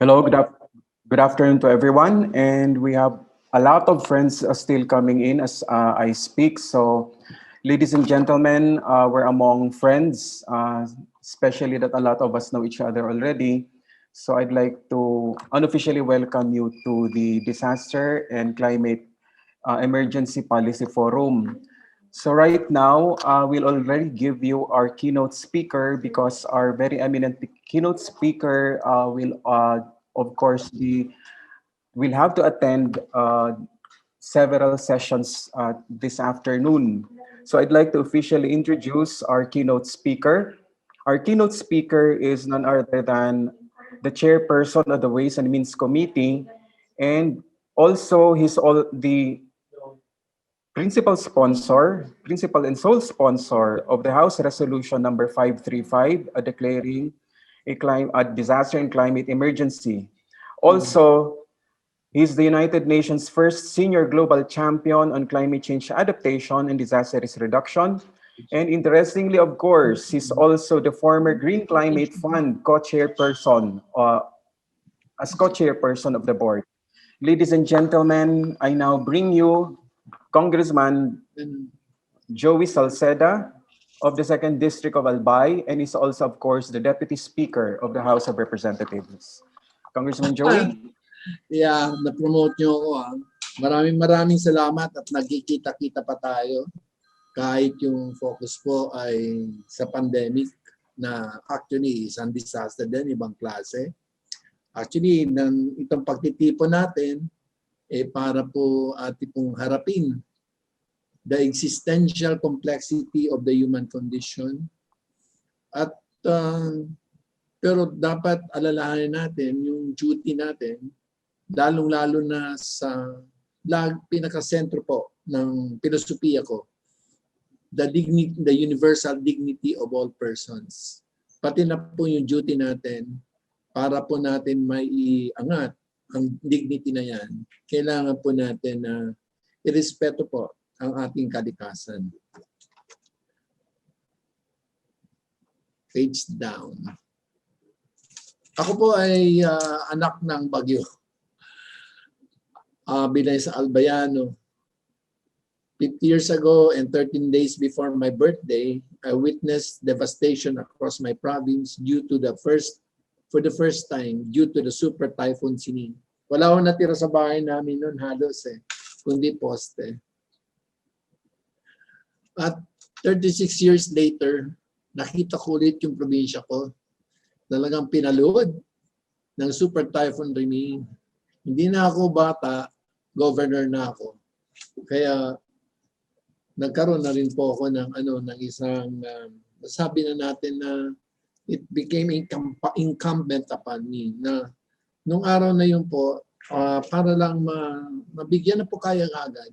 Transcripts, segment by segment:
Hello, good afternoon to everyone. And we have a lot of friends still coming in as I speak. So, ladies and gentlemen, we're among friends, especially that a lot of us know each other already. So, I'd like to unofficially welcome you to the Disaster and Climate Emergency Policy Forum. So right now, we'll already give you our keynote speaker because our very eminent keynote speaker will, of course, will have to attend several sessions this afternoon. So I'd like to officially introduce our keynote speaker. Our keynote speaker is none other than the chairperson of the Ways and Means Committee, and also he's all the principal and sole sponsor of the House Resolution number 535, declaring a disaster and climate emergency. Also, he's the United Nations first senior global champion on climate change adaptation and disaster risk reduction. And interestingly, of course, he's also the former Green Climate Fund co-chairperson, as co-chairperson of the board. Ladies and gentlemen, I now bring you Congressman Joey Salceda of the 2nd District of Albay, and is also, of course, the Deputy Speaker of the House of Representatives. Congressman Joey? Yeah, na-promote nyo ako. Maraming salamat at nagkikita-kita pa tayo kahit yung focus po ay sa pandemic na actually isang disaster din, ibang klase. Actually, itong pagtitipon natin para po ating pong harapin the existential complexity of the human condition. At pero dapat alalahanin natin yung duty natin, lalong-lalo na sa pinakasentro po ng filosofiya ko, the universal dignity of all persons. Pati na po yung duty natin para po natin may iangat ang dignity na yan. Kailangan po natin na irespeto po ang ating kalikasan. Page down. Ako po ay anak ng bagyo. Binay sa Albayano. 50 years ago and 13 days before my birthday, I witnessed devastation across my province for the first time due to the super typhoon Sining. Wala akong natira sa bahay namin noon halos kundi poste. At 36 years later, nakita ko ulit yung probinsya ko. Talagang pinaluod ng super typhoon Riming. Hindi na ako bata, governor na ako. Kaya nagkaroon na rin po ako ng isang sabi na natin na it became incumbent upon me na nung araw na yun po para lang mabigyan na po kaya agad.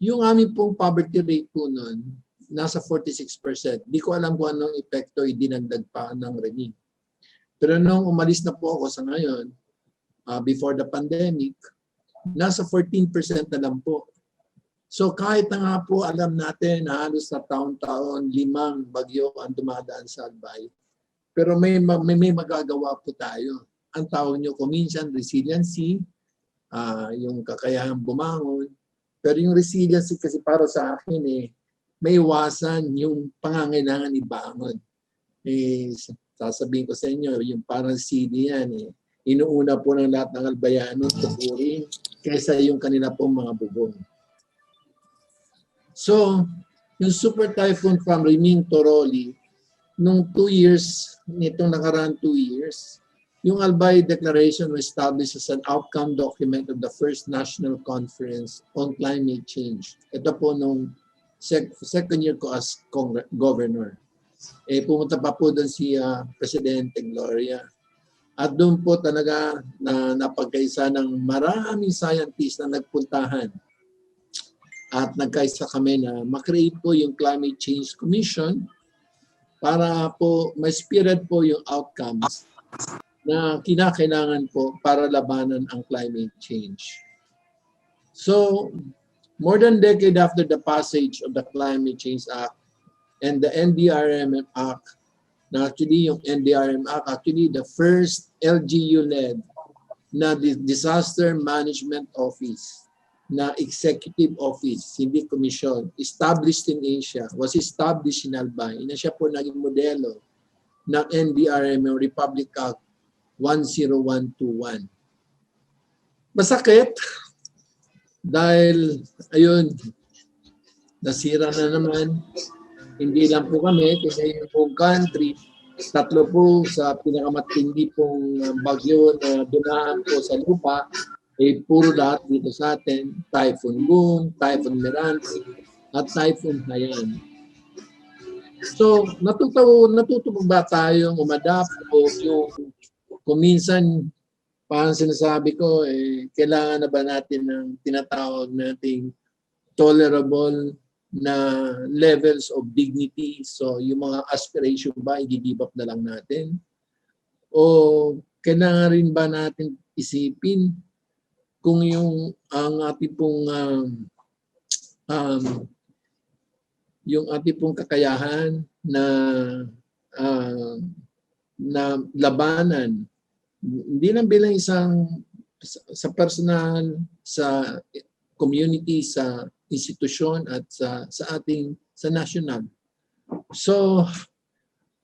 Yung aming pong poverty rate po noon nasa 46%. Di ko alam kung anong epekto idinagdag pa ng Riming. Pero nung umalis na po ako sa ngayon, before the pandemic, nasa 14% na lang po. So kahit na nga po alam natin na halos na taon-taon 5 bagyo ang dumadaan sa Albay, pero may magagawa po tayo. Ang tawag nyo ko minsan resiliency, yung kakayahang bumangon. Pero yung resiliency kasi para sa akin may iwasan yung pangangailangan ibangon. Sasabihin ko sa inyo, yung parang CD yan inuuna po ng lahat ng Albayano tukurin kaysa yung kanila pong mga bubong. So, yung super typhoon from Riming to Roli, nung 2 years, nitong nakaraan 2 years, yung Albay Declaration was established as an outcome document of the first National Conference on Climate Change. Ito po nung second year ko as governor. Pumunta pa po doon si Presidente Gloria. At doon po talaga napagkaisa ng maraming scientists na nagpuntahan. At nagkaisa kami na makreate po yung Climate Change Commission para po ma-spirit po yung outcomes na kinakailangan po para labanan ang climate change. So, more than a decade after the passage of the Climate Change Act and the NDRM Act, na actually yung NDRM Act, actually the first LGU-led na Disaster Management Office, na executive office, hindi commission, established in Asia, was established in Albay, na siya po naging modelo ng NDRM, Republic Act 10121. Masakit dahil, ayun, nasira na naman. Hindi lang po kami, kasi yung buong country, tatlo po sa pinakamatindi pong bagyo na dumaan po sa lupa, puro lahat dito sa atin, Typhoon Boom, Typhoon Merante, at Typhoon Haiyan. So, natuto ba tayong umadapt o yung kung minsan, parang sinasabi ko, kailangan na ba natin ng tinatawag nating tolerable na levels of dignity? So, yung mga aspiration ba, i-give up na lang natin? O kailangan rin ba natin isipin kung ang ating pong yung ating pong kakayahan na na labanan, hindi lang bilang isang sa personal, sa community, sa institusyon at sa ating sa national. So,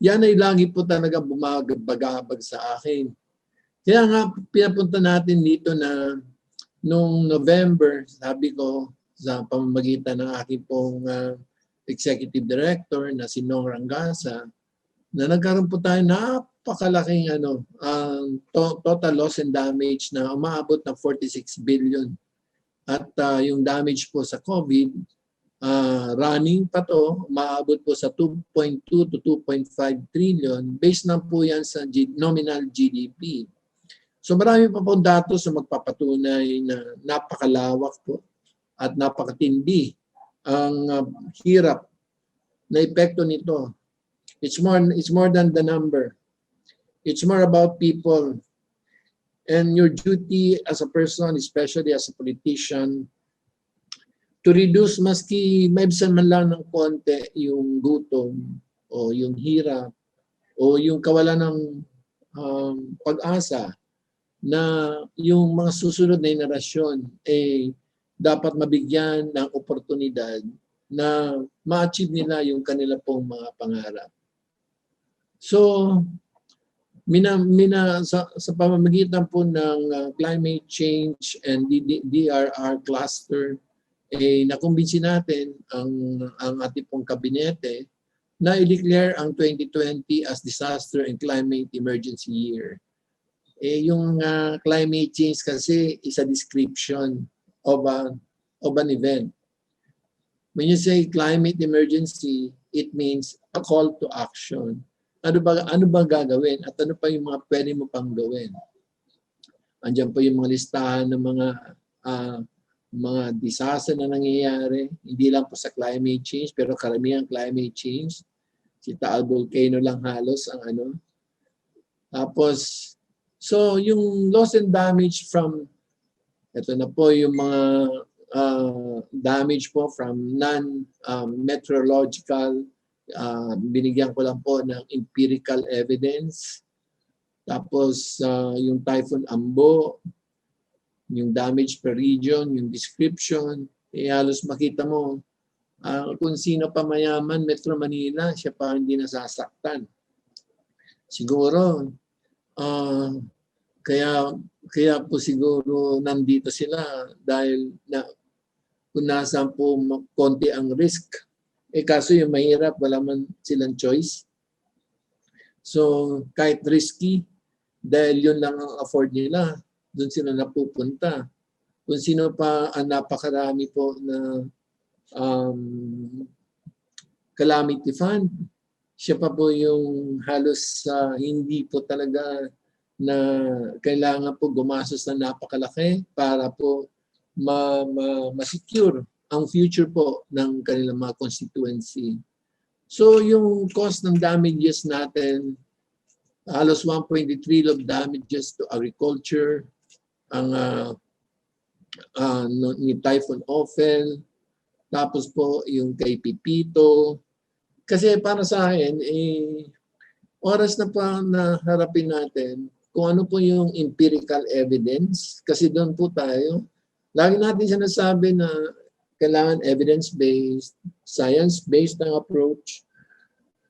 yan ay lagi po talaga bumabagabag sa akin. Kaya nga pinapunta natin dito na noong November, sabi ko sa pamamagitan ng aking pong executive director na si Nong Rangasa, na nagkaroon po tayo napakalaking total loss and damage na umaabot ng 46 billion. At yung damage po sa COVID, running pa to, umaabot po sa 2.2 to 2.5 trillion. Based na po yan sa nominal GDP. So marami pa po datos na magpapatunay na napakalawak po at napakatindi ang hirap na epekto nito. It's more than the number. It's more about people. And your duty as a person, especially as a politician, to reduce maski maibsan man lang ng konti yung gutom o yung hirap o yung kawalan ng pag-asa na yung mga susunod na henerasyon dapat mabigyan ng oportunidad na ma-achieve nila yung kanila pong mga pangarap. So, sa pamamagitan po ng climate change and DRR cluster, nakumbinsi natin ang ating pong kabinete na i-declare ang 2020 as Disaster and Climate Emergency Year. Yung climate change kasi is a description of an event. When you say climate emergency, it means a call to action. Ano ba gagawin at ano pa yung mga pwede mo pang gawin? Andiyan po yung mga listahan ng mga disaster na nangyayari, hindi lang po sa climate change, pero karamihan climate change. Si Taal Volcano lang halos ang Tapos, so yung loss and damage from, ito na po yung mga damage po from non-meteorological. Binigyan ko lang po ng empirical evidence. Tapos yung Typhoon Ambo, yung damage per region, yung description, halos makita mo kung sino pa mayaman, Metro Manila, siya pa hindi nasasaktan. Siguro, kaya po siguro nandito sila dahil kung nasaan po konti ang risk. Kaso yung mahirap, wala man silang choice. So, kahit risky, dahil yun lang ang afford nila, doon sila napupunta. Kung sino pa ang napakarami po na calamity fund, siya pa po yung halos hindi po talaga na kailangan po gumastos na napakalaki para po ma-secure ang future po ng kanilang mga constituency. So yung cost ng damages natin, halos 1.3 trillion of damages to agriculture, ang ni Typhoon Ophel, tapos po yung kay Pipito. Kasi para sa akin, oras na pa na harapin natin kung ano po yung empirical evidence, kasi doon po tayo, lagi natin sinasabi na kailangan evidence-based, science-based ang approach.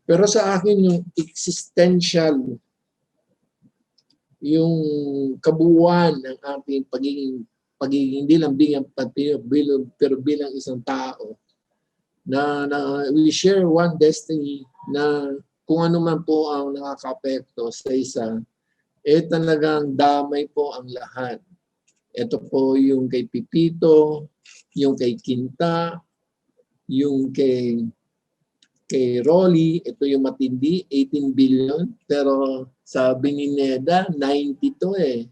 Pero sa akin yung existential, yung kabuuan ng ating pagiging hindi lang pero bilang isang tao na we share one destiny na kung ano man po ang nakaka-apekto sa isa, talagang damay po ang lahat. Ito po yung kay Pipito, yung kay Kinta, yung kay Rolly, ito yung matindi, 18 billion. Pero sabi ni Neda, 90 to eh.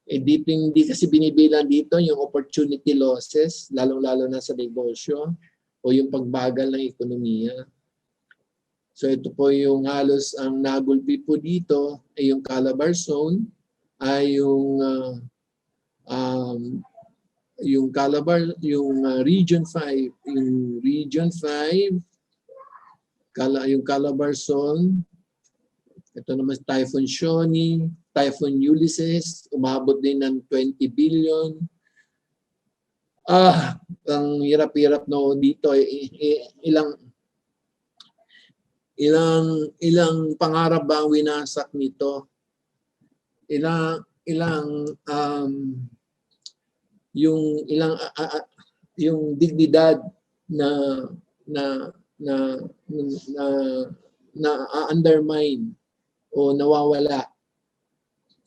Dito hindi kasi binibilang dito yung opportunity losses, lalong-lalo na sa negosyo o yung pagbagal ng ekonomiya. So ito po yung halos ang nagulpi po dito ay yung Calabar Zone, ay yung Calabar, yung Region 5, yung Calabar Zone, ito naman Typhoon Shoni, Typhoon Ulysses, umabot din ng 20 billion. Ang hirap-hirap no dito, ilang pangarap ba ang winasak nito? Yung dignidad na undermine o nawawala.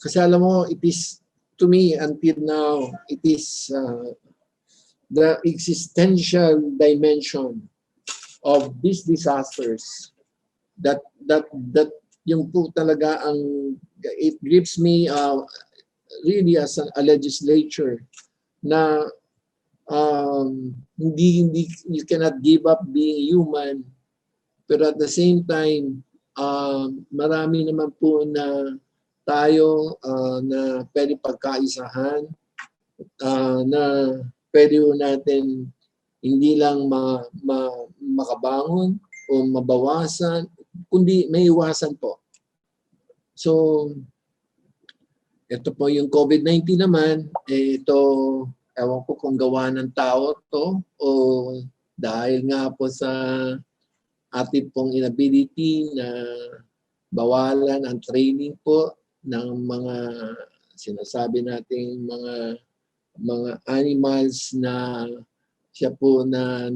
Kasi alam mo, it is, to me, until now, it is the existential dimension of these disasters that yung po talaga ang, it grips me really as a legislature na hindi you cannot give up being human, pero at the same time marami naman po na tayo na pwede pagkaisahan, na pwede natin hindi lang makabangon o mabawasan, kundi may iwasan po. So ito po yung COVID-19 naman, ito, ewan ko kung gawa ng tao to o dahil nga po sa ating pong inability na bawalan ang training po ng mga sinasabi nating mga animals na siya po na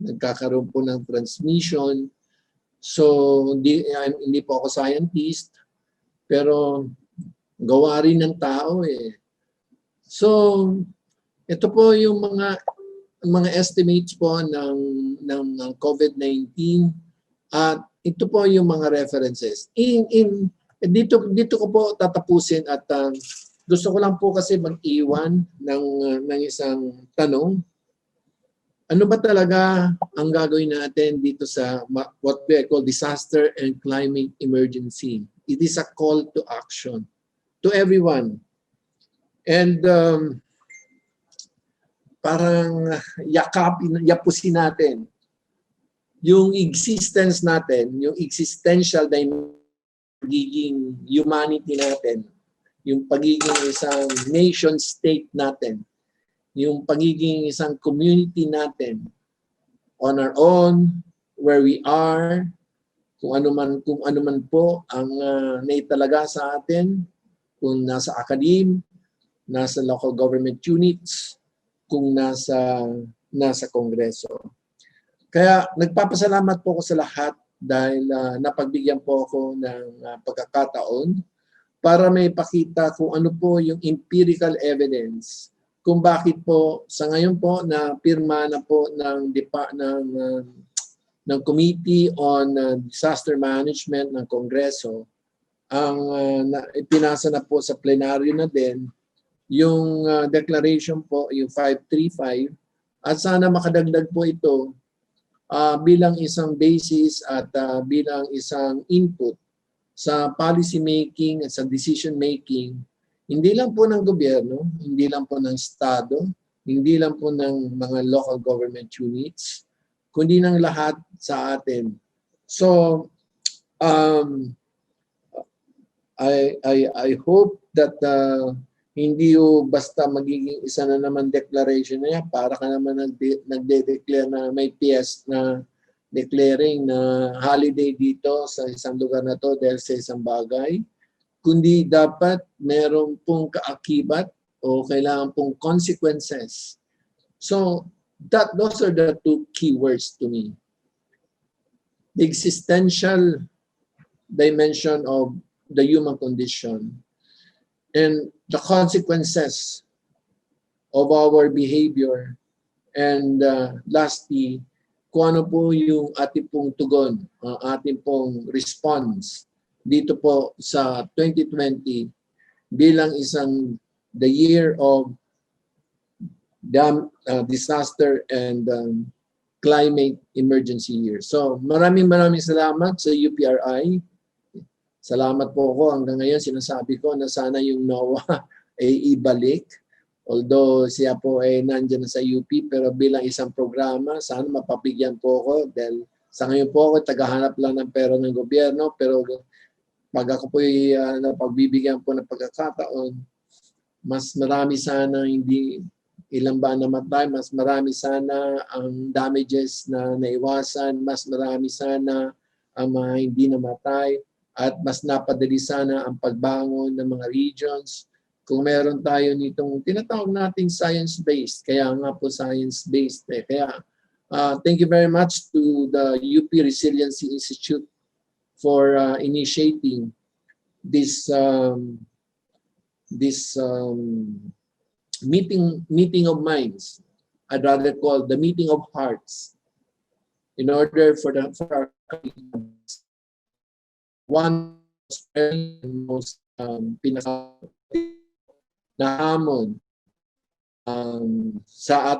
nagkakaroon po ng transmission. So hindi po ako scientist, pero gawa rin ng tao eh. So ito po yung mga estimates po ng COVID-19 at ito po yung mga references. Dito ko po tatapusin at gusto ko lang po kasi mag-iwan ng isang tanong. Ano ba talaga ang gagawin natin dito sa what we call disaster and climate emergency? It is a call to action to everyone. And parang yapusin natin yung existence natin, yung existential pagiging humanity natin, yung pagiging isang nation state natin, yung pagiging isang community natin on our own, where we are, kung ano man po ang naitalaga sa atin, kung nasa academe, nasa local government units, kung nasa kongreso. Kaya nagpapasalamat po ako sa lahat dahil napagbigyan po ako ng pagkakataon para may pakita kung ano po yung empirical evidence kung bakit po sa ngayon po na pirma na po ng Committee on Disaster Management ng Kongreso, ang ipinasa na po sa plenaryo na din yung declaration po, yung 535, at sana makadagdag po ito bilang isang basis at bilang isang input sa policy making at sa decision making, hindi lang po ng gobyerno, hindi lang po ng estado, hindi lang po ng mga local government units, kundi ng lahat sa atin. So, I hope that hindi yung basta magiging isa na naman declaration na yan, para ka naman nagde-declare na may PS na declaring na holiday dito sa isang lugar na to dahil sa isang bagay, kundi dapat meron pong kaakibat o kailangan pong consequences. So those are the two key words to me. The existential dimension of the human condition and the consequences of our behavior, and lastly, kung ano po yung ating pong tugon, ating pong response dito po sa 2020 bilang isang the year of disaster and climate emergency year. So maraming salamat sa UPRI. Salamat po ako. Hanggang ngayon sinasabi ko na sana yung NOAA ay ibalik. Although siya po ay nandiyan sa UP, pero bilang isang programa, sana mapapigyan po ako dahil sa ngayon po ako tagahanap lang ng pera ng gobyerno, pero pag ako po ay napagbibigyan po ng pagkakataon, mas marami sana hindi ilang ba namatay, mas marami sana ang damages na naiwasan, mas marami sana ang mga hindi namatay, at mas napadali sana ang pagbangon ng mga regions kung meron tayo nitong tinatawag nating science-based. Kaya nga po science-based. Kaya thank you very much to the UP Resiliency Institute for initiating this meeting of minds. I'd rather call the meeting of hearts, in order for our one most pinaka na hamon sa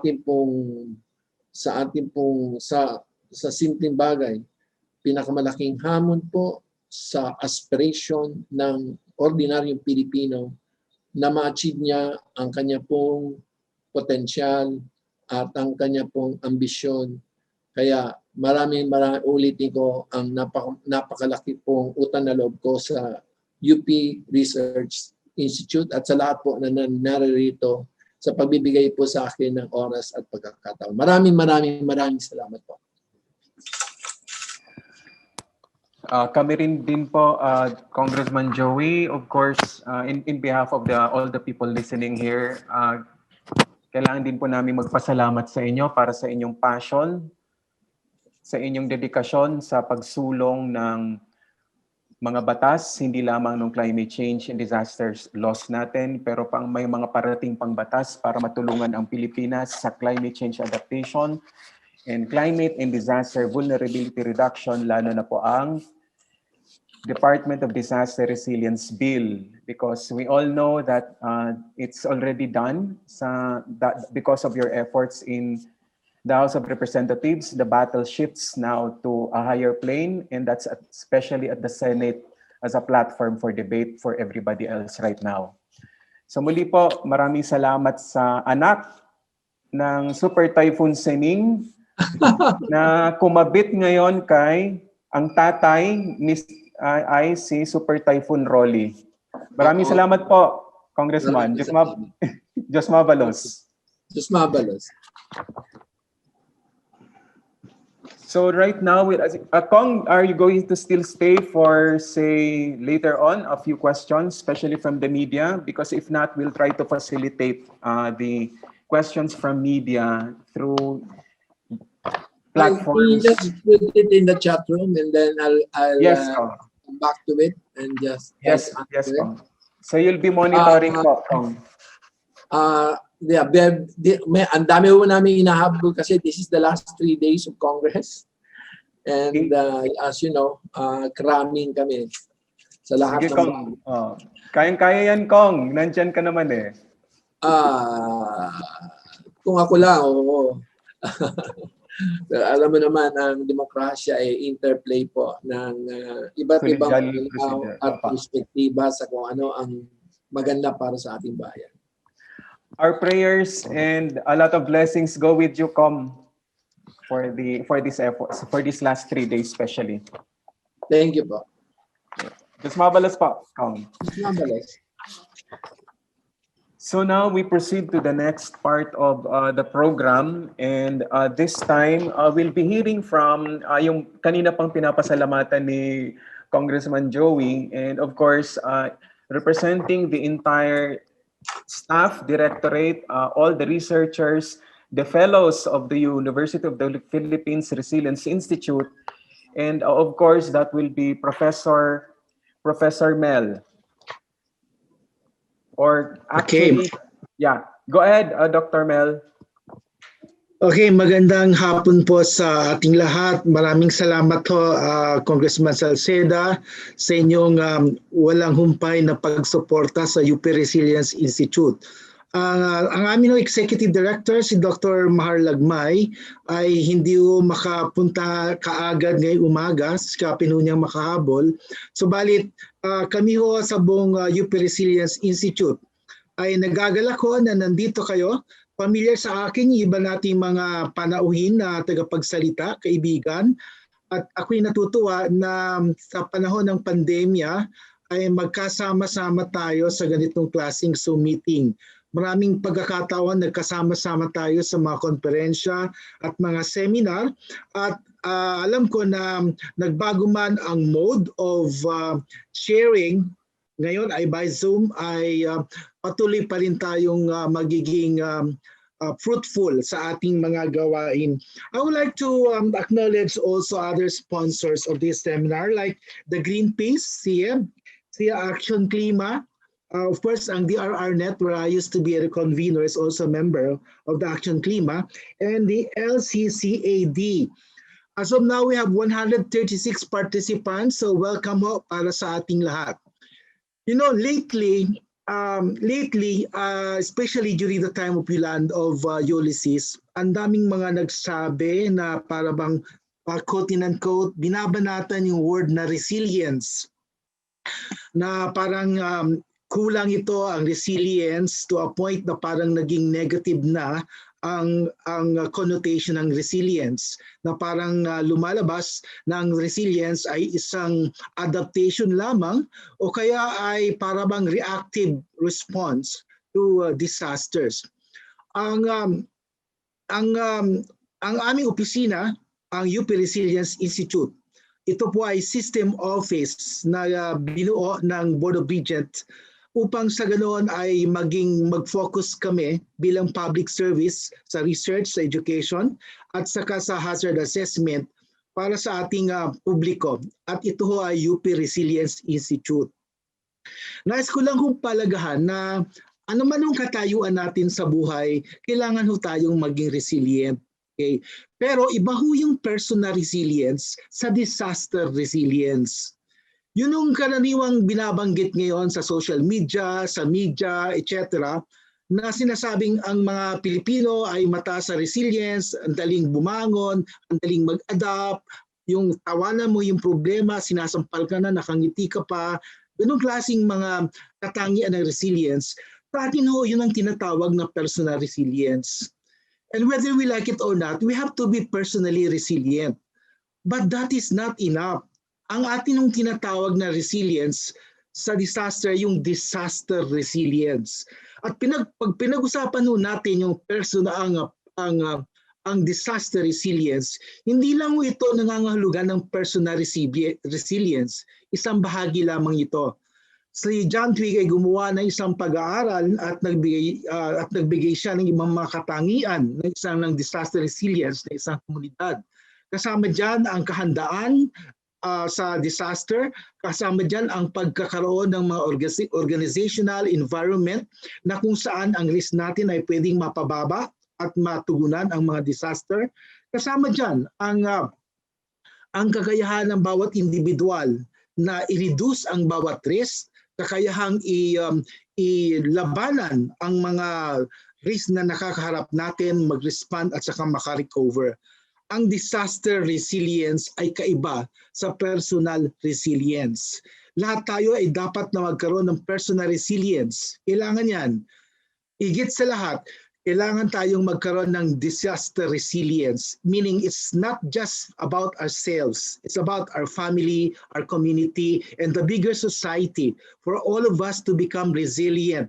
simpleng bagay, pinakamalaking hamon po sa aspiration ng ordinaryong Pilipino na ma-achieve niya ang kanya pong potensyal at ang kanya pong ambisyon. Kaya ulitin ko ang napakalaki pong utang na loob ko sa UP Research Institute at sa lahat po na naririto sa pagbibigay po sa akin ng oras at pagkakataon. Maraming salamat po. Kami rin din po, Congressman Joey, of course, in behalf of all the people listening here, kailangan din po namin magpasalamat sa inyo para sa inyong passion, sa inyong dedikasyon sa pagsulong ng mga batas, hindi lamang ng climate change and disasters laws natin, pero may mga parating pang batas para matulungan ang Pilipinas sa climate change adaptation and climate and disaster vulnerability reduction, lalo na po ang Department of Disaster Resilience Bill, because we all know that it's already done because of your efforts in the House of Representatives. The battle shifts now to a higher plane, and that's especially at the Senate as a platform for debate for everybody else right now. So muli po, maraming salamat sa anak ng Super Typhoon Sening na kumabit ngayon kay ang tatay ay si Super Typhoon Rolly. Maraming salamat po, Congressman. Diyos mabalos. Diyos mabalos. So right now, Kong, are you going to still stay for, say, later on, a few questions, especially from the media? Because if not, we'll try to facilitate the questions from media through platforms. Just put it in the chat room, and then I'll Yes, come back to it and just yes, Kong. So you'll be monitoring po, Kong. Ang dami po namin inahabol kasi this is the last 3 days of Congress. And as you know, cramming kami sa lahat. Sige, Kong. Kayang-kaya yan, Kong. Nandyan ka naman eh. Kung ako lang, oo. Alam mo naman, ang demokrasya ay interplay po ng iba't ibang at perspektiba sa kung ano ang maganda para sa ating bayan. Our prayers and a lot of blessings go with you, Com, for these efforts, for these last 3 days especially. Thank you po. Mas mabalas pa. Calm. Nonetheless. So now we proceed to the next part of the program, and this time we'll be hearing from yung kanina pang pinapasalamatan ni Congressman Joey, and of course representing the entire staff, directorate, all the researchers, the fellows of the University of the Philippines Resilience Institute, and of course that will be Professor Mel. Or Okay. actually, yeah. Go ahead, Dr. Mel. Okay, magandang hapon po sa ating lahat. Maraming salamat ho, Congressman Salceda, sa inyong walang humpay na pagsuporta sa UP Resilience Institute. Ang aming Executive Director, si Dr. Mahar Lagmay, ay hindi ho makapunta kaagad ngayong umaga, kapin ho niyang makahabol. Subalit, kami ho sa buong UP Resilience Institute ay nagagalak ho na nandito kayo. Familiar sa akin yung iba nating mga panauhin na tagapagsalita, kaibigan. At ako'y natutuwa na sa panahon ng pandemya ay magkasama-sama tayo sa ganitong klaseng Zoom meeting. Maraming pagkakataon nagkasama-sama tayo sa mga konferensya at mga seminar. At alam ko na nagbago man ang mode of sharing. Ngayon ay by Zoom ay patuloy pa rin tayong magiging fruitful sa ating mga gawain. I would like to acknowledge also other sponsors of this seminar like the Greenpeace, SIA Action Klima, of course ang DRRNet where I used to be a convener is also a member of the Action Klima, and the LCCAD. As of now, we have 136 participants, so welcome ho para sa ating lahat. You know, lately, especially during the time of Ulysses, ang daming mga nagsabi na para bang quote and unquote, binabanatan yung word na resilience. Na parang kulang ito ang resilience to a point na parang naging negative na ang connotation ng resilience, na parang lumalabas na ang resilience ay isang adaptation lamang o kaya ay para bang reactive response to disasters. Ang aming opisina, ang UP Resilience Institute, ito po ay system office na binuo ng Board of Regents upang sa ganoon ay mag-focus kami bilang public service sa research, sa education, at saka sa hazard assessment para sa ating publiko. At ito ho ay UP Resilience Institute. Nais ko lang kong palagahan na ano man ang katayuan natin sa buhay, kailangan ho tayong maging resilient. Okay? Pero iba ho yung personal resilience sa disaster resilience. Yun yung karaniwang binabanggit ngayon sa social media, sa media, etc. na sinasabing ang mga Pilipino ay mataas sa resilience, ang daling bumangon, ang daling mag-adapt, yung tawanan mo yung problema, sinasampal ka na, nakangiti ka pa. Ganong klaseng mga katangian ng resilience. Sa atin ho, yun ang tinatawag na personal resilience. And whether we like it or not, we have to be personally resilient. But that is not enough. Ang atin ng tinatawag na resilience sa disaster, yung disaster resilience. At pag pinag-usapan natin yung ang disaster resilience, hindi lang ito nangangahulugan ng personal resilience. Isang bahagi lamang ito. Si John Twigg ay gumawa ng isang pag-aaral at nagbigay siya ng ibang mga katangian ng disaster resilience ng isang komunidad. Kasama dyan ang kahandaan sa disaster, kasama dyan ang pagkakaroon ng mga organizational environment na kung saan ang risk natin ay pwedeng mapababa at matugunan ang mga disaster. Kasama dyan ang kakayahan ng bawat individual na i-reduce ang bawat risk, kakayahang ilabanan ang mga risk na nakakaharap natin, mag-respond at saka makarecover. Ang disaster resilience ay kaiba sa personal resilience. Lahat tayo ay dapat na magkaroon ng personal resilience. Kailangan yan. Higit sa lahat, kailangan tayong magkaroon ng disaster resilience, meaning it's not just about ourselves, it's about our family, our community, and the bigger society, for all of us to become resilient.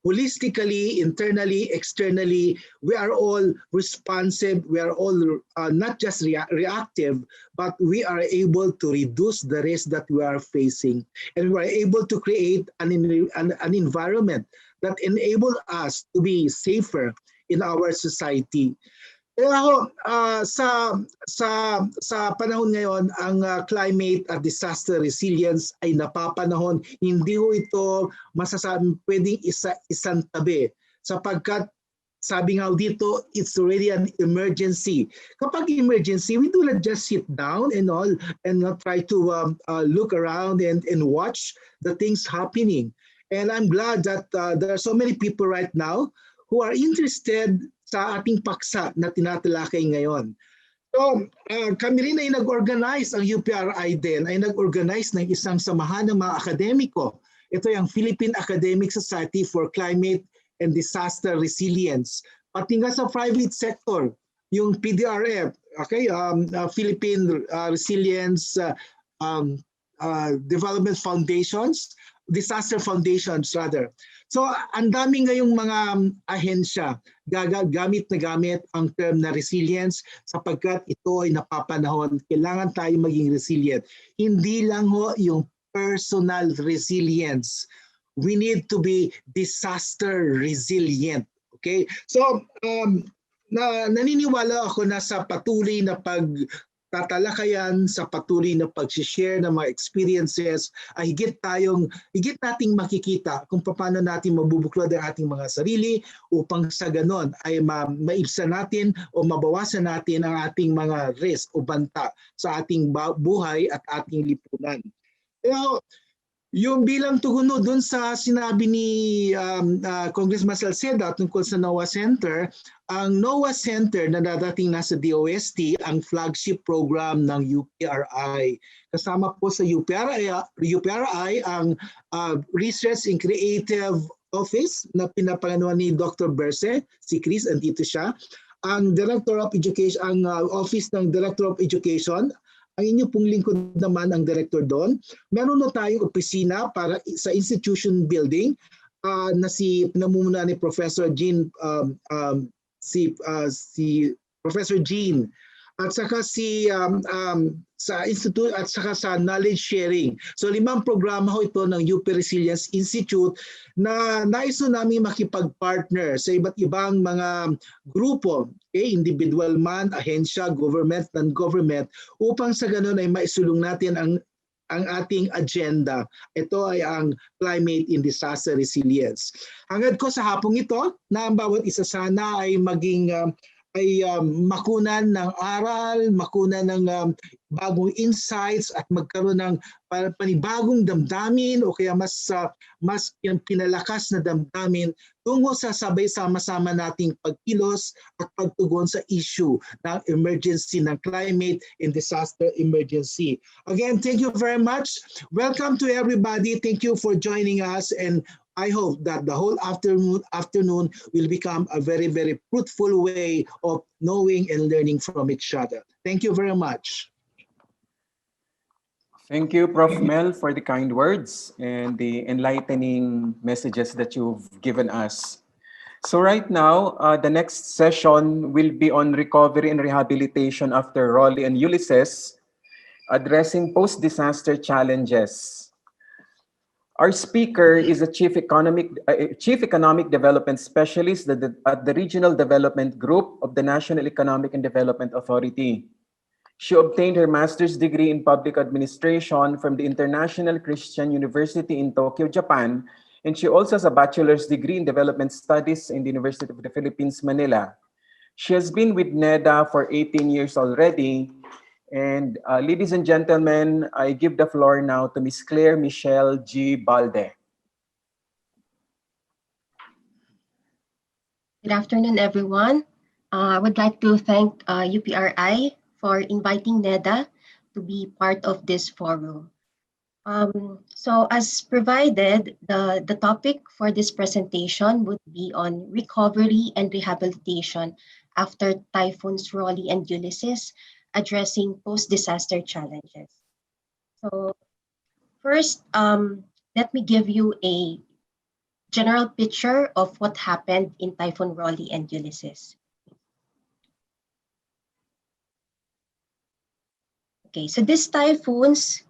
Holistically, internally, externally, we are all responsive, we are all not just reactive, but we are able to reduce the risk that we are facing. And we are able to create an environment that enable us to be safer in our society. Kaya ako, sa panahon ngayon, ang climate at disaster resilience ay napapanahon. Hindi ho ito masasabing pwedeng isang tabi, sapagkat sabi nga dito, it's already an emergency. Kapag emergency, we do not just sit down and all and not try to look around and watch the things happening. And I'm glad that there are so many people right now who are interested sa ating paksa na tinatalakay ngayon. So, kami rin ay nag-organize, ang UPRI din ay nag-organize ng isang samahan ng mga akademiko. Ito yung Philippine Academic Society for Climate and Disaster Resilience. Pati nga sa private sector, yung PDRF, okay, Philippine Resilience Development Foundations, Disaster Foundations rather. So ang dami ngayong mga ahensya gamit ang term na resilience sapagkat ito ay napapanahon. Kailangan tayo maging resilient. Hindi lang ho yung personal resilience. We need to be disaster resilient. Okay? So naniniwala ako na sa patuloy na tatalakayan, sa patuloy na pag-share ng mga experiences ay higit nating makikita kung paano natin mabubuklod ang ating mga sarili upang sa ganon ay maibsan natin o mabawasan natin ang ating mga risk o banta sa ating buhay at ating lipunan. Kaya yung bilang tugon doon sa sinabi ni Congressman Salceda tungkol sa NOAA Center, ang NOAA Center na dadating nasa DOST, ang flagship program ng UPRI. Kasama po sa UPRI ang Research and Creative Office na pinapangalanan ni Dr. Berse, si Chris, andito siya. Ang Director of Education, ang Office ng Director of Education, ang inyo pong lingkod naman ang director doon. Meron na tayong opisina para sa institution building na namumuna ni Professor Jean, si Professor Jean, at saka sa institute at saka sa knowledge sharing. So 5 programa ho ito ng UP Resilience Institute na nais namin makipag-partner sa iba't ibang mga grupo, individual man, ahensya, government, non-government, upang sa ganun ay maisulong natin ang ating agenda. Ito ay ang climate and disaster resilience. Hangad ko sa hapong ito na ang bawat isa sana ay maging makunan ng aral, makunan ng bagong insights at magkaroon ng panibagong damdamin o kaya mas pinalakas na damdamin tungo sa sabay sama-sama nating pagkilos at pagtugon sa issue ng emergency ng climate and disaster emergency. Again, thank you very much. Welcome to everybody. Thank you for joining us, and I hope that the whole afternoon will become a very, very fruitful way of knowing and learning from each other. Thank you very much. Thank you, Prof. Mel, for the kind words and the enlightening messages that you've given us. So right now, the next session will be on recovery and rehabilitation after Raleigh and Ulysses, addressing post-disaster challenges. Our speaker is a Chief Economic Development Specialist at the Regional Development Group of the National Economic and Development Authority. She obtained her master's degree in public administration from the International Christian University in Tokyo, Japan, and she also has a bachelor's degree in development studies in the University of the Philippines, Manila. She has been with NEDA for 18 years already. And ladies and gentlemen, I give the floor now to Ms. Claire Michelle G. Balde. Good afternoon, everyone. I would like to thank UPRI for inviting NEDA to be part of this forum. So as provided, the topic for this presentation would be on recovery and rehabilitation after typhoons Rolly and Ulysses, addressing post-disaster challenges. So first, let me give you a general picture of what happened in Typhoon Rolly and Ulysses. Okay, so these typhoons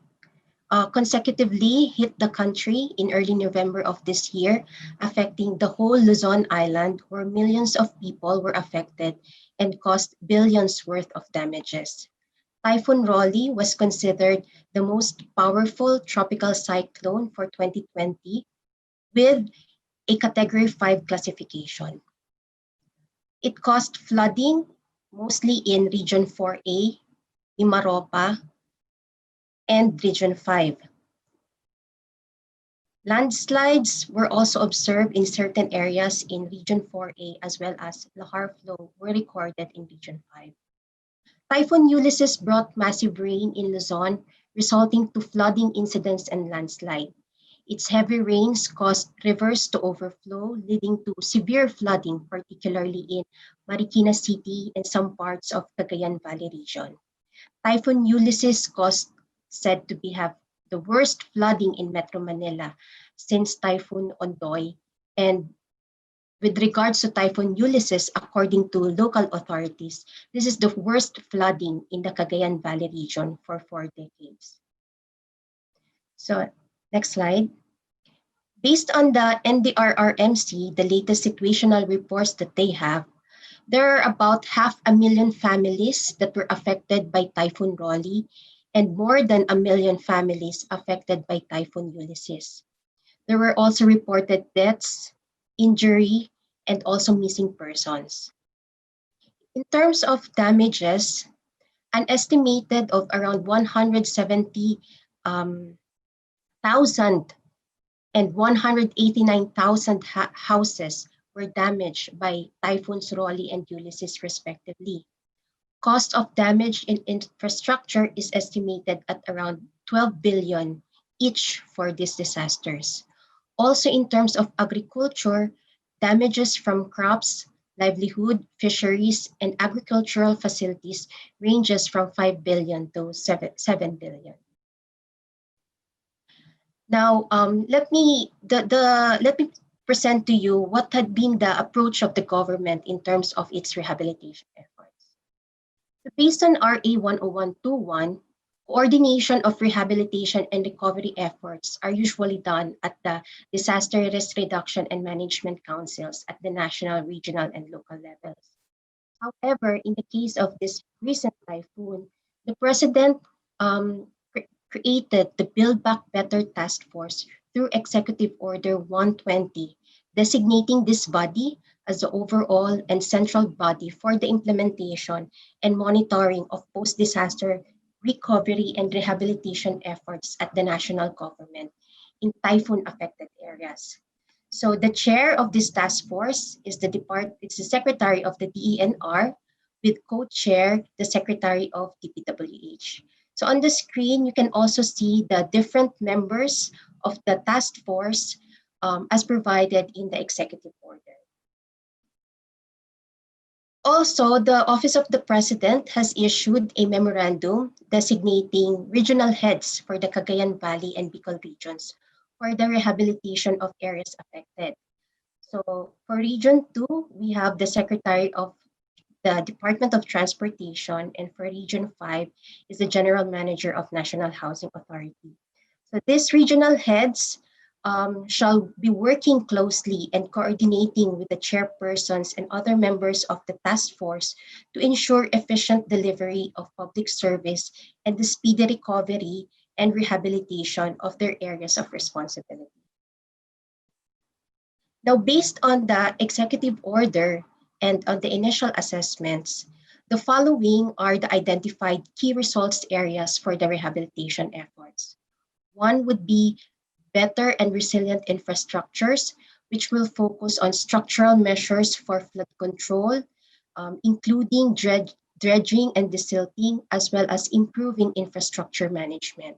consecutively hit the country in early November of this year, affecting the whole Luzon Island, where millions of people were affected and caused billions worth of damages. Typhoon Rolly was considered the most powerful tropical cyclone for 2020 with a Category 5 classification. It caused flooding, mostly in Region 4A, Mimaropa, and Region 5. Landslides were also observed in certain areas in Region 4A as well as lahar flow were recorded in Region 5. Typhoon Ulysses brought massive rain in Luzon, resulting to flooding incidents and landslide. Its heavy rains caused rivers to overflow, leading to severe flooding, particularly in Marikina City and some parts of Cagayan Valley region. Typhoon Ulysses caused said to be have the worst flooding in Metro Manila since Typhoon Ondoy. And with regards to Typhoon Ulysses, according to local authorities, this is the worst flooding in the Cagayan Valley region for 4 decades. So next slide. Based on the NDRRMC, the latest situational reports that they have, there are about 500,000 families that were affected by Typhoon Rolly and more than 1 million families affected by Typhoon Ulysses. There were also reported deaths, injury, and also missing persons. In terms of damages, an estimated of around 170,000 and 189,000 houses were damaged by Typhoons Rolly and Ulysses respectively. Cost of damage in infrastructure is estimated at around 12 billion each for these disasters. Also in terms of agriculture, damages from crops, livelihood, fisheries, and agricultural facilities ranges from 5 billion to 7 billion. Now, let me present to you what had been the approach of the government in terms of its rehabilitation efforts. So based on RA 10121, coordination of rehabilitation and recovery efforts are usually done at the Disaster Risk Reduction and Management Councils at the national, regional, and local levels. However, in the case of this recent typhoon, the President created the Build Back Better Task Force through Executive Order 120, designating this body as the overall and central body for the implementation and monitoring of post-disaster recovery and rehabilitation efforts at the national government in typhoon-affected areas. So the chair of this task force is it's the secretary of the DENR, with co-chair the secretary of DPWH. So on the screen, you can also see the different members of the task force as provided in the executive order. Also, the Office of the President has issued a memorandum designating regional heads for the Cagayan Valley and Bicol regions for the rehabilitation of areas affected. So for Region 2, we have the Secretary of the Department of Transportation, and for Region 5 is the General Manager of National Housing Authority. So these regional heads shall be working closely and coordinating with the chairpersons and other members of the task force to ensure efficient delivery of public service and the speedy recovery and rehabilitation of their areas of responsibility. Now, based on the executive order and on the initial assessments, the following are the identified key results areas for the rehabilitation efforts. One would be better and resilient infrastructures, which will focus on structural measures for flood control, including dredging and desilting, as well as improving infrastructure management.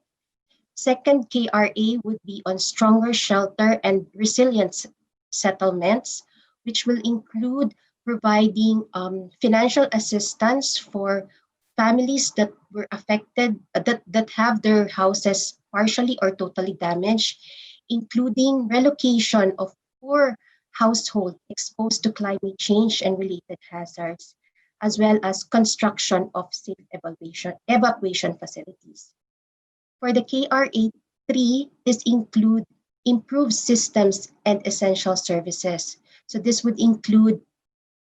Second KRA would be on stronger shelter and resilient settlements, which will include providing financial assistance for families that were affected, that have their houses partially or totally damaged, including relocation of poor households exposed to climate change and related hazards, as well as construction of safe evacuation facilities. For the KRA 3, this include improved systems and essential services. So this would include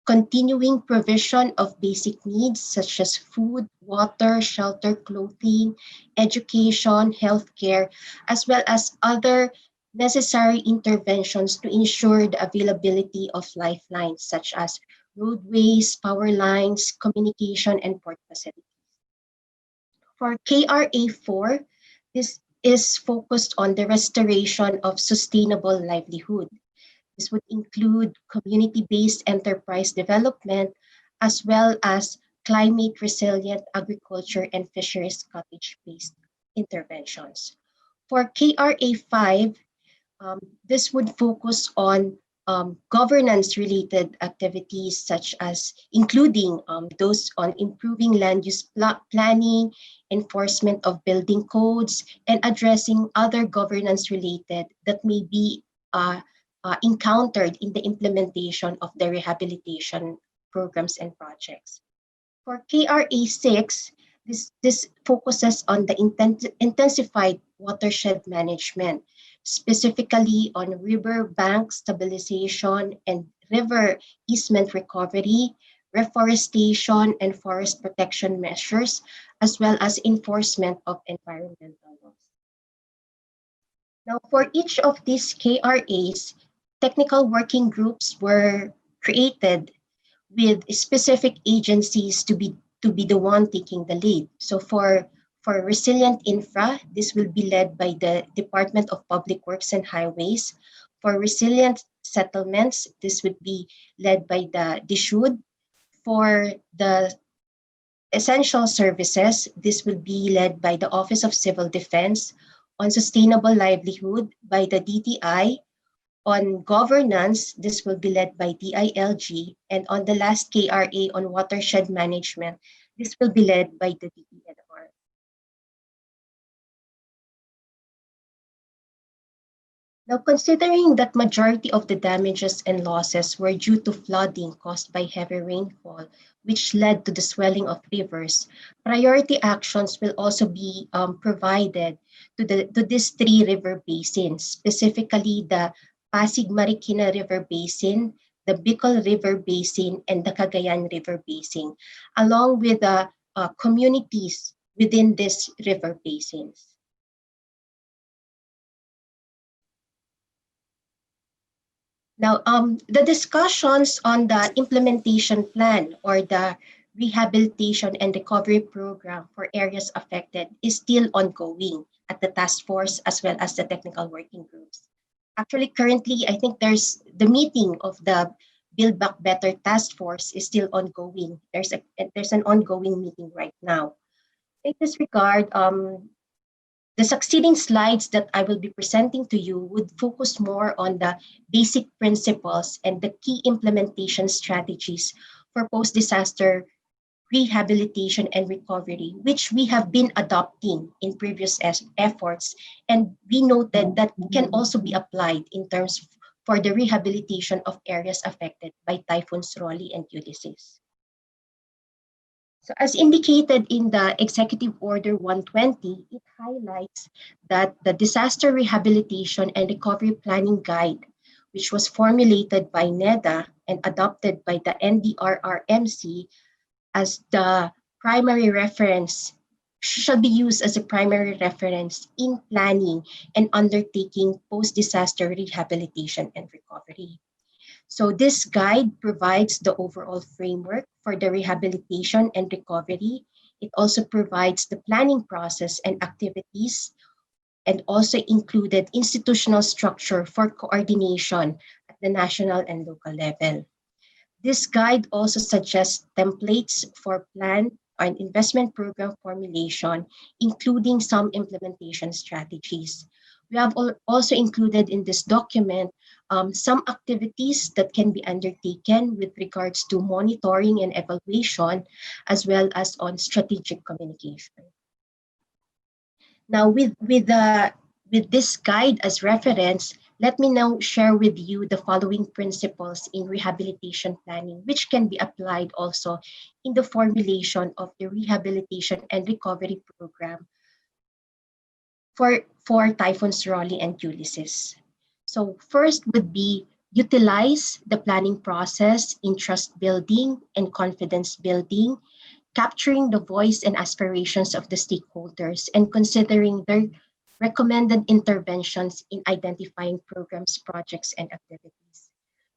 continuing provision of basic needs such as food, water, shelter, clothing, education, healthcare, as well as other necessary interventions to ensure the availability of lifelines such as roadways, power lines, communication, and port facilities. For KRA 4, this is focused on the restoration of sustainable livelihood. This would include community-based enterprise development, as well as climate-resilient agriculture and fisheries cottage-based interventions. For KRA 5, this would focus on governance-related activities such as including those on improving land use planning, enforcement of building codes, and addressing other governance-related that may be encountered in the implementation of the rehabilitation programs and projects. For KRA 6, this focuses on the intensified watershed management, specifically on river bank stabilization and river easement recovery, reforestation and forest protection measures, as well as enforcement of environmental laws. Now, for each of these KRAs, technical working groups were created with specific agencies to be the one taking the lead. So for resilient infra, this will be led by the Department of Public Works and Highways. For resilient settlements, this would be led by the DSUD. For the essential services, this will be led by the Office of Civil Defense. On sustainable livelihood, by the DTI. On governance, this will be led by DILG. And on the last KRA on watershed management, this will be led by the DENR. Now, considering that majority of the damages and losses were due to flooding caused by heavy rainfall, which led to the swelling of rivers, priority actions will also be provided to these three river basins, specifically the Pasig Marikina River Basin, the Bicol River Basin, and the Cagayan River Basin, along with the communities within these river basins. Now, the discussions on the implementation plan or the rehabilitation and recovery program for areas affected is still ongoing at the task force as well as the technical working groups. Actually, currently, I think there's the meeting of the Build Back Better task force is still ongoing. There's an ongoing meeting right now. In this regard, the succeeding slides that I will be presenting to you would focus more on the basic principles and the key implementation strategies for post-disaster rehabilitation and recovery, which we have been adopting in previous efforts. And we noted that can also be applied in terms for the rehabilitation of areas affected by typhoons Rolly and Ulysses. So as indicated in the Executive Order 120, it highlights that the Disaster Rehabilitation and Recovery Planning Guide, which was formulated by NEDA and adopted by the NDRRMC as the primary reference, should be used as a primary reference in planning and undertaking post-disaster rehabilitation and recovery. So this guide provides the overall framework for the rehabilitation and recovery. It also provides the planning process and activities, and also included institutional structure for coordination at the national and local level. This guide also suggests templates for and investment program formulation, including some implementation strategies. We have also included in this document some activities that can be undertaken with regards to monitoring and evaluation, as well as on strategic communication. Now, with this guide as reference, let me now share with you the following principles in rehabilitation planning, which can be applied also in the formulation of the rehabilitation and recovery program for typhoons Raleigh and Ulysses. So first would be utilize the planning process in trust building and confidence building, capturing the voice and aspirations of the stakeholders and considering their recommended interventions in identifying programs, projects, and activities.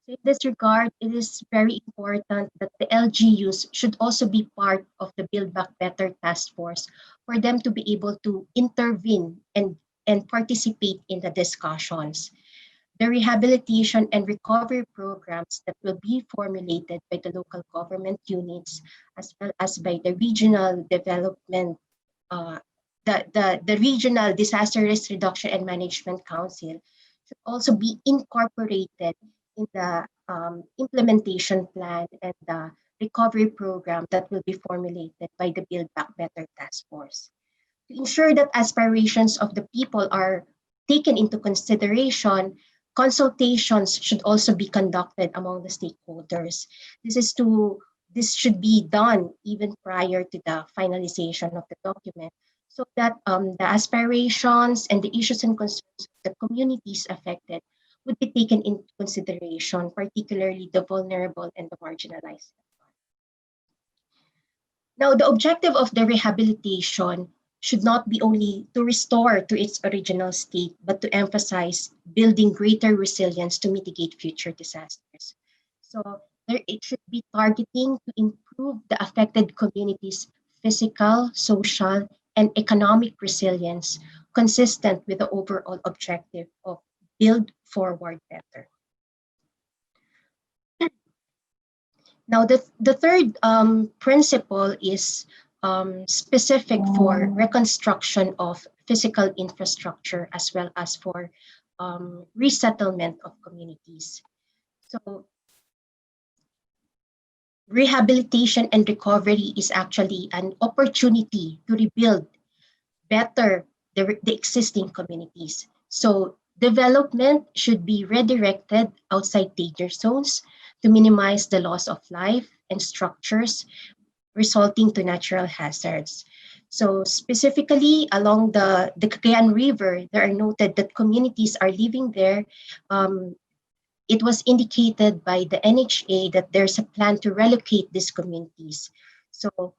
So in this regard, it is very important that the LGUs should also be part of the Build Back Better task force for them to be able to intervene and participate in the discussions. The rehabilitation and recovery programs that will be formulated by the local government units as well as by the regional development, the Regional Disaster Risk Reduction and Management Council should also be incorporated in the implementation plan and the recovery program that will be formulated by the Build Back Better task force. To ensure that aspirations of the people are taken into consideration, consultations should also be conducted among the stakeholders. This should be done even prior to the finalization of the document, so that the aspirations and the issues and concerns of the communities affected would be taken into consideration, particularly the vulnerable and the marginalized. Now, the objective of the rehabilitation should not be only to restore to its original state, but to emphasize building greater resilience to mitigate future disasters. So it should be targeting to improve the affected communities' physical, social, and economic resilience, consistent with the overall objective of build forward better. Now, the third principle is specific for reconstruction of physical infrastructure as well as for resettlement of communities. So rehabilitation and recovery is actually an opportunity to rebuild better the existing communities. So development should be redirected outside danger zones to minimize the loss of life and structures resulting to natural hazards. So specifically along the Cagayan River, there are noted that communities are living there. It was indicated by the NHA that there's a plan to relocate these communities. So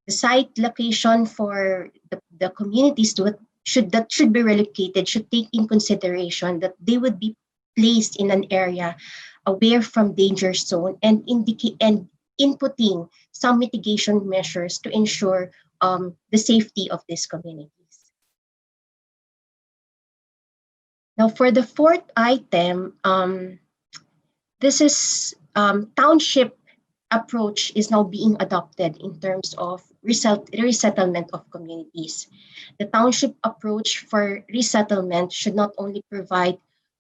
the site location for the communities that should be relocated should take in consideration that they would be placed in an area away from danger zone and inputting some mitigation measures to ensure the safety of these communities. Now, for the fourth item, this is township approach is now being adopted in terms of resettlement of communities. The township approach for resettlement should not only provide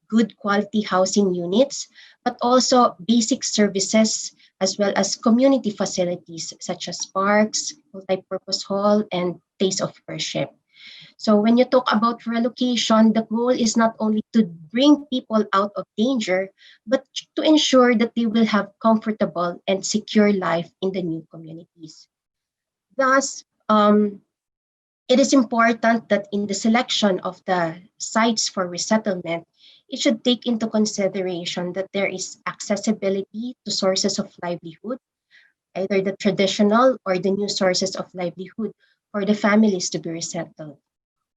good quality housing units, but also basic services as well as community facilities such as parks, multi-purpose hall, and place of worship. So when you talk about relocation, the goal is not only to bring people out of danger, but to ensure that they will have comfortable and secure life in the new communities. Thus, it is important that in the selection of the sites for resettlement, it should take into consideration that there is accessibility to sources of livelihood, either the traditional or the new sources of livelihood for the families to be resettled.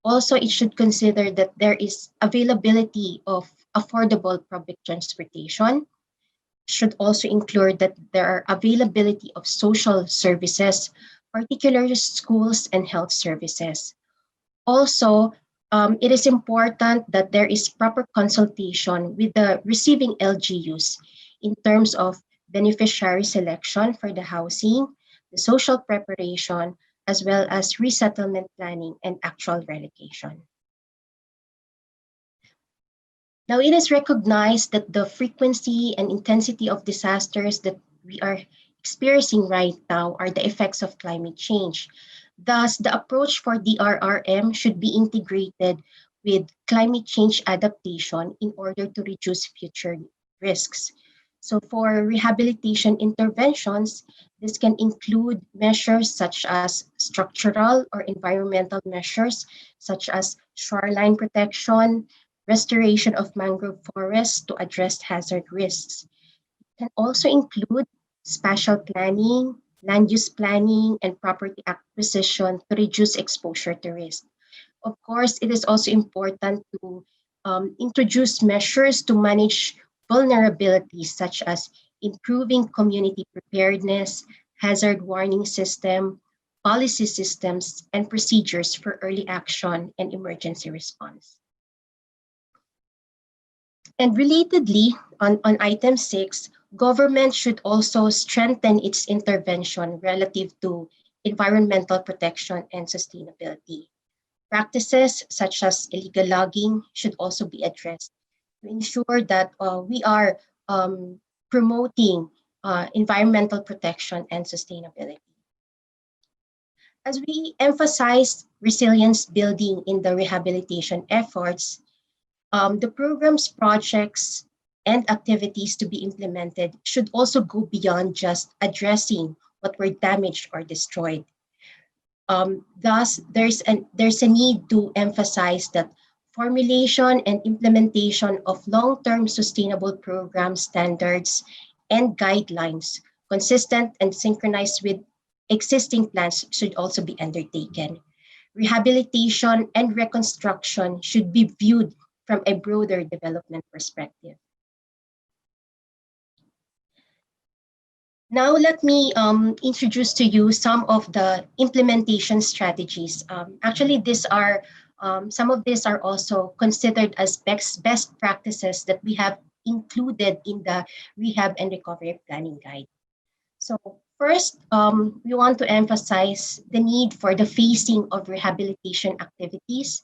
Also, it should consider that there is availability of affordable public transportation. Should also include that there are availability of social services, particularly schools and health services. Also, it is important that there is proper consultation with the receiving LGUs in terms of beneficiary selection for the housing, the social preparation, as well as resettlement planning and actual relocation. Now, it is recognized that the frequency and intensity of disasters that we are experiencing right now are the effects of climate change. Thus, the approach for DRRM should be integrated with climate change adaptation in order to reduce future risks. So for rehabilitation interventions, this can include measures such as structural or environmental measures, such as shoreline protection, restoration of mangrove forests to address hazard risks. It can also include spatial planning, land use planning, and property acquisition to reduce exposure to risk. Of course, it is also important to introduce measures to manage vulnerabilities such as improving community preparedness, hazard warning system, policy systems, and procedures for early action and emergency response. And relatedly, on item 6, government should also strengthen its intervention relative to environmental protection and sustainability. Practices such as illegal logging should also be addressed to ensure that we are promoting environmental protection and sustainability. As we emphasize resilience building in the rehabilitation efforts, the programs, projects, and activities to be implemented should also go beyond just addressing what were damaged or destroyed. Thus, there's a need to emphasize that formulation and implementation of long-term sustainable program standards and guidelines consistent and synchronized with existing plans should also be undertaken. Rehabilitation and reconstruction should be viewed from a broader development perspective. Now let me introduce to you some of the implementation strategies. Actually, some of these are also considered as best practices that we have included in the Rehab and Recovery Planning Guide. So first, we want to emphasize the need for the phasing of rehabilitation activities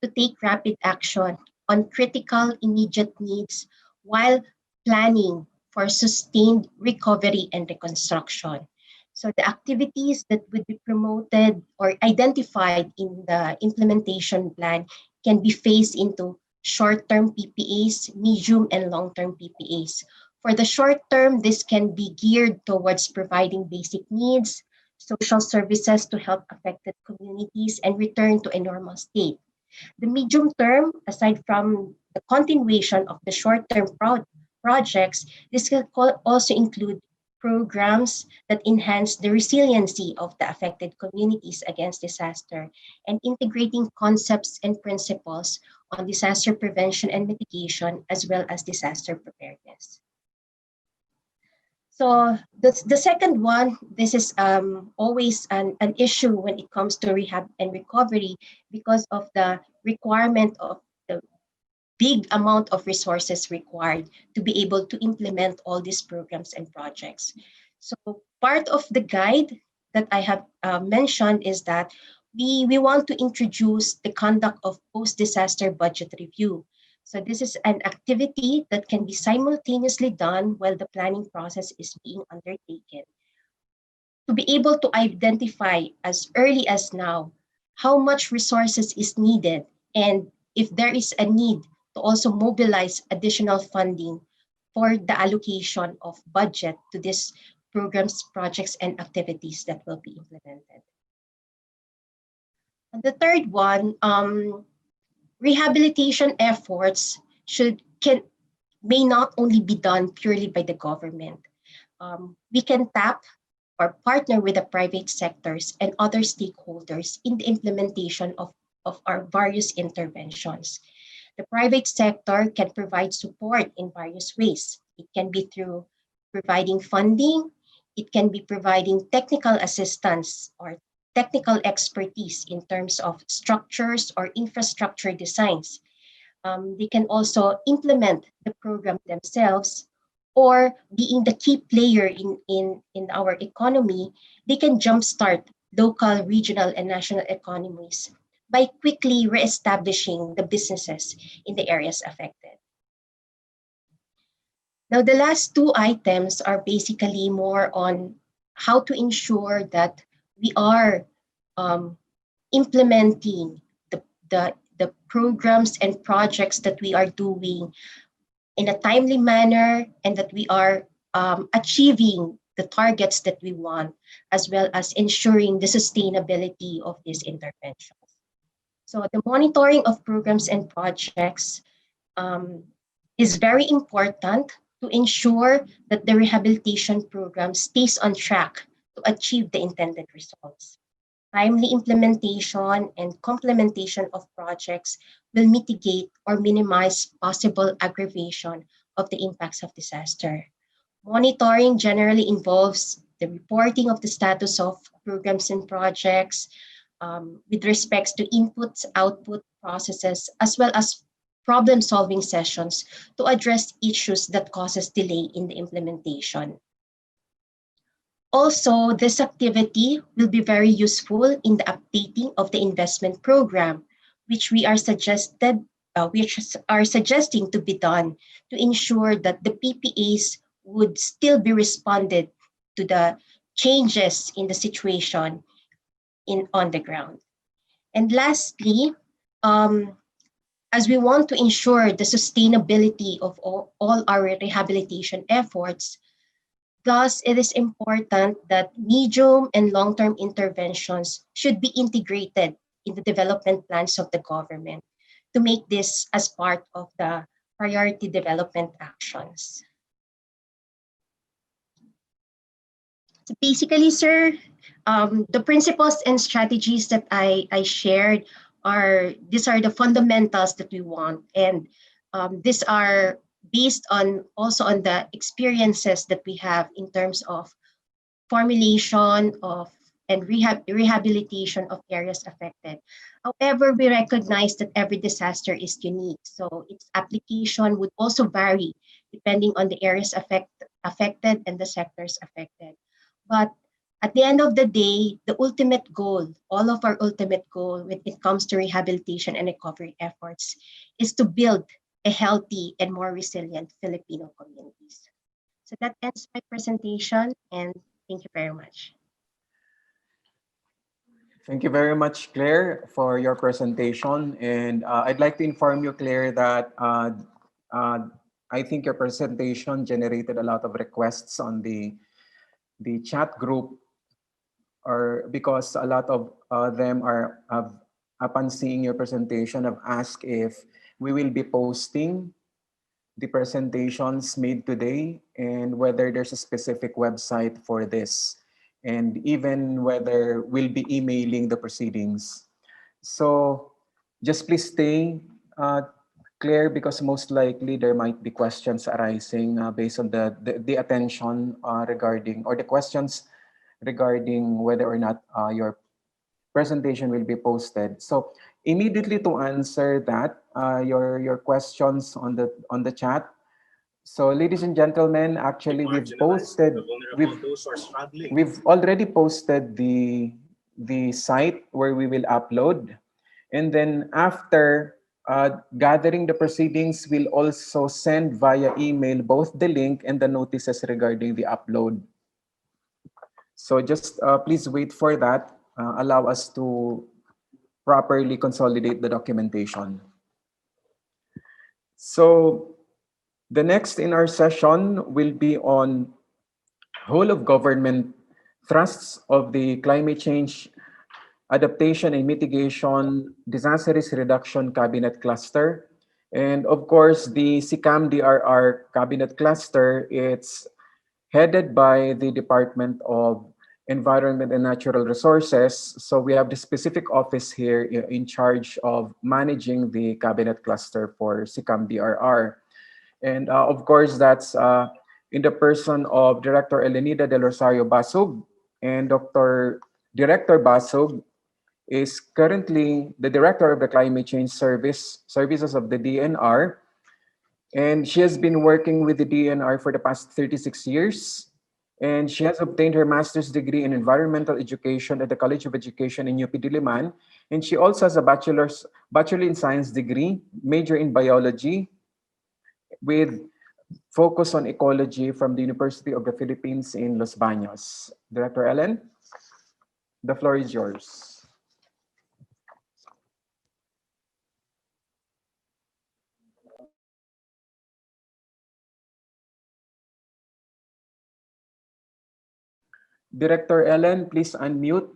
to take rapid action on critical immediate needs while planning for sustained recovery and reconstruction. So the activities that would be promoted or identified in the implementation plan can be phased into short-term PPAs, medium and long-term PPAs. For the short term, this can be geared towards providing basic needs, social services to help affected communities and return to a normal state. The medium term, aside from the continuation of the short-term projects, this can also include programs that enhance the resiliency of the affected communities against disaster and integrating concepts and principles on disaster prevention and mitigation as well as disaster preparedness. So the second one, this is always an issue when it comes to rehab and recovery because of the requirement of the big amount of resources required to be able to implement all these programs and projects. So part of the guide that I have mentioned is that we want to introduce the conduct of post-disaster budget review. So this is an activity that can be simultaneously done while the planning process is being undertaken. To be able to identify as early as now how much resources is needed and if there is a need to also mobilize additional funding for the allocation of budget to these programs, projects, and activities that will be implemented. And the third one, rehabilitation efforts may not only be done purely by the government. We can tap or partner with the private sectors and other stakeholders in the implementation of our various interventions. The private sector can provide support in various ways. It can be through providing funding, it can be providing technical assistance or technical expertise in terms of structures or infrastructure designs. They can also implement the program themselves, or being the key player in our economy, they can jumpstart local, regional, and national economies by quickly reestablishing the businesses in the areas affected. Now, the last two items are basically more on how to ensure that we are implementing the programs and projects that we are doing in a timely manner, and that we are achieving the targets that we want, as well as ensuring the sustainability of these interventions. So the monitoring of programs and projects um, is very important to ensure that the rehabilitation program stays on track to achieve the intended results. Timely implementation and complementation of projects will mitigate or minimize possible aggravation of the impacts of disaster. Monitoring generally involves the reporting of the status of programs and projects with respects to inputs, output processes, as well as problem-solving sessions to address issues that causes delay in the implementation. Also, this activity will be very useful in the updating of the investment program, which which are suggesting to be done to ensure that the PPAs would still be responded to the changes in the situation on the ground. And lastly, as we want to ensure the sustainability of all our rehabilitation efforts, thus, it is important that medium and long-term interventions should be integrated in the development plans of the government to make this as part of the priority development actions. So basically, sir, the principles and strategies that I shared these are the fundamentals that we want, and these are based on also on the experiences that we have in terms of formulation of and rehabilitation of areas affected. However, we recognize that every disaster is unique, so its application would also vary depending on the areas affected and the sectors affected. But at the end of the day, the ultimate goal, all of our ultimate goal when it comes to rehabilitation and recovery efforts is to build a healthy and more resilient Filipino communities. So that ends my presentation, and thank you very much. Thank you very much, Claire, for your presentation. And I'd like to inform you, Claire, that uh, I think your presentation generated a lot of requests on the chat group, or because a lot of them have, upon seeing your presentation, have asked if we will be posting the presentations made today, and whether there's a specific website for this, and even whether we'll be emailing the proceedings. So just please stay clear, because most likely there might be questions arising based on the attention regarding, or the questions regarding whether or not your presentation will be posted. So immediately to answer that, your questions on the chat. So ladies and gentlemen, actually we've already posted the site where we will upload, and then after gathering the proceedings, we'll also send via email both the link and the notices regarding the upload. So just please wait for that. Allow us to properly consolidate the documentation. So the next in our session will be on whole of government thrusts of the climate change adaptation and mitigation disaster risk reduction cabinet cluster. And of course, the SICAM-DRR cabinet cluster, it's headed by the Department of Environment and Natural Resources. So we have the specific office here in charge of managing the cabinet cluster for SICAM-DRR. And of course, that's in the person of Director Elenida del Rosario Basug. And Director Basug is currently the Director of the Climate Change Services of the DNR. And she has been working with the DNR for the past 36 years. And she has obtained her master's degree in environmental education at the College of Education in UP Diliman. And she also has a bachelor in science degree, major in biology, with focus on ecology from the University of the Philippines in Los Baños. Director Ellen, the floor is yours. Director Ellen, please unmute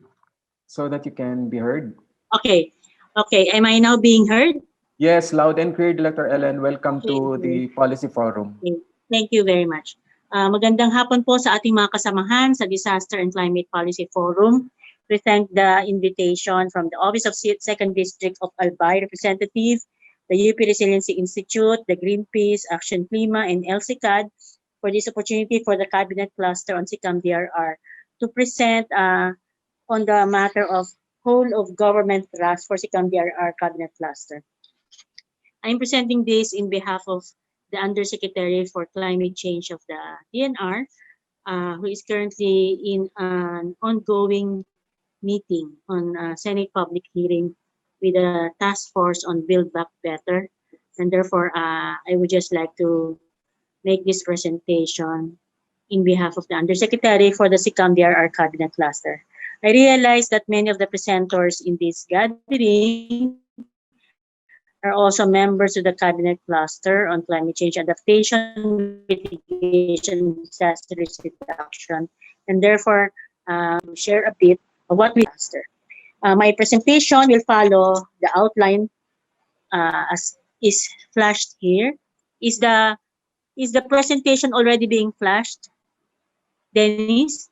so that you can be heard. Okay. Okay. Am I now being heard? Yes, loud and clear, Director Ellen. Welcome Okay. to the Policy Forum. Okay. Thank you very much. Magandang hapon po sa ating mga kasamahan sa Disaster and Climate Policy Forum. We thank the invitation from the Office of Second District of Albay Representative, the UP Resiliency Institute, the Greenpeace, Action Klima, and LCCAD for this opportunity for the Cabinet Cluster on SICAM-DRR to present on the matter of whole of government trust for SICAM-DRR Cabinet Cluster. I'm presenting this in behalf of the Undersecretary for Climate Change of the DNR, who is currently in an ongoing meeting on a Senate public hearing with a task force on Build Back Better. And therefore, I would just like to make this presentation in behalf of the Undersecretary for the SICAM-DRR Cabinet Cluster. I realize that many of the presenters in this gathering are also members of the Cabinet Cluster on Climate Change Adaptation, Mitigation, Disaster Reduction, and therefore share a bit of what we disaster. My presentation will follow the outline as is flashed here. Is the is the presentation already being flashed, Dennis?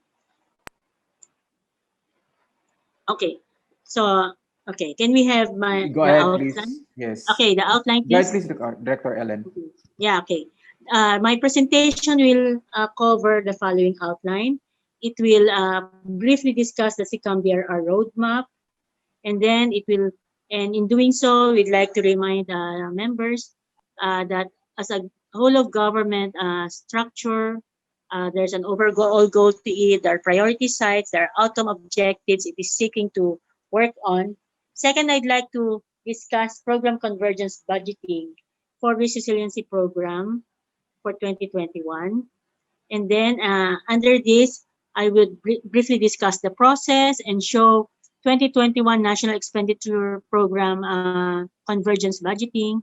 Okay. So, okay, can we have Go the ahead, please. outline? Yes. Okay, the outline, Go ahead, please. please, Director Ellen. Yeah, okay. My presentation will cover the following outline. It will briefly discuss the SICAM-DRR roadmap, and then it will, and in doing so, we'd like to remind members that as a whole of government structure, there's an overall goal to it. There are priority sites, there are outcome objectives it is seeking to work on. Second, I'd like to discuss program convergence budgeting for resiliency program for 2021. And then under this, I would briefly discuss the process and show 2021 National Expenditure Program convergence budgeting.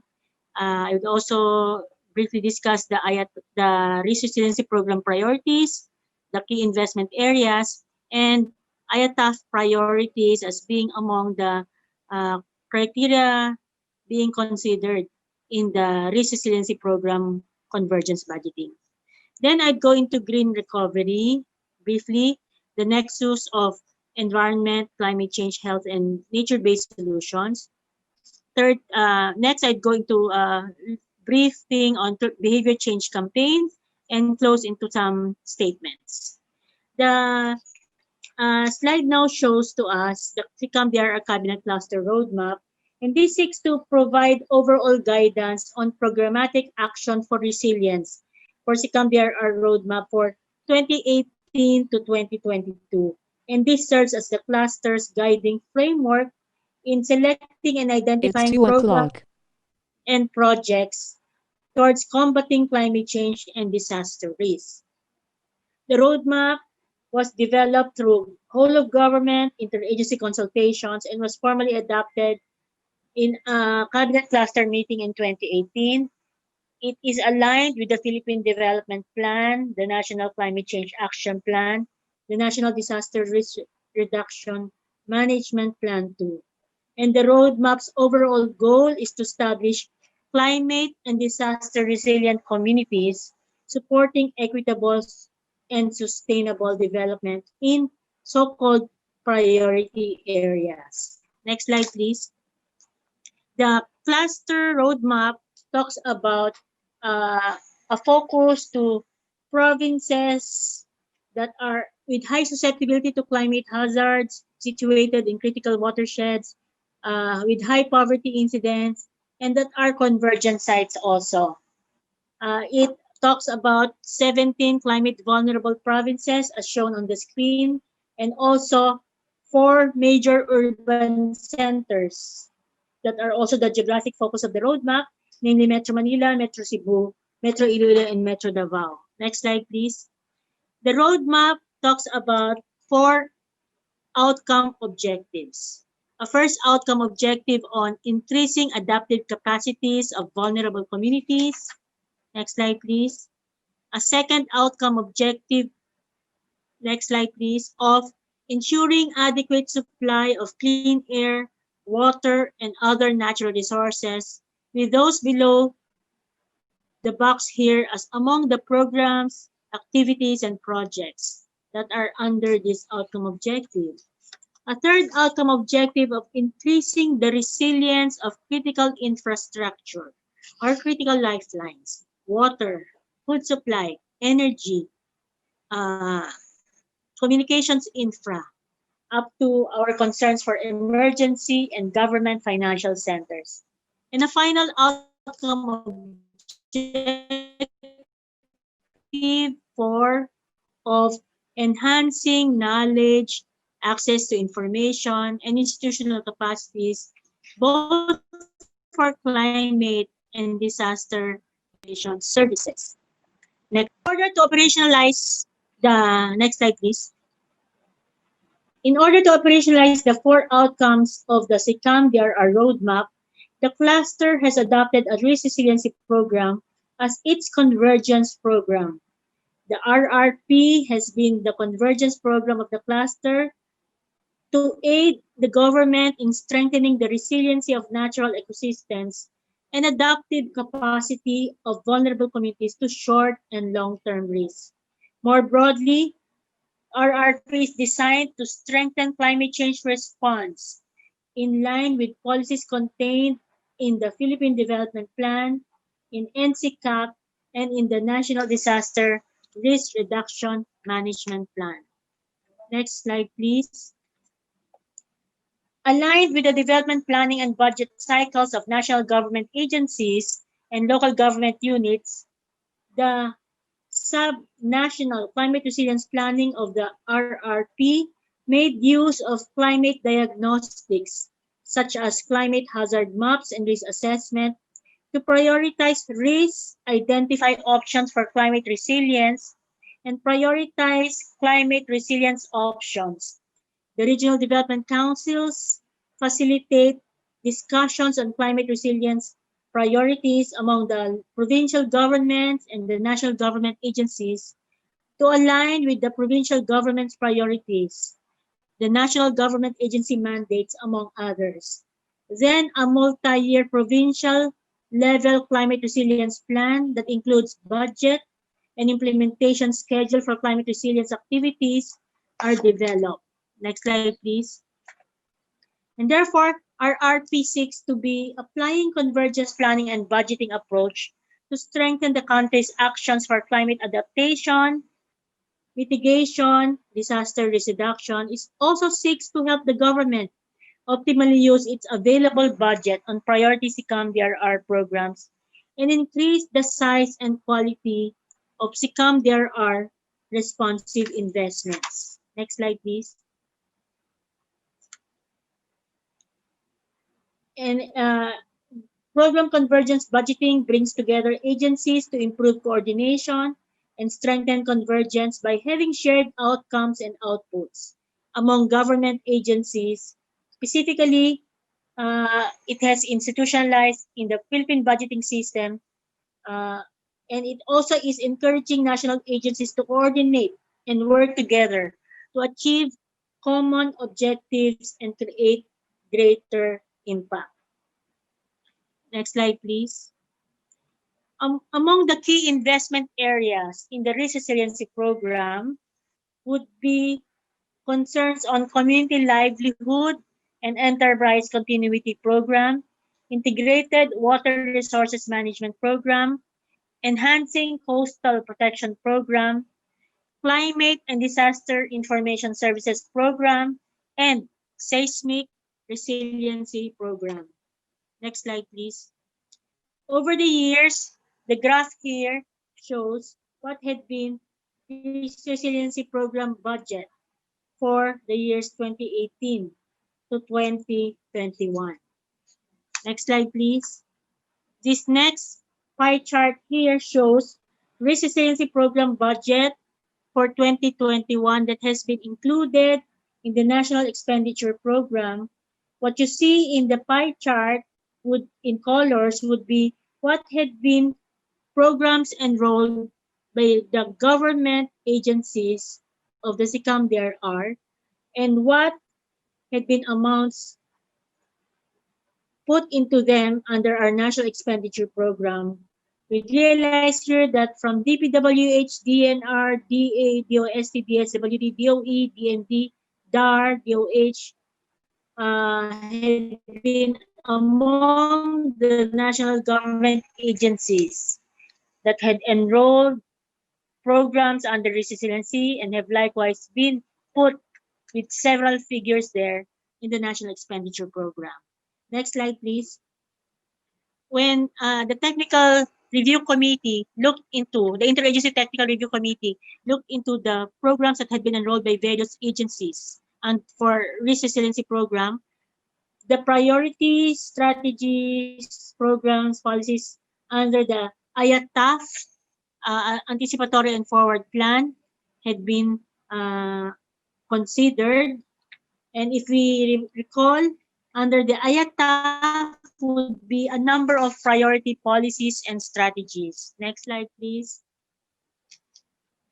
I would also briefly discuss the resiliency program priorities, the key investment areas, and IATF priorities as being among the criteria being considered in the resiliency program convergence budgeting. Then I'd go into green recovery briefly, the nexus of environment, climate change, health, and nature-based solutions. Third, next I'd go into briefing on behavior change campaigns and close into some statements. The slide now shows to us the SICAM-DRR Cabinet Cluster Roadmap, and this seeks to provide overall guidance on programmatic action for resilience for SICAM-DRR Roadmap for 2018 to 2022. And this serves as the cluster's guiding framework in selecting and identifying It's 2 programs o'clock. and projects towards combating climate change and disaster risk. The roadmap was developed through whole of government interagency consultations and was formally adopted in a cabinet cluster meeting in 2018. It is aligned with the Philippine Development Plan, the National Climate Change Action Plan, the National Disaster Risk Reduction Management Plan 2. And the roadmap's overall goal is to establish climate and disaster resilient communities supporting equitable and sustainable development in so-called priority areas. Next slide, please. The cluster roadmap talks about a focus to provinces that are with high susceptibility to climate hazards, situated in critical watersheds, with high poverty incidence, and that are convergent sites also. It talks about 17 climate vulnerable provinces as shown on the screen, and also 4 major urban centers that are also the geographic focus of the roadmap, namely Metro Manila, Metro Cebu, Metro Iloilo, and Metro Davao. Next slide, please. The roadmap talks about 4 outcome objectives. A first outcome objective on increasing adaptive capacities of vulnerable communities. Next slide, please. A second outcome objective, next slide, please, of ensuring adequate supply of clean air, water, and other natural resources, with those below the box here as among the programs, activities, and projects that are under this outcome objective. A third outcome objective of increasing the resilience of critical infrastructure or critical lifelines, water, food supply, energy, uh, communications infra, up to our concerns for emergency and government financial centers. And a final outcome objective of enhancing knowledge, access to information, and institutional capacities, both for climate and disaster mitigation services. Next, in order to operationalize next slide, please. In order to operationalize the 4 outcomes of the SICAM-DRR roadmap, the cluster has adopted a risk resiliency program as its convergence program. The RRP has been the convergence program of the cluster to aid the government in strengthening the resiliency of natural ecosystems and adaptive capacity of vulnerable communities to short and long-term risks. More broadly, RRP is designed to strengthen climate change response in line with policies contained in the Philippine Development Plan, in NCCAP, and in the National Disaster Risk Reduction Management Plan. Next slide, please. Aligned with the development planning and budget cycles of national government agencies and local government units, the sub-national climate resilience planning of the RRP made use of climate diagnostics, such as climate hazard maps and risk assessment, to prioritize risks, identify options for climate resilience, and prioritize climate resilience options. The regional development councils facilitate discussions on climate resilience priorities among the provincial governments and the national government agencies to align with the provincial government's priorities, the national government agency mandates, among others. Then a multi-year provincial level climate resilience plan that includes budget and implementation schedule for climate resilience activities are developed. Next slide, please. And therefore, our RP seeks to be applying convergence planning and budgeting approach to strengthen the country's actions for climate adaptation, mitigation, disaster risk reduction. It also seeks to help the government optimally use its available budget on priority SICAM-DRR programs and increase the size and quality of SICAM-DRR responsive investments. Next slide, please. And program convergence budgeting brings together agencies to improve coordination and strengthen convergence by having shared outcomes and outputs among government agencies. Specifically, it has institutionalized in the Philippine budgeting system, uh, and it also is encouraging national agencies to coordinate and work together to achieve common objectives and create greater impact. Next slide, please. Among the key investment areas in the risk resiliency program would be concerns on community livelihood and enterprise continuity program, integrated water resources management program, enhancing coastal protection program, climate and disaster information services program, and seismic resiliency program. Next slide, please. Over the years, The graph here shows what had been resiliency program budget for the years 2018 to 2021. Next slide, please. This next pie chart here shows resiliency program budget for 2021 that has been included in the National Expenditure Program. What you see in the pie chart would, in colors, would be what had been programs enrolled by the government agencies of the SICAM DRR and what had been amounts put into them under our National Expenditure Program. We realize here that from DPWH, DNR, DA, DOST, DSWD, DOE, DND, DAR, DOH had been among the national government agencies that had enrolled programs under resiliency and have likewise been put with several figures there in the National Expenditure Program. Next slide, please. When the technical review committee looked into, the interagency technical review committee looked into the programs that had been enrolled by various agencies and for resiliency program, the priorities, strategies, programs, policies under the IATAF anticipatory and forward plan had been considered. And if we recall, under the IATAF would be a number of priority policies and strategies. Next slide, please.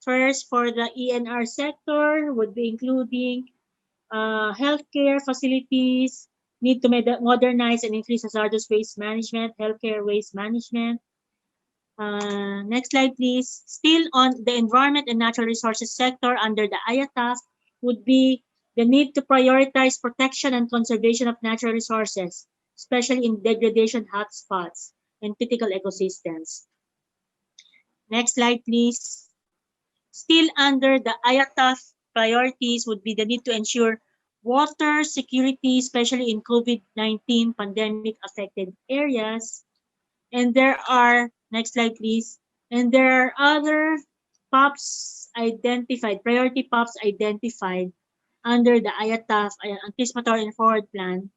First, for the ENR sector, would be including healthcare facilities, need to modernize and increase hazardous waste management, healthcare waste management. Next slide, please. Still on the environment and natural resources sector under the IATAF would be the need to prioritize protection and conservation of natural resources, especially in degradation hotspots and critical ecosystems. Next slide, please. Still under the IATAF priorities would be the need to ensure water security, especially in COVID-19 pandemic affected areas. And there are, next slide please, and there are other POPs identified, priority POPs identified under the IATAF, Anticipatory and Forward Plan,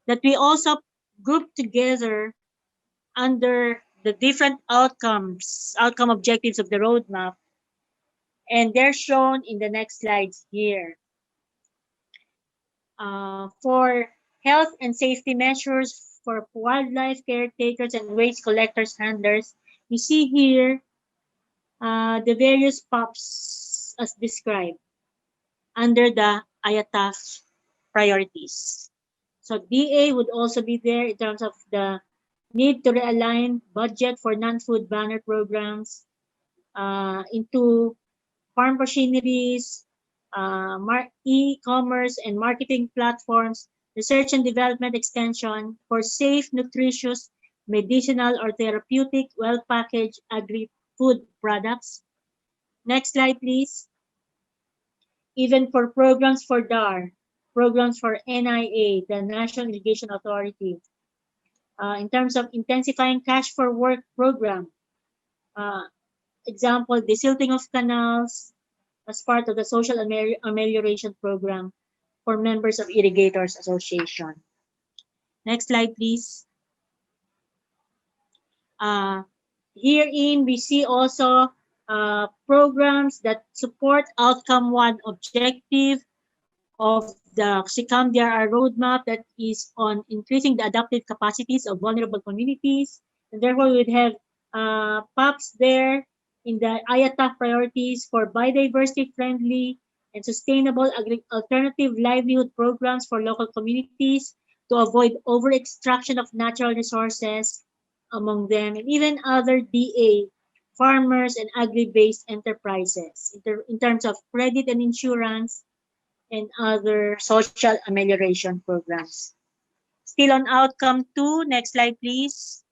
that we also group together under the different outcome objectives of the roadmap. And they're shown in the next slides here. For health and safety measures for wildlife caretakers and waste collectors handlers, you see here the various POPs as described under the IATAF priorities. So DA would also be there in terms of the need to realign budget for non-food banner programs into farm machineries, e-commerce and marketing platforms, research and development extension for safe, nutritious, medicinal or therapeutic, well-packaged agri-food products. Next slide, please. Even for programs for DAR, programs for NIA, the National Irrigation Authority, in terms of intensifying cash for work program, example, desilting of canals as part of the social amelioration program for members of Irrigators Association. Next slide, please. Herein, we see also programs that support outcome one objective of the SICAM DRR roadmap that is on increasing the adaptive capacities of vulnerable communities. And therefore, we would have POPs there in the IATAF priorities for biodiversity friendly and sustainable alternative livelihood programs for local communities to avoid over-extraction of natural resources among them, and even other DA, farmers and agri-based enterprises in terms of credit and insurance and other social amelioration programs. Still on outcome 2, next slide please.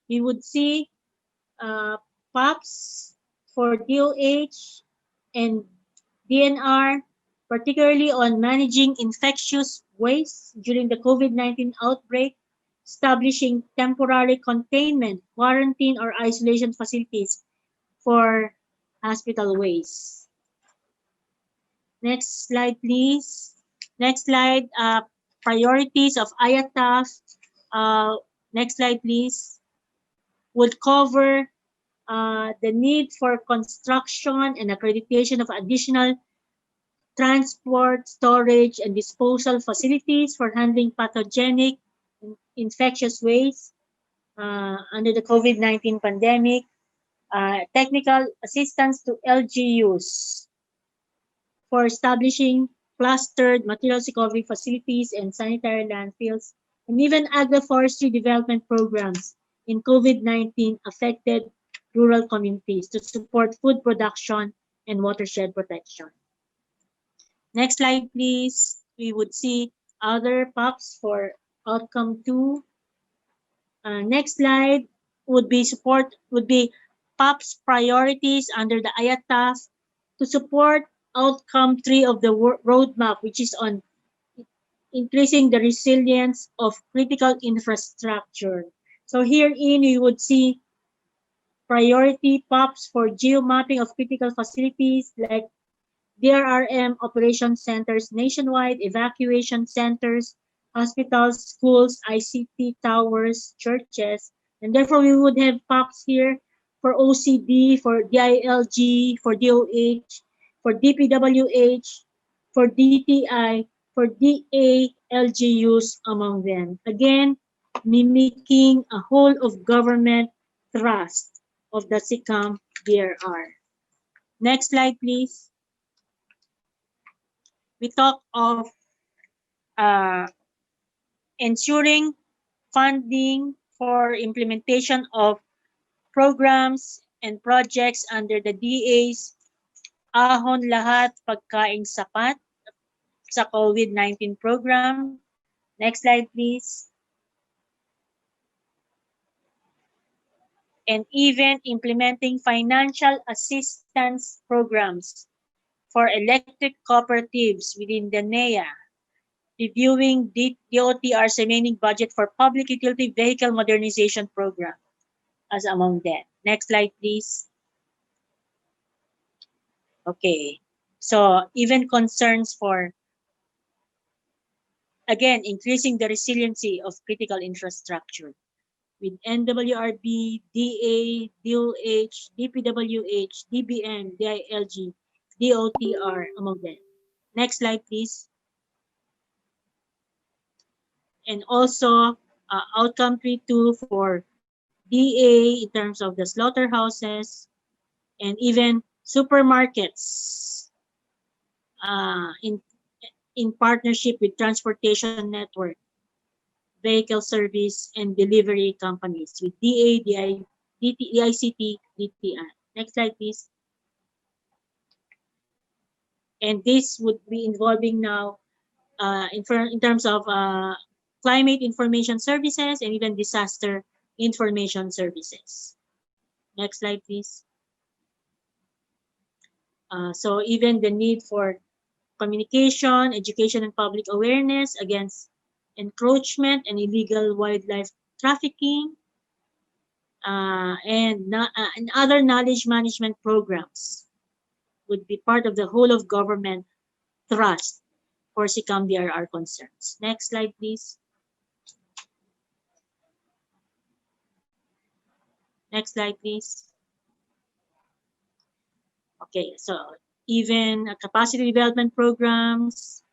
We would see POPs for DOH and DNR, particularly on managing infectious waste during the COVID-19 outbreak, establishing temporary containment, quarantine, or isolation facilities for hospital waste. Next slide, please. Next slide, priorities of IATF. Next slide, please. Would cover the need for construction and accreditation of additional transport, storage, and disposal facilities for handling pathogenic infectious waste under the COVID-19 pandemic, technical assistance to LGUs for establishing clustered materials recovery facilities and sanitary landfills, and even agroforestry development programs in COVID-19 affected rural communities to support food production and watershed protection. Next slide, please. We would see other POPs for outcome 2. Next slide would be POPs priorities under the IATF to support outcome 3 of the roadmap, which is on increasing the resilience of critical infrastructure. So herein you would see priority POPs for geomapping of critical facilities like DRRM operation centers nationwide, evacuation centers, hospitals, schools, ICT towers, churches, and therefore we would have POPs here for OCD, for DILG, for DOH, for DPWH, for DTI, for DALGUs among them. Again, mimicking a whole of government thrust of the SICAM DRR. Next slide, please. We talk of ensuring funding for implementation of programs and projects under the DA's Ahon Lahat Pagkaing Sapat sa COVID-19 program. Next slide, please. And even implementing financial assistance programs for electric cooperatives within the NEA, reviewing DOTR's remaining budget for public utility vehicle modernization program as among them. Next slide, please. Okay, so even concerns for, again, increasing the resiliency of critical infrastructure with NWRB, DA, DOH, DPWH, DBM, DILG, DOTR among them. Next slide, please. And also outcome 3.2 for DA in terms of the slaughterhouses and even supermarkets in partnership with transportation network, vehicle service, and delivery companies with DA, DICT, DTI. Next slide, please. And this would be involving now in terms of climate information services and even disaster information services. Next slide, please. So even the need for communication, education, and public awareness against encroachment and illegal wildlife trafficking, and other knowledge management programs would be part of the whole of government thrust for SICAM DRR concerns. Next slide, please. Next slide, please. Okay, so even capacity development programs,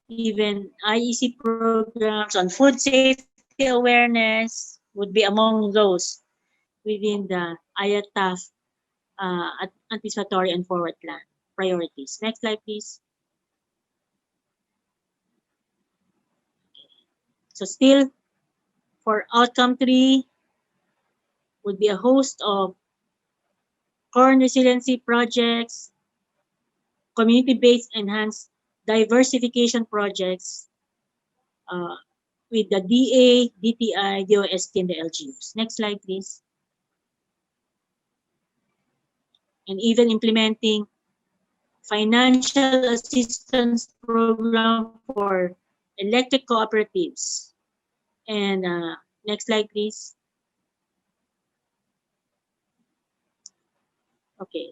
even IEC programs on food safety awareness would be among those within the IATF anticipatory and forward plan priorities. Next slide, please. So still, for outcome 3, would be a host of corn resiliency projects, community-based enhanced diversification projects with the DA, DTI, DOST, and the LGUs. Next slide, please. And even implementing financial assistance program for electric cooperatives And next slide, please. Okay.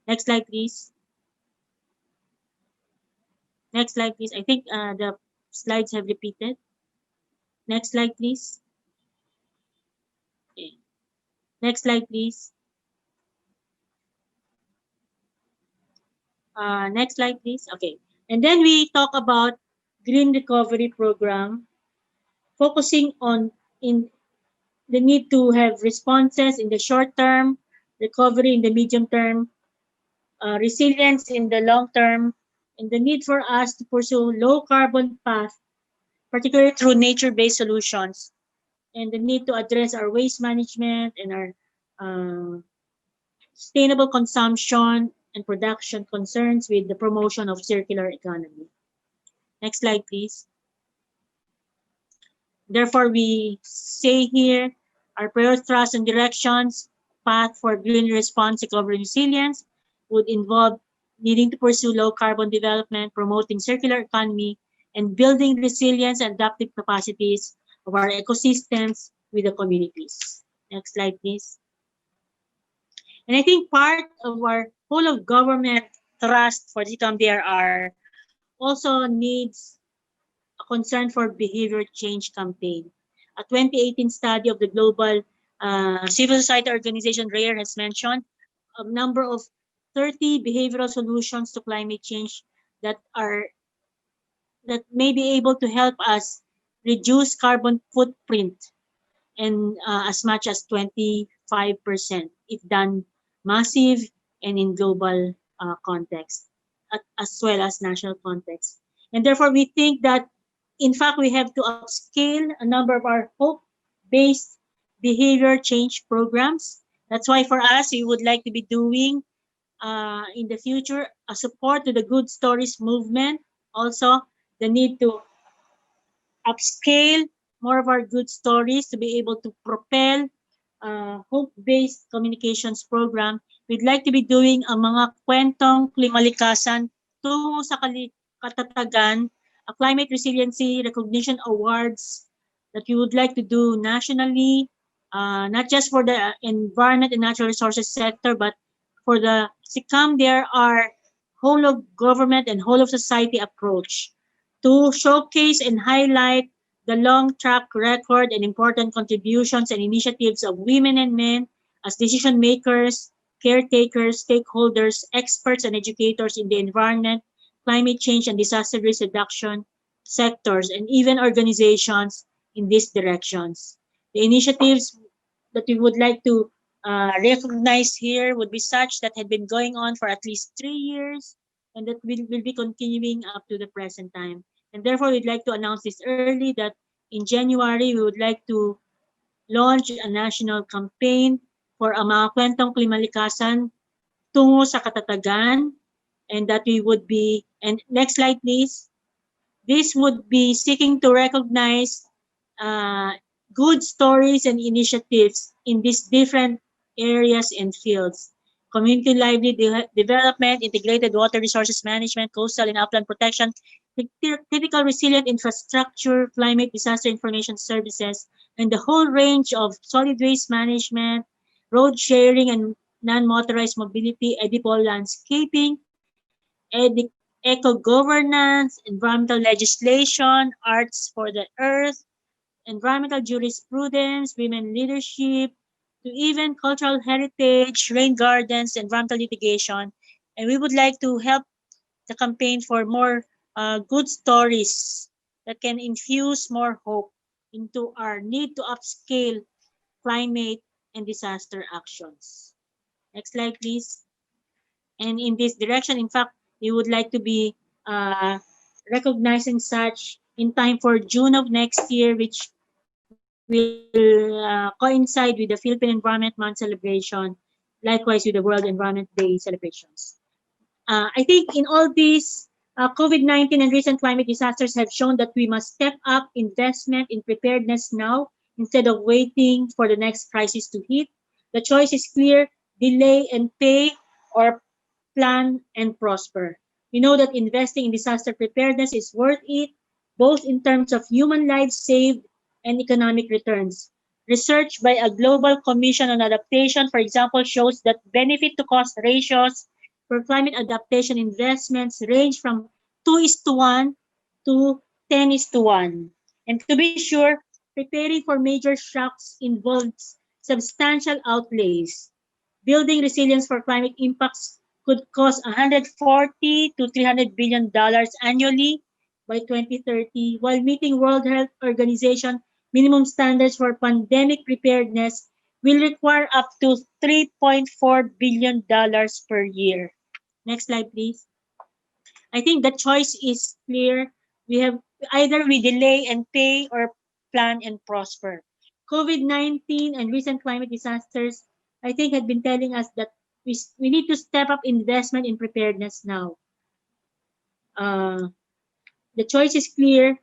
Next slide, please. Next slide, please. I think the slides have repeated. Next slide, please. Okay. Next slide, please. Next slide, please. Okay. And then we talk about green recovery program, focusing on in the need to have responses in the short term, recovery in the medium term, resilience in the long term, and the need for us to pursue low carbon path, particularly through nature-based solutions, and the need to address our waste management and our uh, sustainable consumption and production concerns with the promotion of circular economy. Next slide, please. Therefore, we say here our priority thrust and directions path for green response, recovery, and resilience would involve needing to pursue low carbon development, promoting circular economy, and building resilience and adaptive capacities of our ecosystems with the communities. Next slide, please. And I think part of our whole of government thrust for the CCOM-DRR also needs a concern for behavior change campaign. A 2018 study of the global civil society organization RARE has mentioned a number of 30 behavioral solutions to climate change that may be able to help us reduce carbon footprint and as much as 25% if done massive and in global context, as well as national context. And therefore, we think that, in fact, we have to upscale a number of our hope-based behavior change programs. That's why for us, we would like to be doing in the future a support to the good stories movement. Also, the need to upscale more of our good stories to be able to propel hope-based communications program. We'd like to be doing ang mga kwentong klimalikasan tungo sa katatagan, a climate resiliency recognition awards that we would like to do nationally, not just for the environment and natural resources sector, but for the SICAM, there are whole of government and whole of society approach to showcase and highlight the long track record and important contributions and initiatives of women and men as decision makers, caretakers, stakeholders, experts, and educators in the environment, climate change, and disaster risk reduction sectors, and even organizations in these directions. The initiatives that we would like to recognize here would be such that had been going on for at least 3 years and that will be continuing up to the present time. And therefore, we'd like to announce this early that in January, we would like to launch a national campaign for ang mga kwentong klimalikasan tungo sa katatagan, and that we would be, and next slide please, this would be seeking to recognize good stories and initiatives in these different areas and fields. Community lively development, integrated water resources management, coastal and upland protection, critical resilient infrastructure, climate disaster information services, and the whole range of solid waste management, road sharing and non-motorized mobility, edible landscaping, eco-governance, environmental legislation, arts for the earth, environmental jurisprudence, women leadership, to even cultural heritage, rain gardens, environmental litigation. And we would like to help the campaign for more good stories that can infuse more hope into our need to upscale climate and disaster actions. Next slide, please. And in this direction, in fact, we would like to be recognizing such in time for June of next year, which will coincide with the Philippine Environment Month celebration, likewise with the World Environment Day celebrations. I think in all these, COVID-19 and recent climate disasters have shown that we must step up investment in preparedness now instead of waiting for the next crisis to hit. The choice is clear: delay and pay, or plan and prosper. We know that investing in disaster preparedness is worth it, both in terms of human lives saved and economic returns. Research by a global commission on adaptation, for example, shows that benefit to cost ratios for climate adaptation investments range from 2:1 to 10:1. And to be sure, preparing for major shocks involves substantial outlays. Building resilience for climate impacts could cost $140 to $300 billion annually by 2030, while meeting World Health Organization minimum standards for pandemic preparedness will require up to $3.4 billion per year. Next slide, please. I think the choice is clear. We have either we delay and pay or plan and prosper. COVID-19 and recent climate disasters, I think, had been telling us that we need to step up investment in preparedness now. The choice is clear.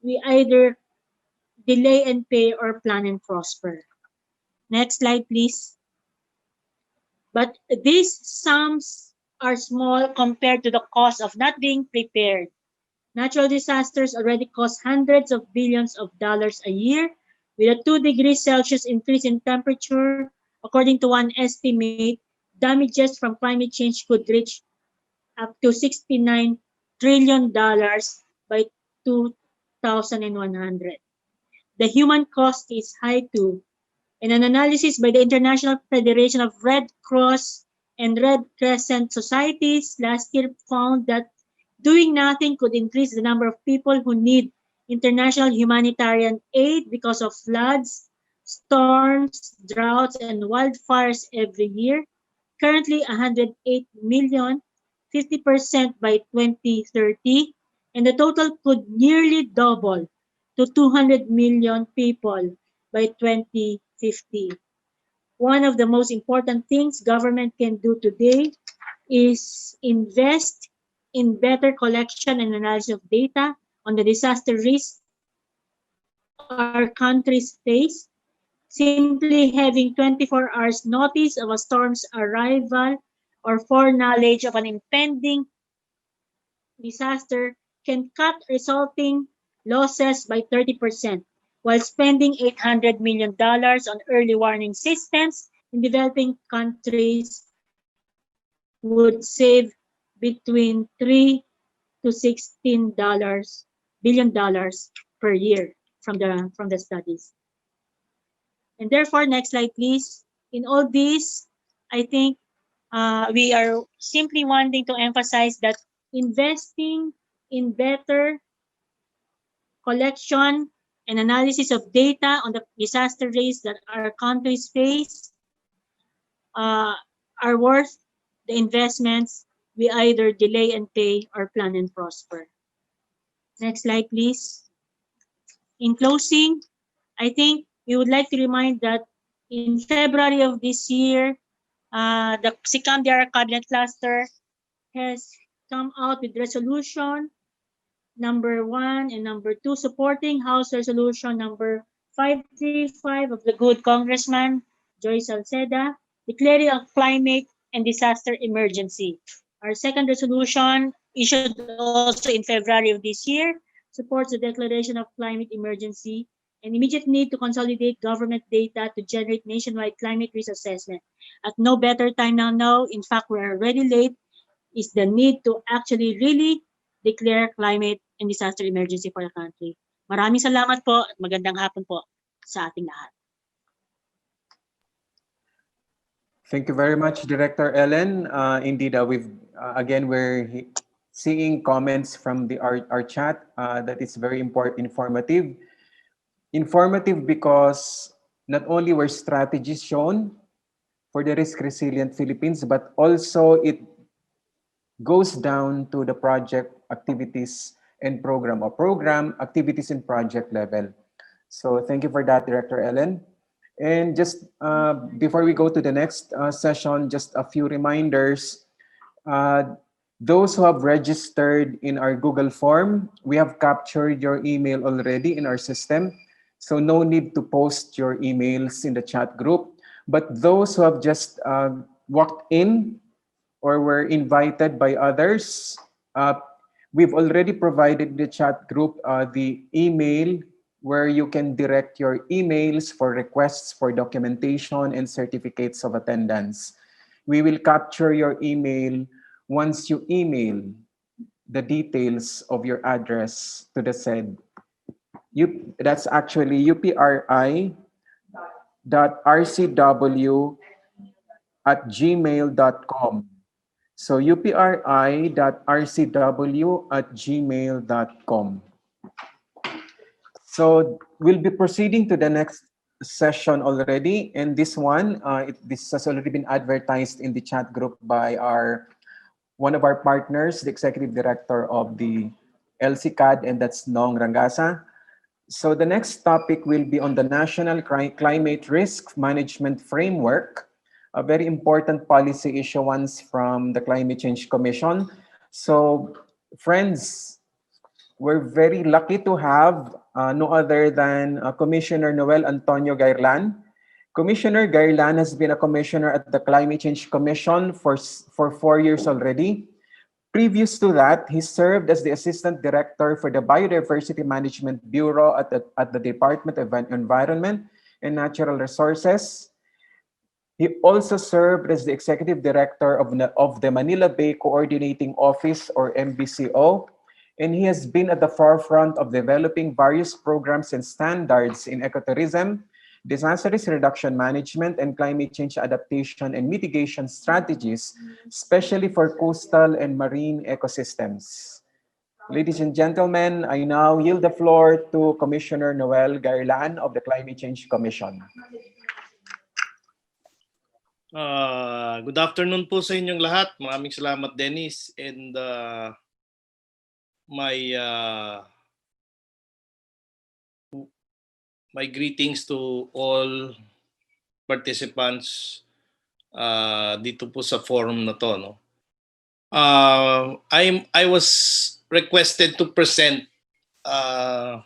We either delay and pay or plan and prosper. Next slide, please. But these sums are small compared to the cost of not being prepared. Natural disasters already cost hundreds of billions of dollars a year. With a 2 degrees Celsius increase in temperature, according to one estimate, damages from climate change could reach up to $69 trillion by 2100. The human cost is high too. And an analysis by the International Federation of Red Cross and Red Crescent Societies last year found that doing nothing could increase the number of people who need international humanitarian aid because of floods, storms, droughts, and wildfires every year. Currently, 108 million, 50% by 2030, and the total could nearly double to 200 million people by 2050. One of the most important things government can do today is invest in better collection and analysis of data on the disaster risk our countries face. Simply having 24 hours notice of a storm's arrival or foreknowledge of an impending disaster can cut resulting losses by 30%, while spending $800 million on early warning systems in developing countries would save between $3 to $16 billion per year from the studies. And therefore, next slide, please. In all this, I think we are simply wanting to emphasize that investing in better collection and analysis of data on the disaster risks that our countries face are worth the investments. We either delay and pay or plan and prosper. Next slide, please. In closing, I think we would like to remind that in February of this year, the CICAM-DRR Cabinet Cluster has come out with resolution number 1 and number 2, supporting House Resolution number 535 of the good Congressman Joy Salceda, declaring a climate and disaster emergency. Our second resolution, issued also in February of this year, supports the declaration of climate emergency and immediate need to consolidate government data to generate nationwide climate risk assessment. At no better time now, in fact, we're already late, is the need to actually really declare climate and disaster emergency for the country. Maraming salamat po at magandang hapon po sa ating lahat. Thank you very much, Director Ellen. Indeed, we're seeing comments from our chat that is very informative. Informative because not only were strategies shown for the risk-resilient Philippines, but also it goes down to the project activities and program activities and project level. So thank you for that, Director Ellen. And just before we go to the next session, just a few reminders. Those who have registered in our Google form, we have captured your email already in our system. So no need to post your emails in the chat group. But those who have just walked in or were invited by others, we've already provided the chat group the email where you can direct your emails for requests for documentation and certificates of attendance. We will capture your email once you email the details of your address to the said. That's actually upri.rcw@gmail.com. So upri.rcw@gmail.com. So we'll be proceeding to the next session already. And this one, this has already been advertised in the chat group by one of our partners, the executive director of the LCCAD, and that's Nong Rangasa. So the next topic will be on the National Climate Risk Management Framework, a very important policy issuance from the Climate Change Commission. So friends, we're very lucky to have no other than Commissioner Noel Antonio Gairlan. Commissioner Gairlan has been a commissioner at the Climate Change Commission for 4 years already. Previous to that, he served as the Assistant Director for the Biodiversity Management Bureau at the Department of Environment and Natural Resources. He also served as the Executive Director of the Manila Bay Coordinating Office, or MBCO, and he has been at the forefront of developing various programs and standards in ecotourism, disaster risk reduction management, and climate change adaptation and mitigation strategies, especially for coastal and marine ecosystems. Ladies and gentlemen, I now yield the floor to Commissioner Noel Gairlan of the Climate Change Commission. Good afternoon po sa inyong lahat. Maraming salamat, Dennis. And my greetings to all participants dito po sa forum na to. No? I was requested to present the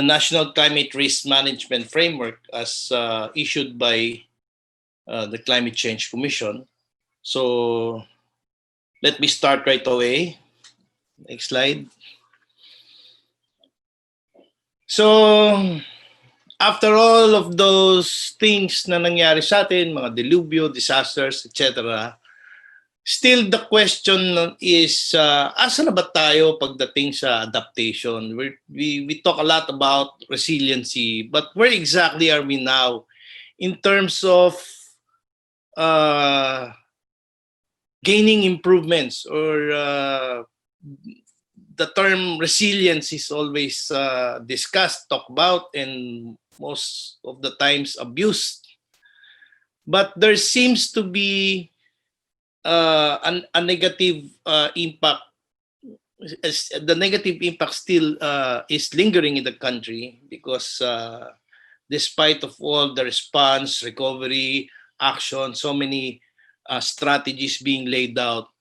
National Climate Risk Management Framework as issued by the Climate Change Commission. So let me start right away. Next slide. So after all of those things na nangyari sa atin, mga dilubyo, disasters, etc., still the question is, asa na ba tayo pagdating sa adaptation? We talk a lot about resiliency, but where exactly are we now in terms of gaining improvements? Or the term resilience is always discussed, talked about, and most of the times abused. But there seems to be a negative impact. The negative impact still is lingering in the country because despite of all the response, recovery, action, so many strategies being laid out,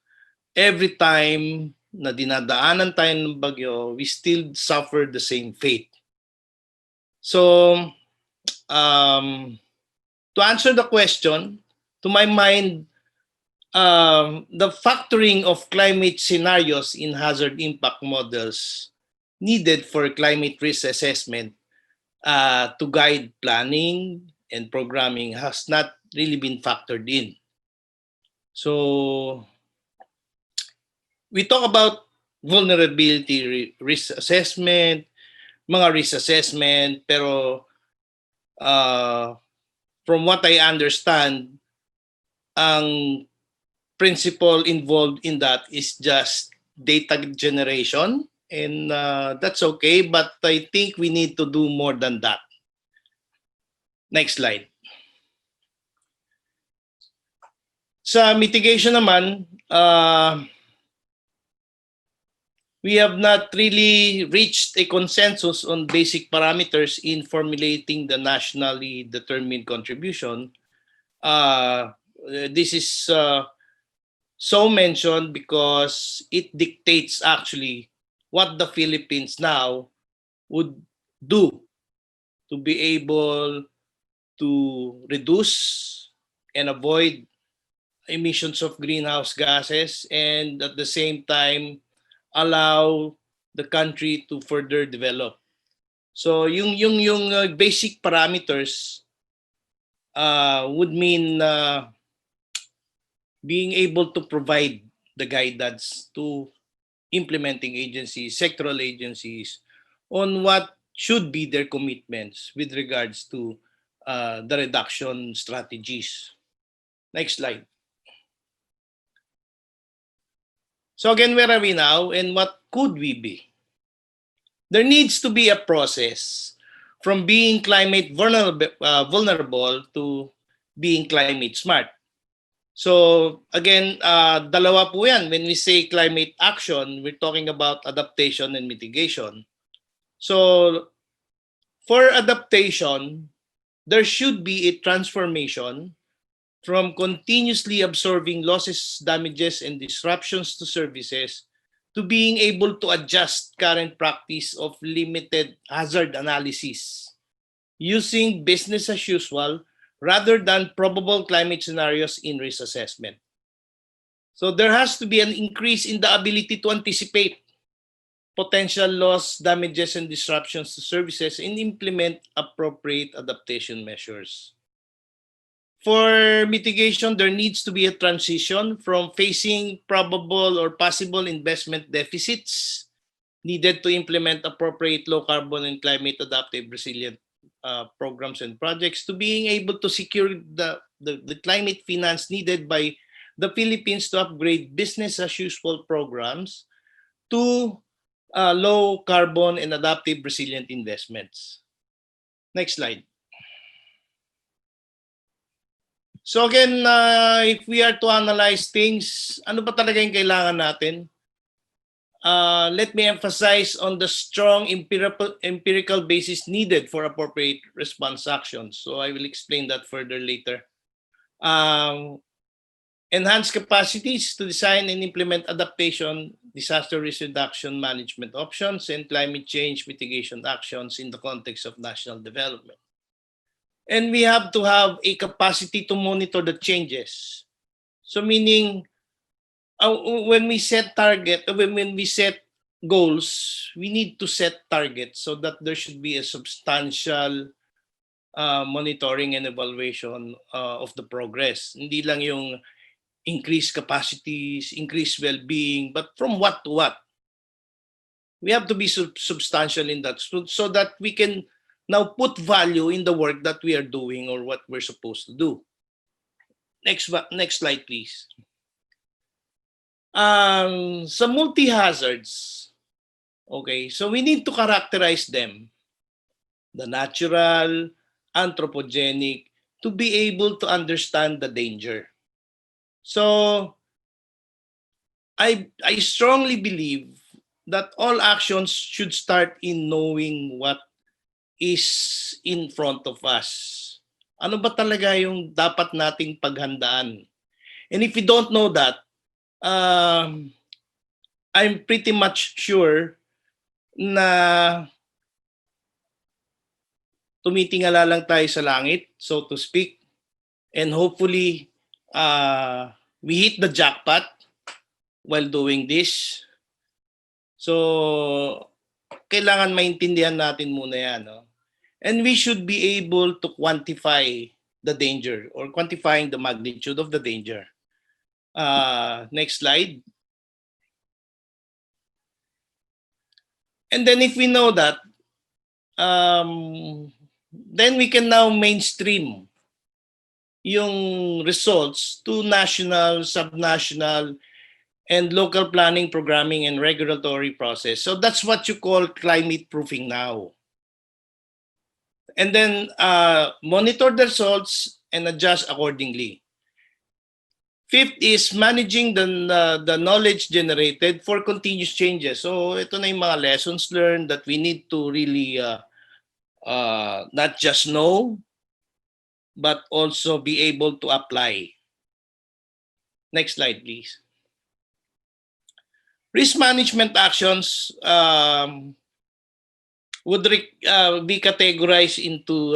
every time na dinadaanan tayo ng bagyo, we still suffer the same fate. So, to answer the question, to my mind, the factoring of climate scenarios in hazard impact models needed for climate risk assessment to guide planning and programming has not really been factored in. So we talk about vulnerability risk assessment, mga risk assessment, pero from what I understand, ang principle involved in that is just data generation, and that's okay, but I think we need to do more than that. Next slide. Sa mitigation naman, we have not really reached a consensus on basic parameters in formulating the nationally determined contribution. This is so mentioned because it dictates actually what the Philippines now would do to be able to reduce and avoid emissions of greenhouse gases, and at the same time allow the country to further develop. So yung basic parameters would mean being able to provide the guidance to implementing agencies, sectoral agencies, on what should be their commitments with regards to the reduction strategies. Next slide. So again, where are we now and what could we be? There needs to be a process from being climate vulnerable to being climate smart. So again, dalawa po yan. When we say climate action, we're talking about adaptation and mitigation. So for adaptation, there should be a transformation from continuously absorbing losses, damages, and disruptions to services to being able to adjust current practice of limited hazard analysis using business as usual rather than probable climate scenarios in risk assessment. So there has to be an increase in the ability to anticipate potential loss, damages, and disruptions to services and implement appropriate adaptation measures. For mitigation, there needs to be a transition from facing probable or possible investment deficits needed to implement appropriate low carbon and climate adaptive resilient programs and projects to being able to secure the climate finance needed by the Philippines to upgrade business as usual programs to low carbon and adaptive resilient investments. Next slide. So again, if we are to analyze things, ano ba talaga yung kailangan natin? Let me emphasize on the strong empirical basis needed for appropriate response actions. So I will explain that further later. Enhance capacities to design and implement adaptation, disaster risk reduction management options, and climate change mitigation actions in the context of national development. And we have to have a capacity to monitor the changes. So meaning, when we set when we set goals, we need to set targets so that there should be a substantial monitoring and evaluation of the progress. Hindi lang yung increase capacities, increase well-being, but from what to what? We have to be substantial in that so that we can now put value in the work that we are doing or what we're supposed to do. Next slide, please. Sa multi-hazards, okay, so we need to characterize them. The natural, anthropogenic, to be able to understand the danger. So, I strongly believe that all actions should start in knowing what is in front of us. Ano ba talaga yung dapat nating paghandaan? And if we don't know that, I'm pretty much sure na tumitingala lang tayo sa langit, so to speak, and hopefully we hit the jackpot while doing this. So, kailangan maintindihan natin muna yan. No? And we should be able to quantify the danger or quantifying the magnitude of the danger. Next slide. And then if we know that, then we can now mainstream yung results to national, subnational, and local planning, programming, and regulatory process. So that's what you call climate proofing now. And then monitor the results and adjust accordingly. Fifth is managing the knowledge generated for continuous changes. So ito na yung mga lessons learned that we need to really not just know, but also be able to apply. Next slide, please. Risk management actions would be categorized into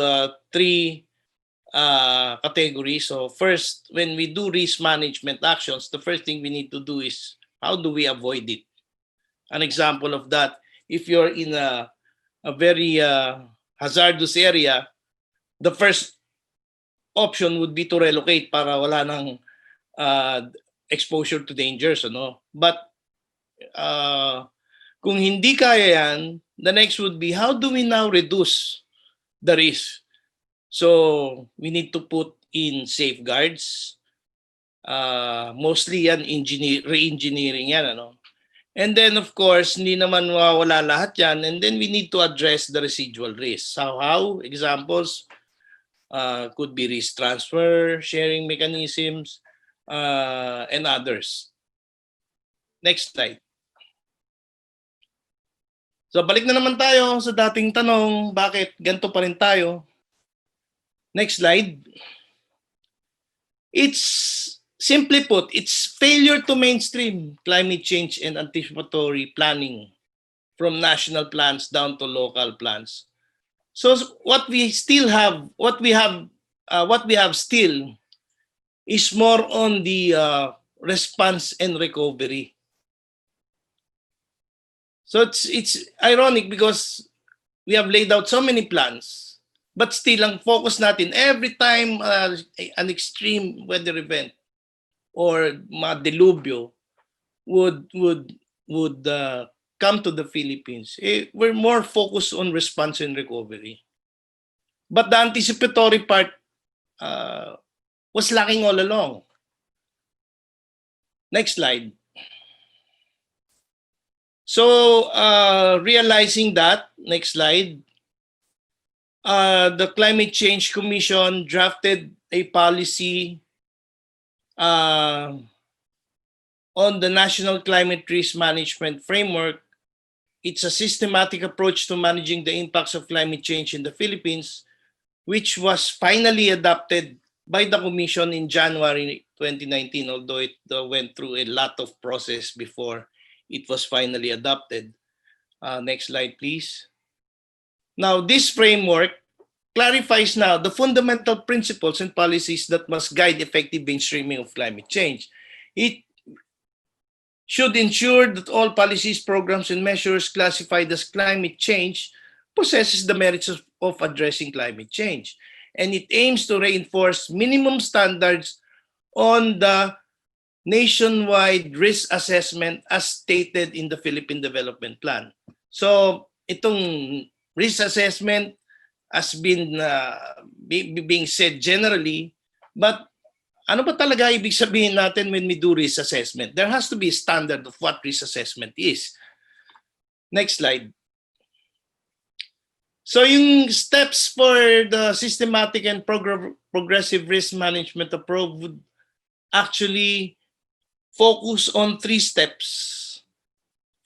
three categories. So first, when we do risk management actions, the first thing we need to do is how do we avoid it? An example of that, if you're in a a very hazardous area, the first option would be to relocate para wala ng exposure to dangers, ano? But kung hindi kaya yan, the next would be how do we now reduce the risk? So we need to put in safeguards. Mostly yan re-engineering yan, ano? And then of course, hindi naman mawawala lahat yan, and then we need to address the residual risk. So how? Examples could be risk transfer, sharing mechanisms, and others. Next slide. So balik na naman tayo sa dating tanong, bakit ganito pa rin tayo? Next slide. It's simply put, it's failure to mainstream climate change and anticipatory planning from national plans down to local plans. So what we have still is more on the response and recovery. So it's ironic because we have laid out so many plans, but still ang focus natin every time an extreme weather event or delubyo would come to the Philippines, we're more focused on response and recovery. But the anticipatory part was lacking all along. Next slide. So realizing that, next slide, the Climate Change Commission drafted a policy on the National Climate Risk Management Framework. It's a systematic approach to managing the impacts of climate change in the Philippines, which was finally adopted by the Commission in January 2019, although it went through a lot of process before it was finally adopted. Next slide, please. Now, this framework clarifies now the fundamental principles and policies that must guide effective mainstreaming of climate change. It should ensure that all policies, programs, and measures classified as climate change possesses the merits of addressing climate change. And it aims to reinforce minimum standards on the nationwide risk assessment as stated in the Philippine Development Plan. So itong risk assessment has been being said generally, but ano ba talaga ibig sabihin natin when we do risk assessment? There has to be a standard of what risk assessment is. Next slide. So yung steps for the systematic and progressive risk management approach would actually focus on 3 steps.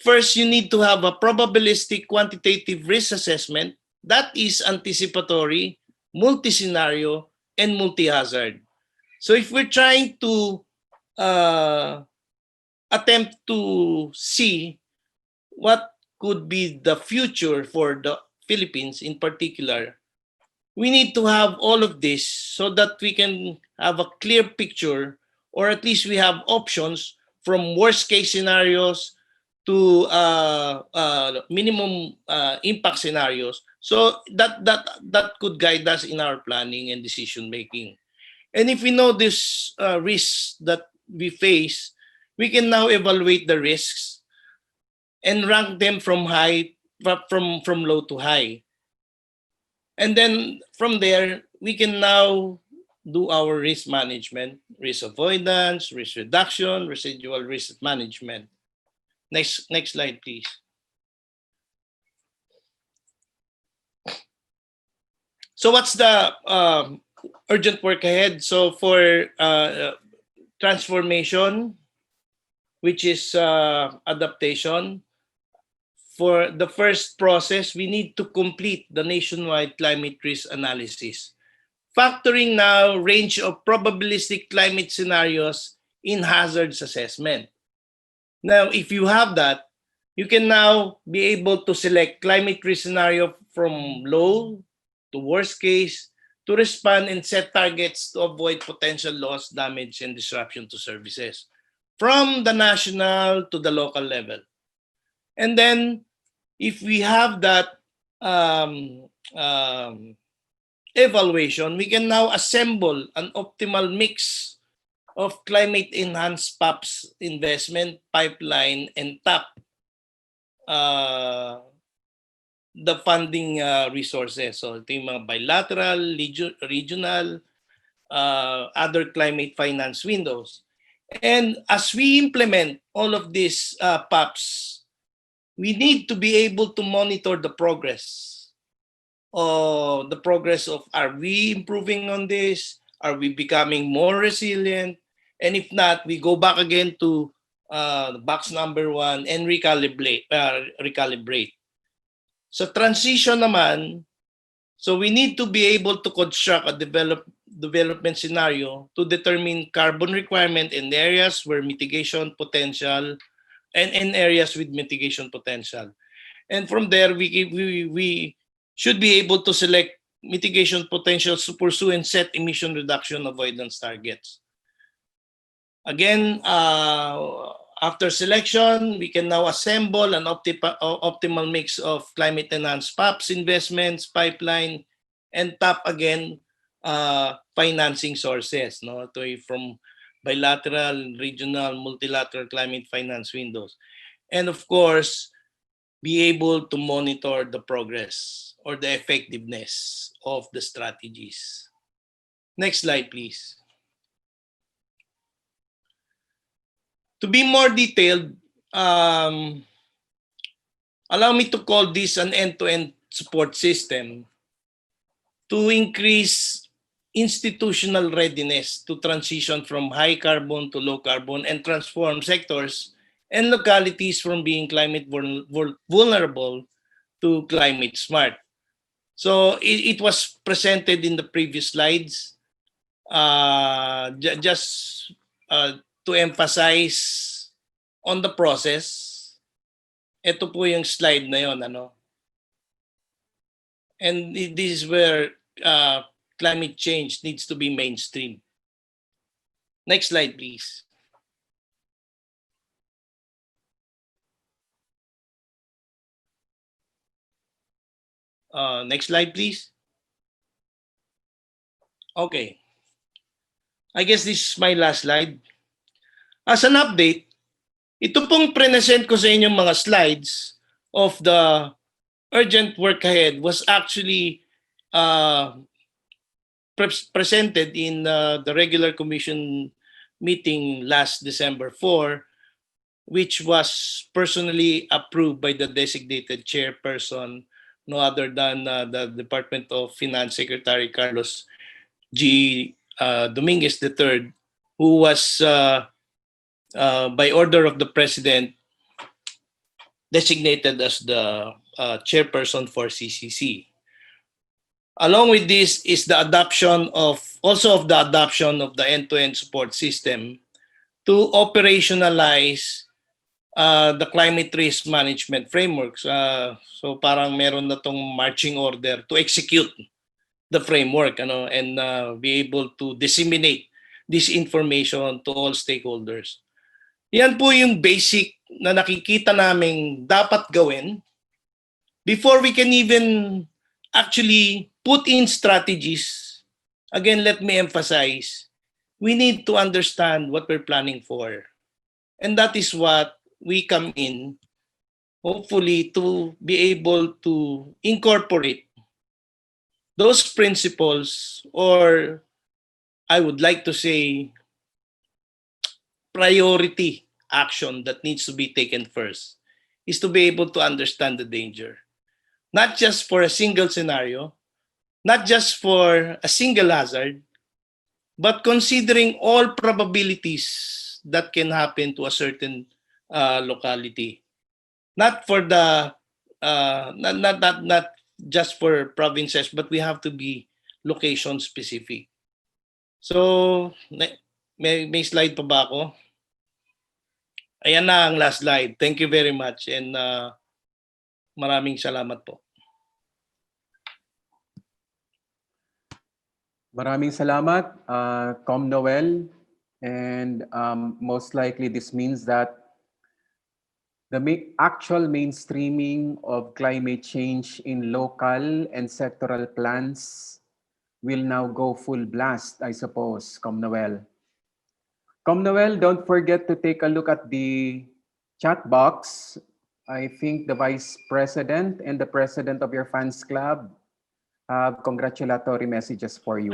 First, you need to have a probabilistic quantitative risk assessment that is anticipatory, multi-scenario, and multi-hazard. So if we're trying to attempt to see what could be the future for the Philippines in particular, we need to have all of this so that we can have a clear picture, or at least we have options from worst case scenarios to minimum impact scenarios, so that could guide us in our planning and decision making. And if we know this risks that we face, we can now evaluate the risks and rank them from low to high. And then from there, we can now do our risk management, risk avoidance, risk reduction, residual risk management. Next slide, please. So what's the urgent work ahead? So for transformation, which is adaptation, for the first process, we need to complete the nationwide climate risk analysis, factoring now range of probabilistic climate scenarios in hazards assessment. Now, if you have that, you can now be able to select climate risk scenario from low to worst case to respond and set targets to avoid potential loss, damage, and disruption to services from the national to the local level. And then, if we have that um, um, evaluation, we can now assemble an optimal mix of climate-enhanced PAPs investment pipeline and tap the funding resources. So ito yung mga bilateral, regional, other climate finance windows. And as we implement all of these PAPs, we need to be able to monitor the progress. The progress of, are we improving on this? Are we becoming more resilient? And if not, we go back again to box number 1 and recalibrate. So transition naman, so we need to be able to construct a development scenario to determine carbon requirement in areas where mitigation potential and in areas with mitigation potential. And from there, we should be able to select mitigation potentials to pursue and set emission reduction avoidance targets. Again, after selection, we can now assemble an optimal mix of climate-enhanced PAPs, investments, pipeline, and tap again financing sources, no, from bilateral, regional, multilateral climate finance windows. And of course, be able to monitor the progress or the effectiveness of the strategies. Next slide, please. To be more detailed, allow me to call this an end-to-end support system to increase institutional readiness to transition from high carbon to low carbon and transform sectors and localities from being climate vulnerable to climate smart. So it was presented in the previous slides. Just to emphasize on the process, ito po yung slide na yon, ano? And this is where climate change needs to be mainstream. Next slide, please. Next slide, please. Okay. I guess this is my last slide. As an update, ito pong present ko sa inyong mga slides of the urgent work ahead was actually presented in the regular commission meeting last December 4, which was personally approved by the designated chairperson, no other than the Department of Finance Secretary Carlos G. Dominguez III, who was by order of the President designated as the chairperson for CCC. Along with this is the adoption of the end-to-end support system to operationalize the climate risk management frameworks. So parang meron na tong marching order to execute the framework, and be able to disseminate this information to all stakeholders. Yan po yung basic na nakikita naming dapat gawin before we can even actually put in strategies. Again, let me emphasize, we need to understand what we're planning for. And that is what we come in, hopefully, to be able to incorporate those principles, or I would like to say, priority action that needs to be taken first is to be able to understand the danger. Not just for a single scenario, not just for a single hazard, but considering all probabilities that can happen to a certain locality. Not for the not just for provinces, but we have to be location specific. So may slide pa ba ako? Ayan na ang last slide. Thank you very much, and maraming salamat po. Maraming salamat, Com Noel. And most likely this means that The actual mainstreaming of climate change in local and sectoral plans will now go full blast, I suppose, Comnoel. Comnoel, don't forget to take a look at the chat box. I think the Vice President and the President of your fans club have congratulatory messages for you.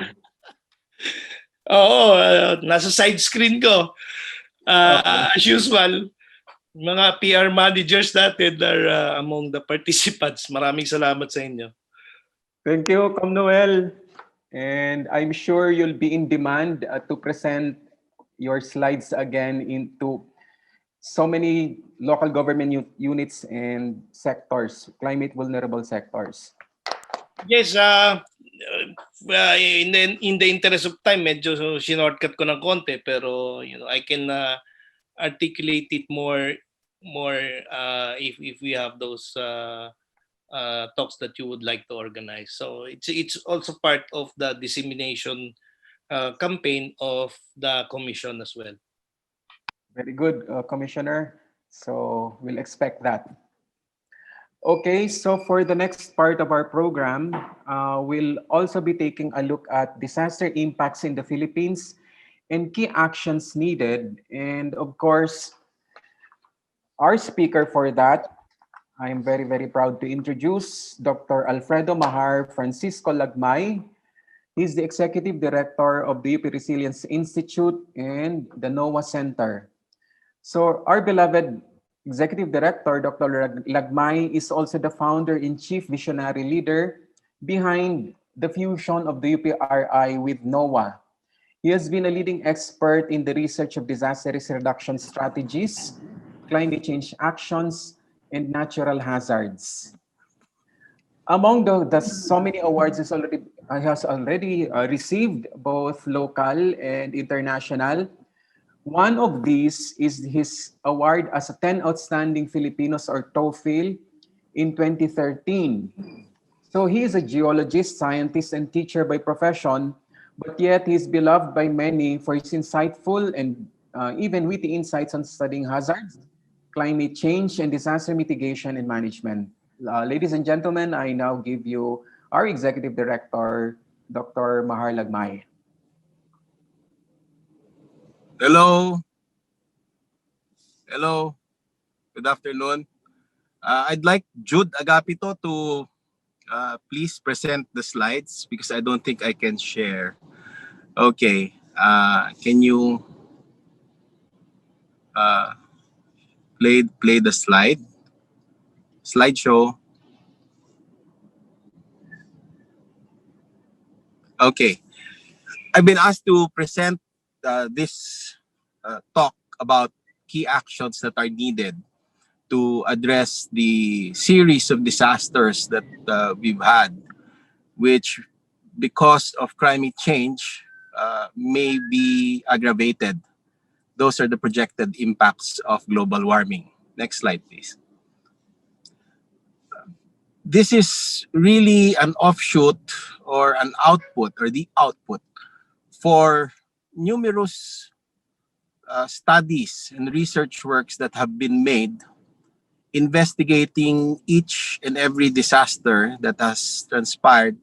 Oo, nasa side screen ko. Okay. As usual, mga PR managers natin are among the participants. Maraming salamat sa inyo. Thank you, Comnoel. And I'm sure you'll be in demand to present your slides again into so many local government units and sectors, climate vulnerable sectors. Yes, in the interest of time, medyo sinortcut ko ng konti, pero I can articulate it more if we have those talks that you would like to organize. So it's also part of the dissemination campaign of the commission as well. Very good, Commissioner. So we'll expect that. Okay, so for the next part of our program, we'll also be taking a look at disaster impacts in the Philippines and key actions needed. And of course, our speaker for that, I'm very, very proud to introduce Dr. Alfredo Mahar Francisco Lagmay. He's the Executive Director of the UP Resilience Institute and the NOAA Center. So our beloved Executive Director, Dr. Lagmay, is also the founder and chief visionary leader behind the fusion of the UPRI with NOAA. He has been a leading expert in the research of disaster risk reduction strategies, climate change actions, and natural hazards. Among the so many awards has already received, both local and international. One of these is his award as a 10 Outstanding Filipinos or TOEFL in 2013. So he is a geologist, scientist, and teacher by profession, but yet he is beloved by many for his insightful and even witty insights on studying hazards, climate change, and disaster mitigation and management. Ladies and gentlemen, I now give you our Executive Director, Dr. Mahar Lagmay. Hello. Hello. Good afternoon. I'd like Jude Agapito to please present the slides because I don't think I can share. Okay. Can you play the slideshow? Okay. I've been asked to present this talk about key actions that are needed to address the series of disasters that we've had, which because of climate change may be aggravated. Those are the projected impacts of global warming. Next slide, please. This is really an offshoot or an output or the output for numerous studies and research works that have been made investigating each and every disaster that has transpired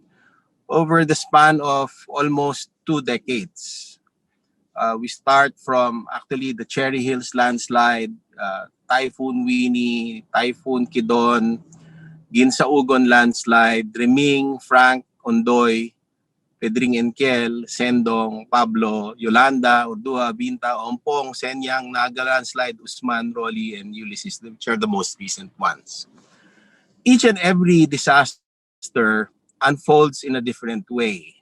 over the span of almost 2 decades. We start from actually the Cherry Hills landslide, Typhoon Winnie, Typhoon Kidon, Ginsaugon landslide, Reming, Frank, Ondoy, Pedring Enkel, Sendong, Pablo, Yolanda, Urduha, Binta, Ompong, Senyang, Naga landslide, Usman, Rolly, and Ulysses, which are the most recent ones. Each and every disaster unfolds in a different way.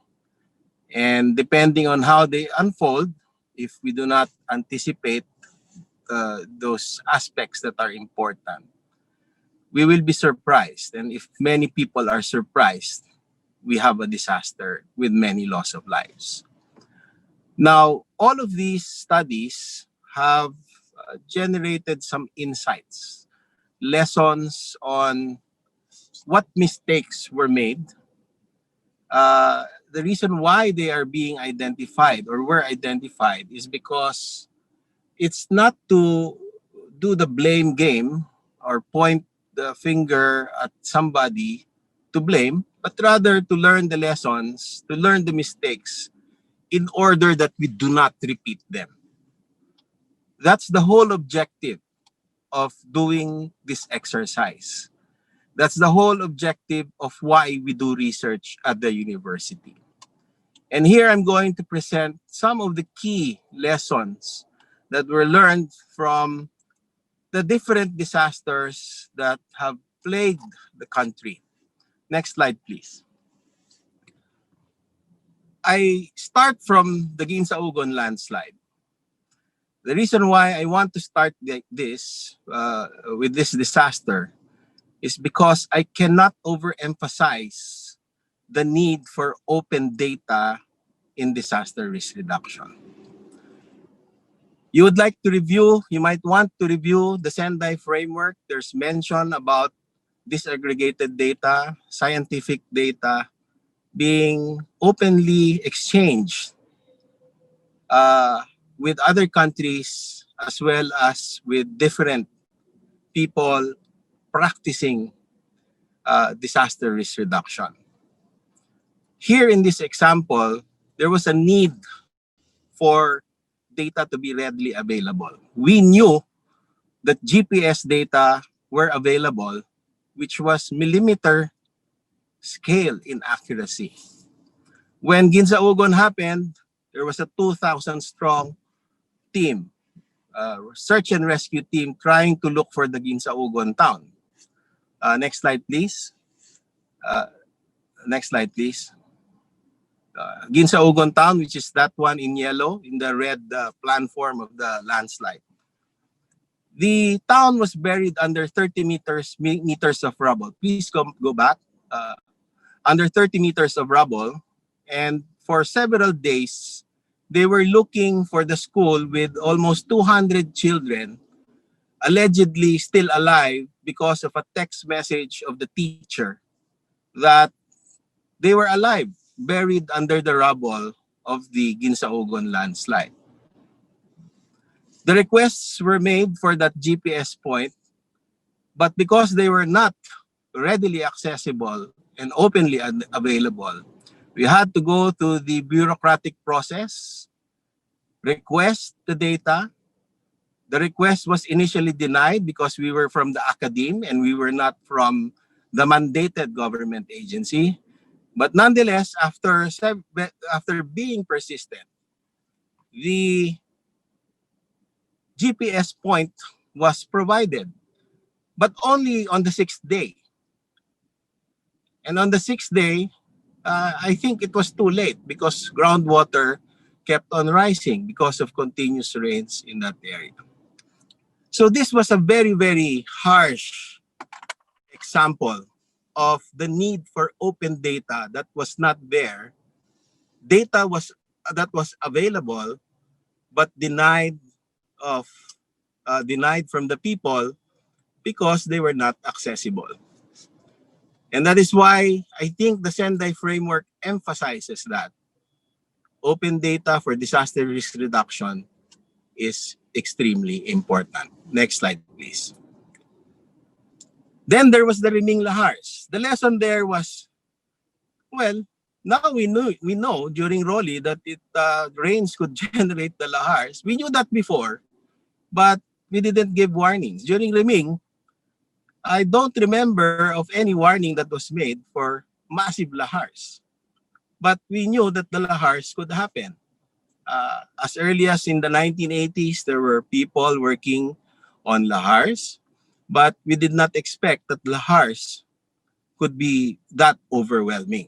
And depending on how they unfold, if we do not anticipate those aspects that are important, we will be surprised. And if many people are surprised, we have a disaster with many loss of lives. Now, all of these studies have generated some insights, lessons on what mistakes were made, the reason why they are being identified or were identified is because it's not to do the blame game or point the finger at somebody to blame, but rather to learn the lessons, to learn the mistakes in order that we do not repeat them. That's the whole objective of doing this exercise. That's the whole objective of why we do research at the university. And here I'm going to present some of the key lessons that were learned from the different disasters that have plagued the country. Next slide, please. I start from the Ginsa-Ugon landslide. The reason why I want to start this with this disaster is because I cannot overemphasize the need for open data in disaster risk reduction. You might want to review the Sendai framework. There's mention about disaggregated data, scientific data being openly exchanged with other countries as well as with different people practicing disaster risk reduction. Here in this example, there was a need for data to be readily available. We knew that GPS data were available, which was millimeter scale in accuracy. When Ginsa-Ugon happened, there was a 2,000 strong team, search and rescue team trying to look for the Ginsa-Ugon town. Next slide, please. Next slide, please. Ginsa-Ugon town, which is that one in yellow, in the red plan form of the landslide. The town was buried under 30 meters of rubble. Please go back. Under 30 meters of rubble. And for several days, they were looking for the school with almost 200 children allegedly still alive because of a text message of the teacher that they were alive, buried under the rubble of the Ginsa-Ugon landslide. The requests were made for that GPS point, but because they were not readily accessible and openly available, we had to go through the bureaucratic process, request the data. The request was initially denied because we were from the academe and we were not from the mandated government agency. But nonetheless, after being persistent, the GPS point was provided, but only on the 6th day. And on the 6th day, I think it was too late because groundwater kept on rising because of continuous rains in that area. So this was a very, very harsh example of the need for open data that was not there. Data that was available, but denied from the people because they were not accessible. And that is why I think the Sendai framework emphasizes that open data for disaster risk reduction is extremely important. Next slide, please. Then there was the Riming Lahars. The lesson there was, well, now we know during Roli that rains could generate the lahars. We knew that before, but we didn't give warnings. During Riming, I don't remember of any warning that was made for massive lahars. But we knew that the lahars could happen. As early as in the 1980s, there were people working on lahars, but we did not expect that lahars could be that overwhelming.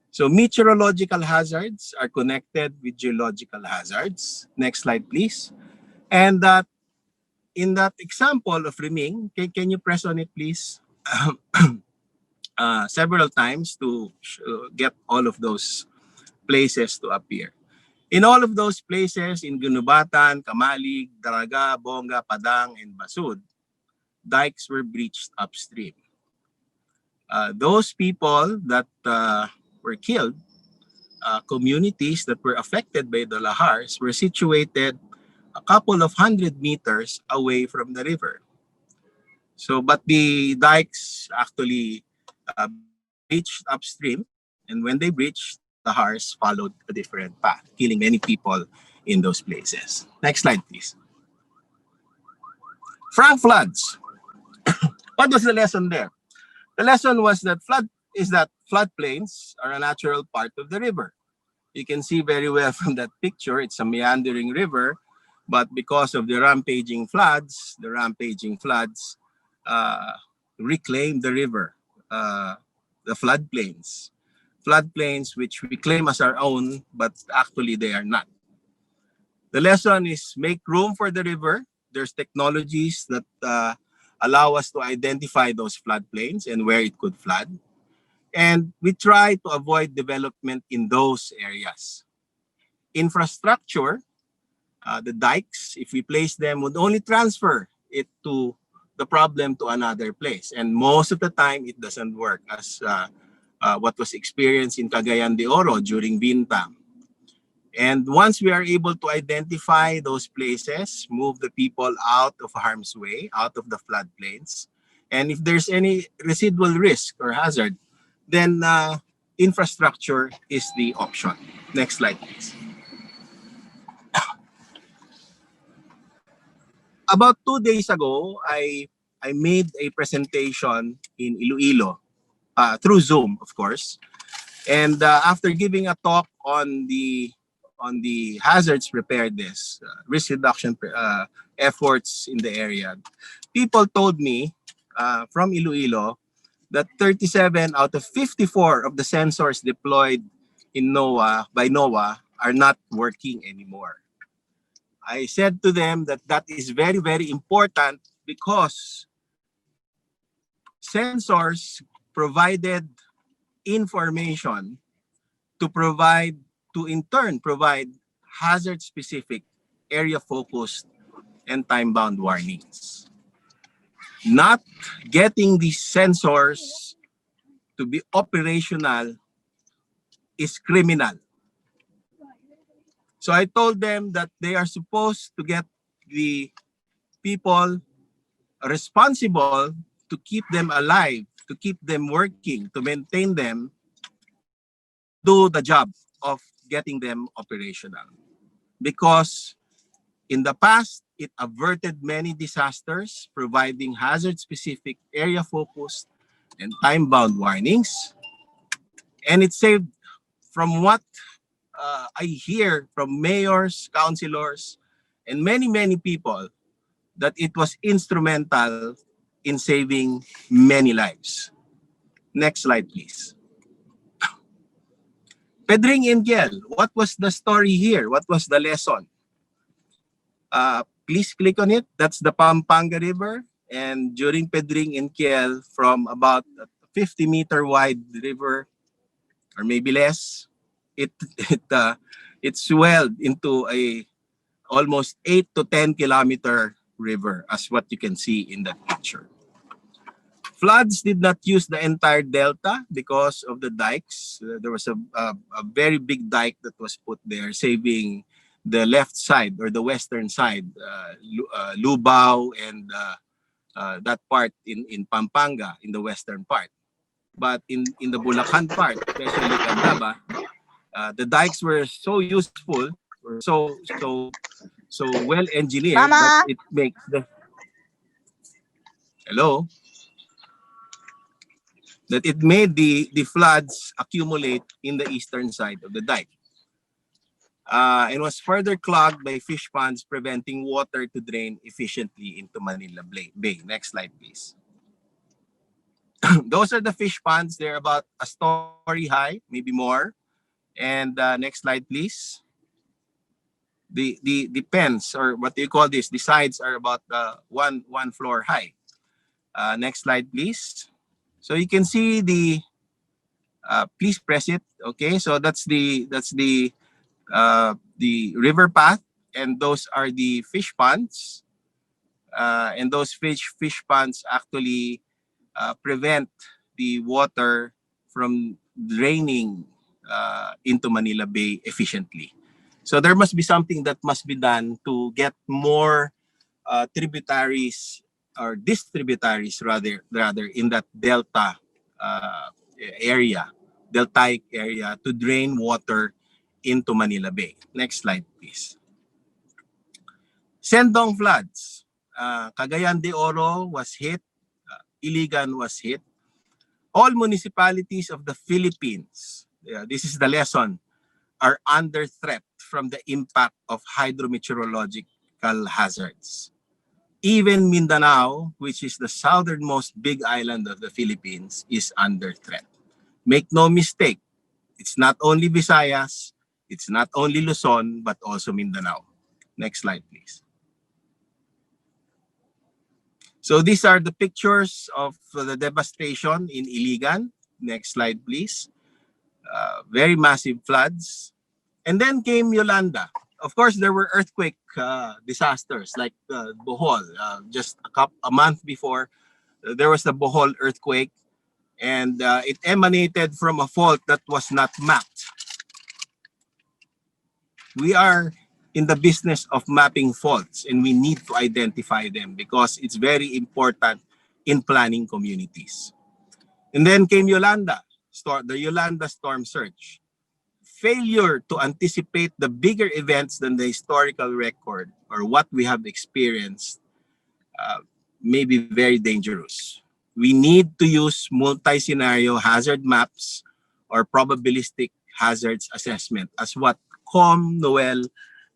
So meteorological hazards are connected with geological hazards. Next slide, please. And that in that example of Riming, can you press on it, please? Several times to get all of those places to appear. In all of those places, in Gunubatan, Kamalig, Daraga, Bonga, Padang, and Basud, dikes were breached upstream. Those people that were killed, communities that were affected by the lahars, were situated a couple of 100 meters away from the river. So, but the dikes actually breached upstream, and when they breached, the Lahars followed a different path, killing many people in those places. Next slide, please. Frank floods. What was the lesson there? The lesson was that floodplains are a natural part of the river. You can see very well from that picture, it's a meandering river, but because of the rampaging floods uh, reclaim the river, the floodplains which we claim as our own, but actually they are not. The lesson is make room for the river. There's technologies that allow us to identify those floodplains and where it could flood. And we try to avoid development in those areas. Infrastructure, the dikes, if we place them, would only transfer it to the problem to another place. And most of the time, it doesn't work, as what was experienced in Cagayan de Oro during Bintam. And once we are able to identify those places, move the people out of harm's way, out of the floodplains, and if there's any residual risk or hazard, then infrastructure is the option. Next slide, please. About 2 days ago, I made a presentation in Iloilo through Zoom, of course. And after giving a talk on the hazards preparedness, risk reduction efforts in the area, people told me from Iloilo that 37 out of 54 of the sensors deployed in NOAA by NOAA are not working anymore. I said to them that that is very, very important because sensors provided information to in turn provide hazard specific, area focused, and time bound warnings. Not getting these sensors to be operational is criminal. So I told them that they are supposed to get the people responsible to keep them alive, to keep them working, to maintain them, do the job of getting them operational. Because in the past, it averted many disasters, providing hazard-specific, area-focused, and time-bound warnings. And it saved, from what I hear from mayors, councilors, and many, many people, that it was instrumental in saving many lives. Next slide, please. Pedring and Kiel, what was the story here? What was the lesson? Please click on it. That's the Pampanga River. And during Pedring and Kiel, from about a 50-meter wide river, or maybe less, it swelled into a almost 8 to 10 kilometer river, as what you can see in that picture. Floods did not use the entire delta because of the dikes. There was a very big dike that was put there, saving the left side or the western side, Lubao and that part in Pampanga, in the western part. But in the Bulacan part, especially Candaba, the dikes were so useful, or so well engineered that it makes the hello that it made the floods accumulate in the eastern side of the dike. And was further clogged by fish ponds, preventing water to drain efficiently into Manila Bay. Next slide, please. Those are the fish ponds. They're about a story high, maybe more. And next slide, please. The pens, or what do you call this? The sides are about one floor high. Next slide, please. So you can see please press it. Okay, so that's the river path, and those are the fish ponds. And those fish ponds actually prevent the water from draining into Manila Bay efficiently. So there must be something that must be done to get more tributaries or distributaries rather in that delta uh, area, deltaic area, to drain water into Manila Bay. Next slide, please. Sendong floods. Cagayan de Oro was hit. Iligan was hit. All municipalities of the Philippines, this is the lesson, are under threat from the impact of hydrometeorological hazards. Even Mindanao, which is the southernmost big island of the Philippines, is under threat. Make no mistake, it's not only Visayas, it's not only Luzon, but also Mindanao. Next slide, please. So these are the pictures of the devastation in Iligan. Next slide, please. Very massive floods. And then came Yolanda. Of course, there were earthquake disasters like Bohol. Just a month before, there was the Bohol earthquake, and it emanated from a fault that was not mapped. We are in the business of mapping faults, and we need to identify them because it's very important in planning communities. And then came Yolanda, the Yolanda storm surge. Failure to anticipate the bigger events than the historical record or what we have experienced may be very dangerous. We need to use multi-scenario hazard maps or probabilistic hazards assessment, as what Com Noel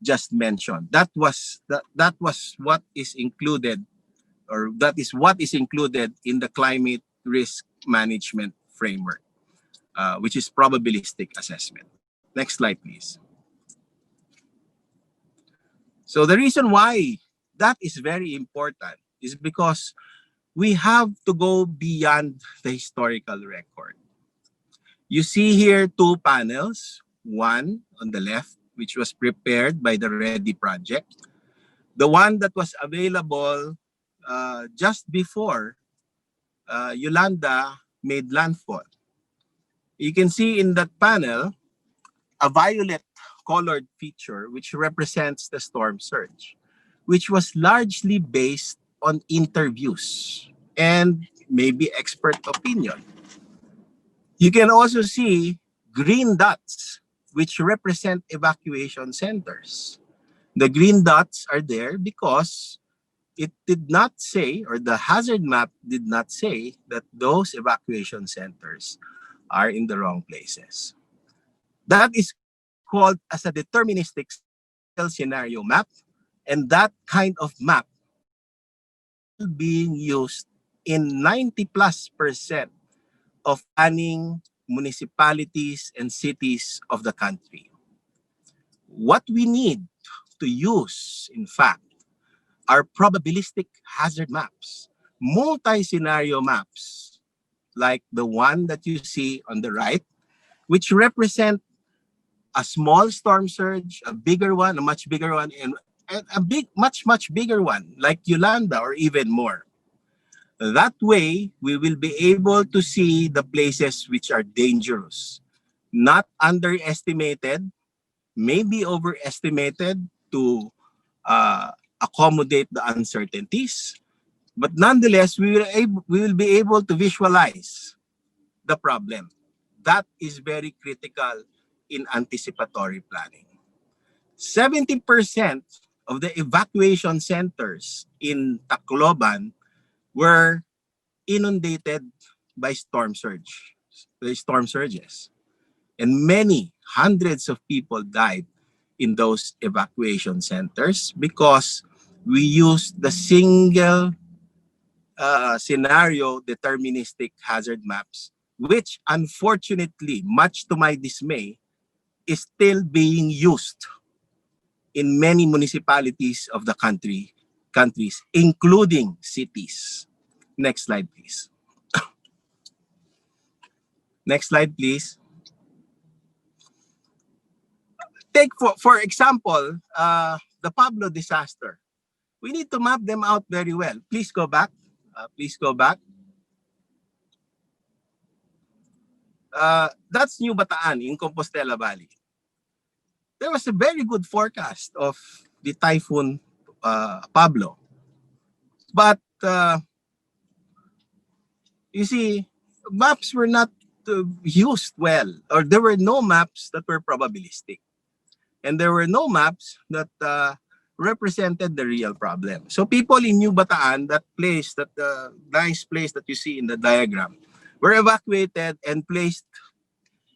just mentioned. That was what is included, or that is what is included in the climate risk management framework, which is probabilistic assessment. Next slide, please. So the reason why that is very important is because we have to go beyond the historical record. You see here two panels, one on the left, which was prepared by the READY project, the one that was available just before Yolanda made landfall. You can see in that panel a violet colored feature which represents the storm surge, which was largely based on interviews and maybe expert opinion. You can also see green dots, which represent evacuation centers. The green dots are there because it did not say, or the hazard map did not say, that those evacuation centers are in the wrong places. That is called as a deterministic single scenario map, and that kind of map still being used in 90+% of planning municipalities and cities of the country. What we need to use, in fact, are probabilistic hazard maps, multi-scenario maps, like the one that you see on the right, which represent a small storm surge, a bigger one, a much bigger one, and a much bigger one, like Yolanda or even more. That way, we will be able to see the places which are dangerous, not underestimated, maybe overestimated to accommodate the uncertainties. But nonetheless, we will be able to visualize the problem. That is very critical in anticipatory planning. 70% of the evacuation centers in Tacloban were inundated by storm surges. And many hundreds of people died in those evacuation centers because we used the single scenario deterministic hazard maps, which unfortunately, much to my dismay, is still being used in many municipalities of the countries, including cities. Next slide, please. Next slide, please. Take for example, the Pablo disaster. We need to map them out very well. Please go back. Please go back. That's New Bataan in Compostela Valley. There was a very good forecast of the typhoon Pablo. But you see, maps were not used well, or there were no maps that were probabilistic, and there were no maps that represented the real problem. So people in New Bataan, that place, that nice place that you see in the diagram, were evacuated and placed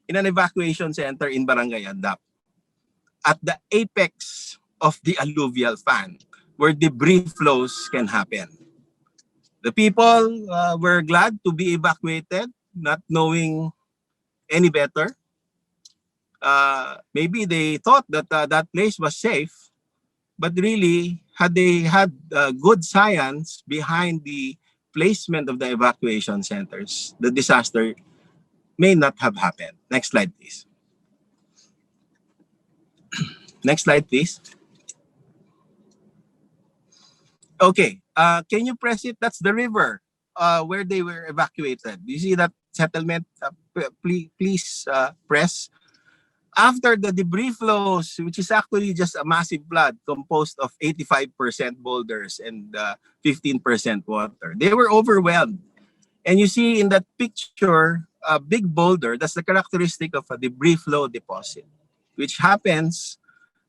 in an evacuation center in Barangay Andap, at the apex of the alluvial fan, where debris flows can happen. The people were glad to be evacuated, not knowing any better. Maybe they thought that that place was safe, but really, had they had good science behind the placement of the evacuation centers, the disaster may not have happened. Next slide, please. Next slide, please. Okay, can you press it? That's the river where they were evacuated. You see that settlement? Please press. After the debris flows, which is actually just a massive flood composed of 85% boulders and 15% water, they were overwhelmed. And you see in that picture, a big boulder, that's the characteristic of a debris flow deposit, which happens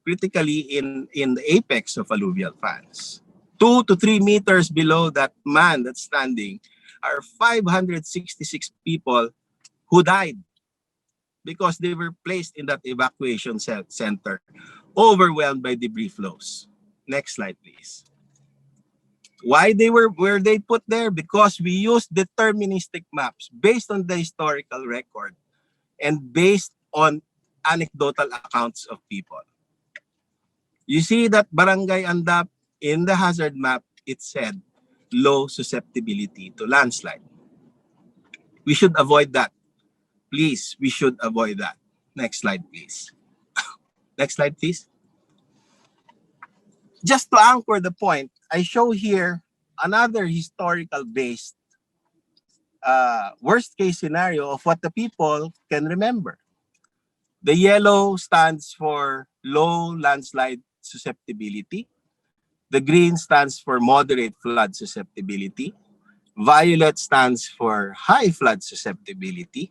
critically in the apex of alluvial fans. 2 to 3 meters below that man that's standing are 566 people who died because they were placed in that evacuation center, overwhelmed by debris flows. Next slide, please. Why were they put there? Because we used deterministic maps based on the historical record and based on anecdotal accounts of people. You see that Barangay Andap, in the hazard map, it said low susceptibility to landslide. We should avoid that. Please, we should avoid that. Next slide, please. Next slide, please. Just to anchor the point, I show here another historical based worst case scenario of what the people can remember. The yellow stands for low landslide susceptibility. The green stands for moderate flood susceptibility. Violet stands for high flood susceptibility.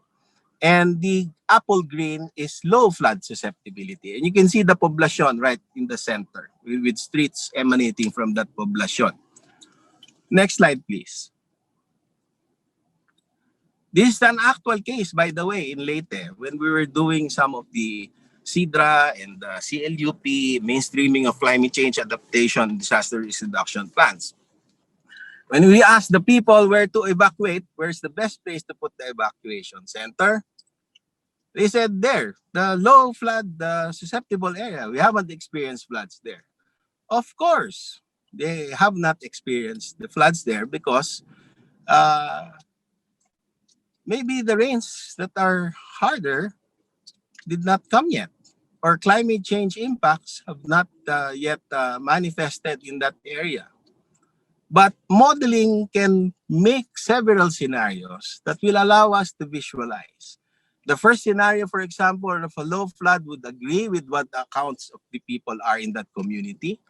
And the apple green is low flood susceptibility. And you can see the poblacion right in the center with streets emanating from that poblacion. Next slide, please. This is an actual case, by the way, in Leyte, when we were doing some of the CIDRA and CLUP mainstreaming of climate change adaptation disaster risk reduction plans. When we asked the people where to evacuate, where's the best place to put the evacuation center, they said there, the low flood susceptible area. We haven't experienced floods there. Of course, they have not experienced the floods there because maybe the rains that are harder did not come yet, or climate change impacts have not yet manifested in that area. But modeling can make several scenarios that will allow us to visualize. The first scenario, for example, of a low flood would agree with what the accounts of the people are in that community.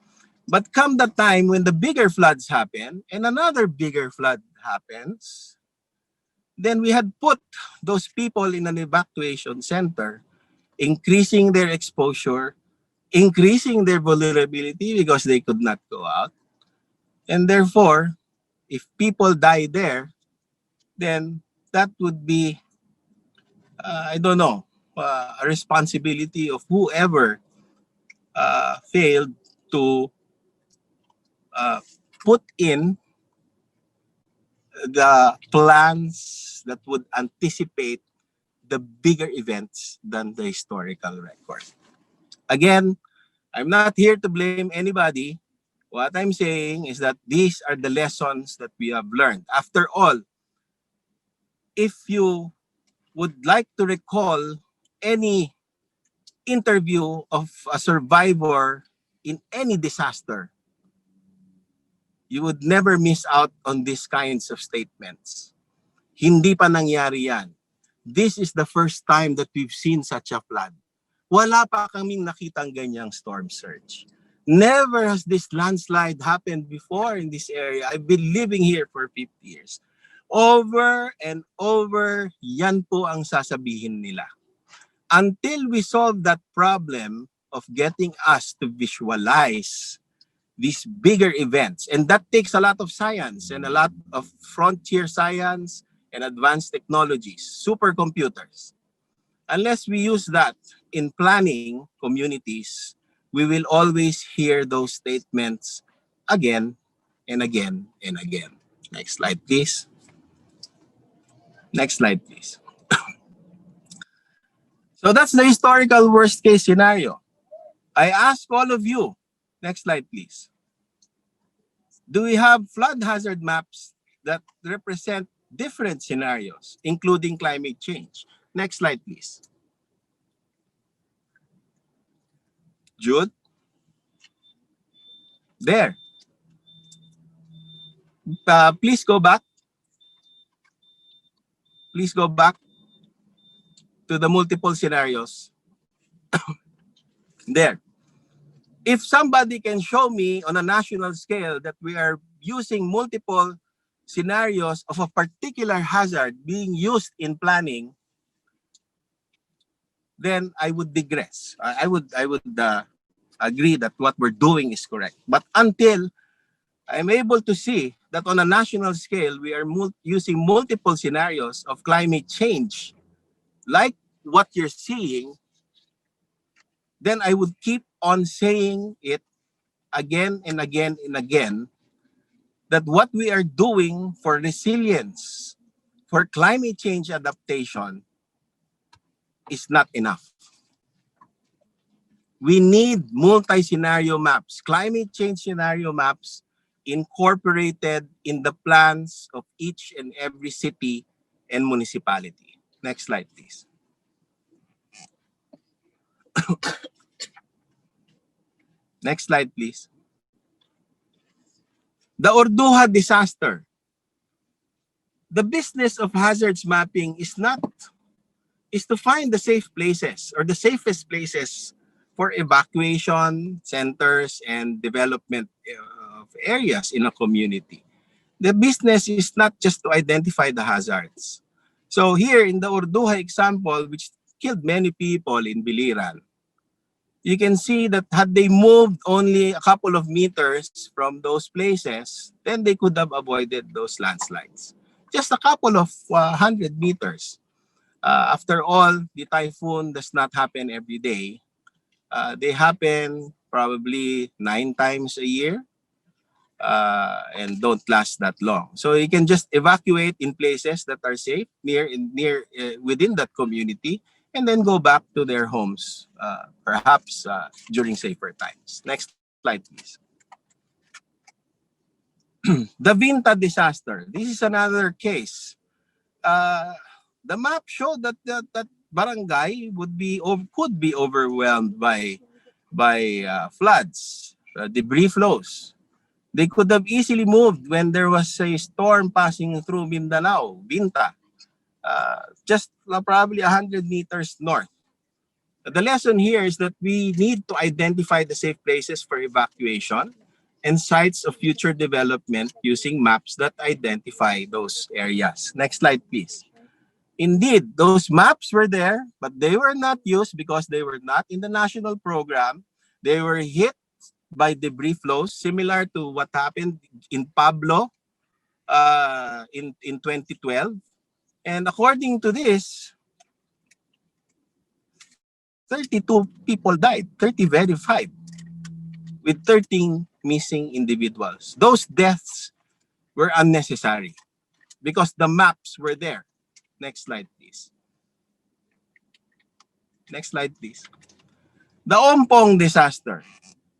But come the time when the bigger floods happen and another bigger flood happens, then we had put those people in an evacuation center, increasing their exposure, increasing their vulnerability because they could not go out. And therefore, if people die there, then that would be, I don't know, a responsibility of whoever failed to put in the plans that would anticipate the bigger events than the historical record. Again, I'm not here to blame anybody. What I'm saying is that these are the lessons that we have learned. After all, if you would like to recall any interview of a survivor in any disaster, you would never miss out on these kinds of statements. Hindi pa nangyari yan. This is the first time that we've seen such a flood. Wala pa kaming nakitang ganyang storm surge. Never has this landslide happened before in this area. I've been living here for 50 years. Over and over, yan po ang sasabihin nila. Until we solve that problem of getting us to visualize these bigger events, and that takes a lot of science and a lot of frontier science and advanced technologies, supercomputers. Unless we use that in planning communities, we will always hear those statements again and again and again. Next slide, please. Next slide, please. So that's the historical worst case scenario. I ask all of you, next slide, please. Do we have flood hazard maps that represent different scenarios, including climate change? Next slide, please. Jude? There. Please go back. Please go back to the multiple scenarios. There. If somebody can show me on a national scale that we are using multiple scenarios of a particular hazard being used in planning, then I would digress. I would agree that what we're doing is correct. But until I'm able to see that on a national scale, we are using multiple scenarios of climate change, like what you're seeing, then I would keep on saying it again and again and again, that what we are doing for resilience, for climate change adaptation, is not enough. We need multi-scenario maps, climate change scenario maps incorporated in the plans of each and every city and municipality. Next slide, please. Next slide, please. The Orduha disaster. The business of hazards mapping is to find the safe places or the safest places for evacuation centers and development of areas in a community. The business is not just to identify the hazards. So here in the Orduha example, which killed many people in Biliran, you can see that had they moved only a couple of meters from those places, then they could have avoided those landslides. Just a couple of 100 meters. After all, the typhoon does not happen every day. They happen probably 9 times a year and don't last that long. So you can just evacuate in places that are safe near within that community, and then go back to their homes, perhaps during safer times. Next slide, please. The Vinta disaster. This is another case. The map showed that that barangay could be overwhelmed by floods, debris flows. They could have easily moved when there was a storm passing through Mindanao, Binta, just probably 100 meters north. The lesson here is that we need to identify the safe places for evacuation and sites of future development using maps that identify those areas. Next slide, please. Indeed, those maps were there, but they were not used because they were not in the national program. They were hit by debris flows, similar to what happened in Pablo in 2012. And according to this, 32 people died, 30 verified, with 13 missing individuals. Those deaths were unnecessary because the maps were there. Next slide, please. Next slide, please. The Ompong disaster.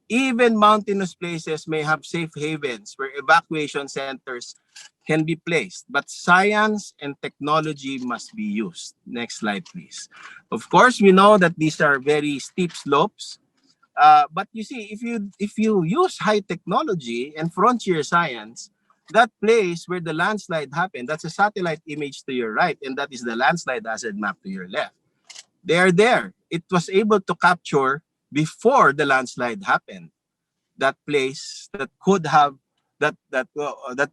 Even mountainous places may have safe havens where evacuation centers can be placed, but science and technology must be used. Next slide, please. Of course, we know that these are very steep slopes, but you see, if you use high technology and frontier science, that place where the landslide happened, that's a satellite image to your right, and that is the landslide hazard map to your left. They are there. It was able to capture before the landslide happened. that place that could have that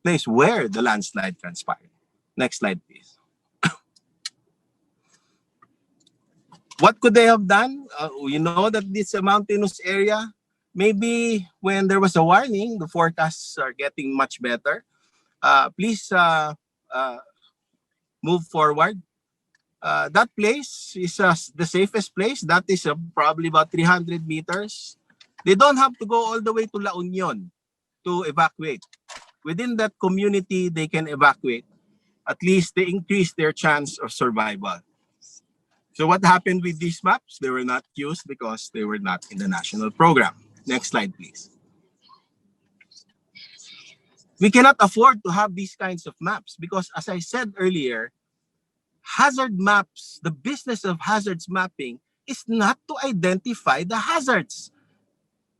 place where the landslide transpired. Next slide, please. What could they have done? You know that it's a mountainous area. Maybe when there was a warning, the forecasts are getting much better. Please uh, move forward. That place is the safest place. That is probably about 300 meters. They don't have to go all the way to La Union to evacuate. Within that community, they can evacuate. At least they increase their chance of survival. So what happened with these maps? They were not used because they were not in the national program. Next slide, please. We cannot afford to have these kinds of maps because, as I said earlier, hazard maps, the business of hazards mapping is not to identify the hazards.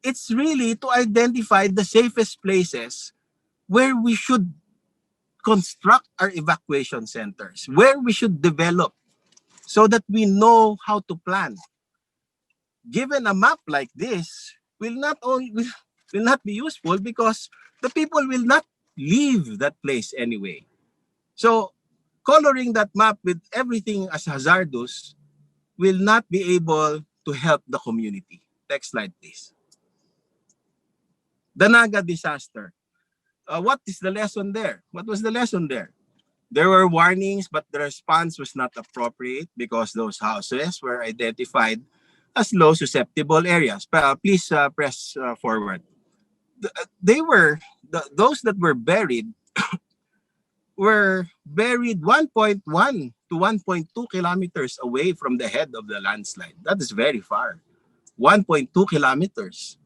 It's really to identify the safest places where we should construct our evacuation centers, where we should develop so that we know how to plan. Given a map like this, will not be useful because the people will not leave that place anyway. So coloring that map with everything as hazardous will not be able to help the community. Next slide, please. The Naga disaster. What is the lesson there? What was the lesson there? There were warnings, but the response was not appropriate because those houses were identified as low susceptible areas. Please press forward. Those that were buried 1.1 to 1.2 kilometers away from the head of the landslide. That is very far. 1.2 kilometers.